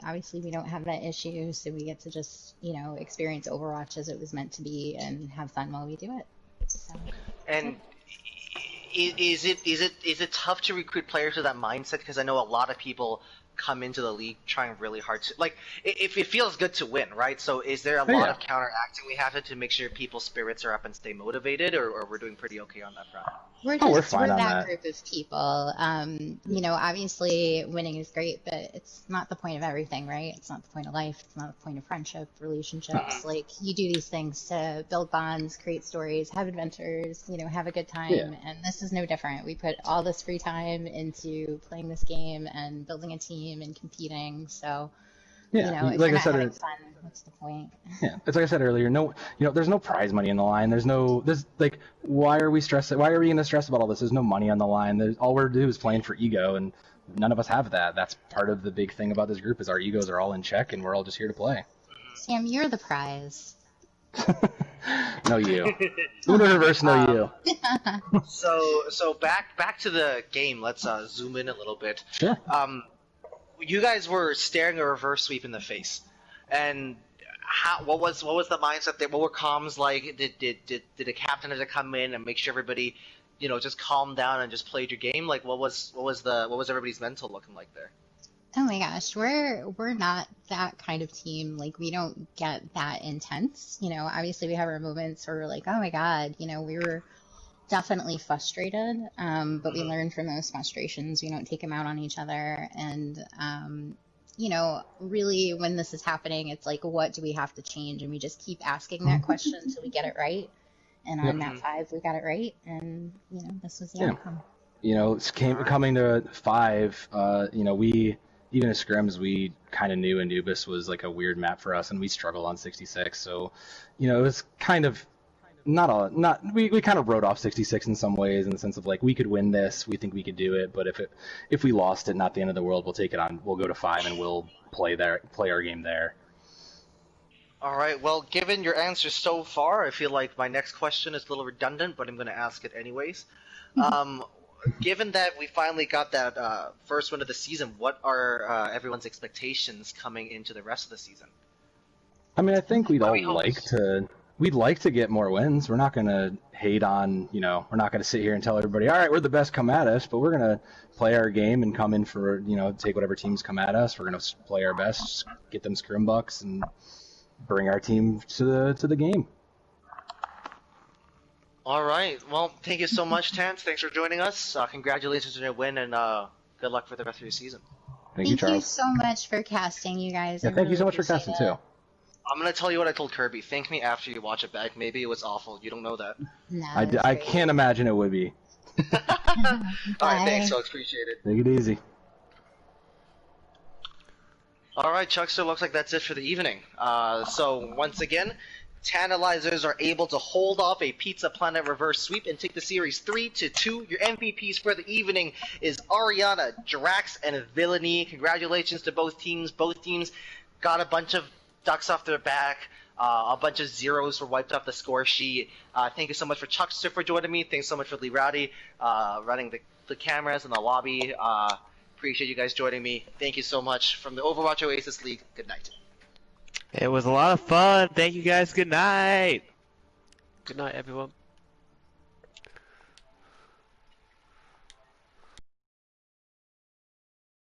don't have that issue, so we get to just, experience Overwatch as it was meant to be and have fun while we do it. So, and is it tough to recruit players with that mindset? Because I know a lot of people come into the league trying really hard to if it feels good to win, right? So is there a lot of counteracting we have to make sure people's spirits are up and stay motivated, or we're doing pretty okay on that front? We're that group of people. Obviously winning is great, but it's not the point of everything, right? It's not the point of life. It's not the point of friendship, relationships. Like you do these things to build bonds, create stories, have adventures, have a good time. Yeah. And this is no different. We put all this free time into playing this game and building a team and competing. So, if like you're not having fun, what's the point? Yeah, it's like I said earlier. No, there's no prize money on the line. There's why are we stressed? Why are we going to stress about all this? There's no money on the line. All we're doing is playing for ego, and none of us have that. That's part of the big thing about this group is our egos are all in check, and we're all just here to play. Sam, you're the prize. No, you. Universe, no, you. So back to the game. Let's zoom in a little bit. Sure. You guys were staring a reverse sweep in the face, and what was the mindset there? What were comms like? Did the captain have to come in and make sure everybody just calmed down and just played your game? Like, what was everybody's mental looking like there? Oh my gosh, we're not that kind of team. Like, we don't get that intense. Obviously we have our moments where we're like, oh my God, we were definitely frustrated. But we learn from those frustrations. We don't take them out on each other. And, really when this is happening, it's like, what do we have to change? And we just keep asking that question until we get it right. And on map 5, we got it right. And, this was the outcome. Coming to 5, we, even as scrims, we kind of knew Anubis was like a weird map for us, and we struggled on 66. So, it was kind of we kind of wrote off 66 in some ways, in the sense of like, we could win this, we think we could do it, but if we lost it, not the end of the world. We'll take it on. We'll go to 5 and we'll play our game there. All right. Well, given your answers so far, I feel like my next question is a little redundant, but I'm going to ask it anyways. Given that we finally got that first win of the season, what are everyone's expectations coming into the rest of the season? I mean, I think we'd like to get more wins. We're not going to hate on, we're not going to sit here and tell everybody, all right, we're the best, come at us, but we're going to play our game and come in for, take whatever teams come at us. We're going to play our best, get them scrim bucks, and bring our team to the game. All right. Well, thank you so much, Tance. Thanks for joining us. Congratulations on your win, and good luck for the rest of your season. Thank you, Charles. Thank you so much for casting, you guys. Yeah, thank you so much for casting, too. I'm going to tell you what I told Kirby. Thank me after you watch it back. Maybe it was awful. You don't know that. No, I can't imagine it would be. All right, thanks, folks. Appreciate it. Take it easy. All right, Chuckster, looks like that's it for the evening. So, once again, Tantalizers are able to hold off a Pizza Planet reverse sweep and take the series 3-2. Your MVPs for the evening is Ariana, Drax, and Villainy. Congratulations to both teams. Both teams got a bunch of ducks off their back. A bunch of zeros were wiped off the score sheet. Thank you so much for Chuckster for joining me. Thanks so much for Lee Rowdy running the cameras in the lobby. Appreciate you guys joining me. Thank you so much. From the Overwatch Oasis League, good night. It was a lot of fun. Thank you guys. Good night. Good night, everyone.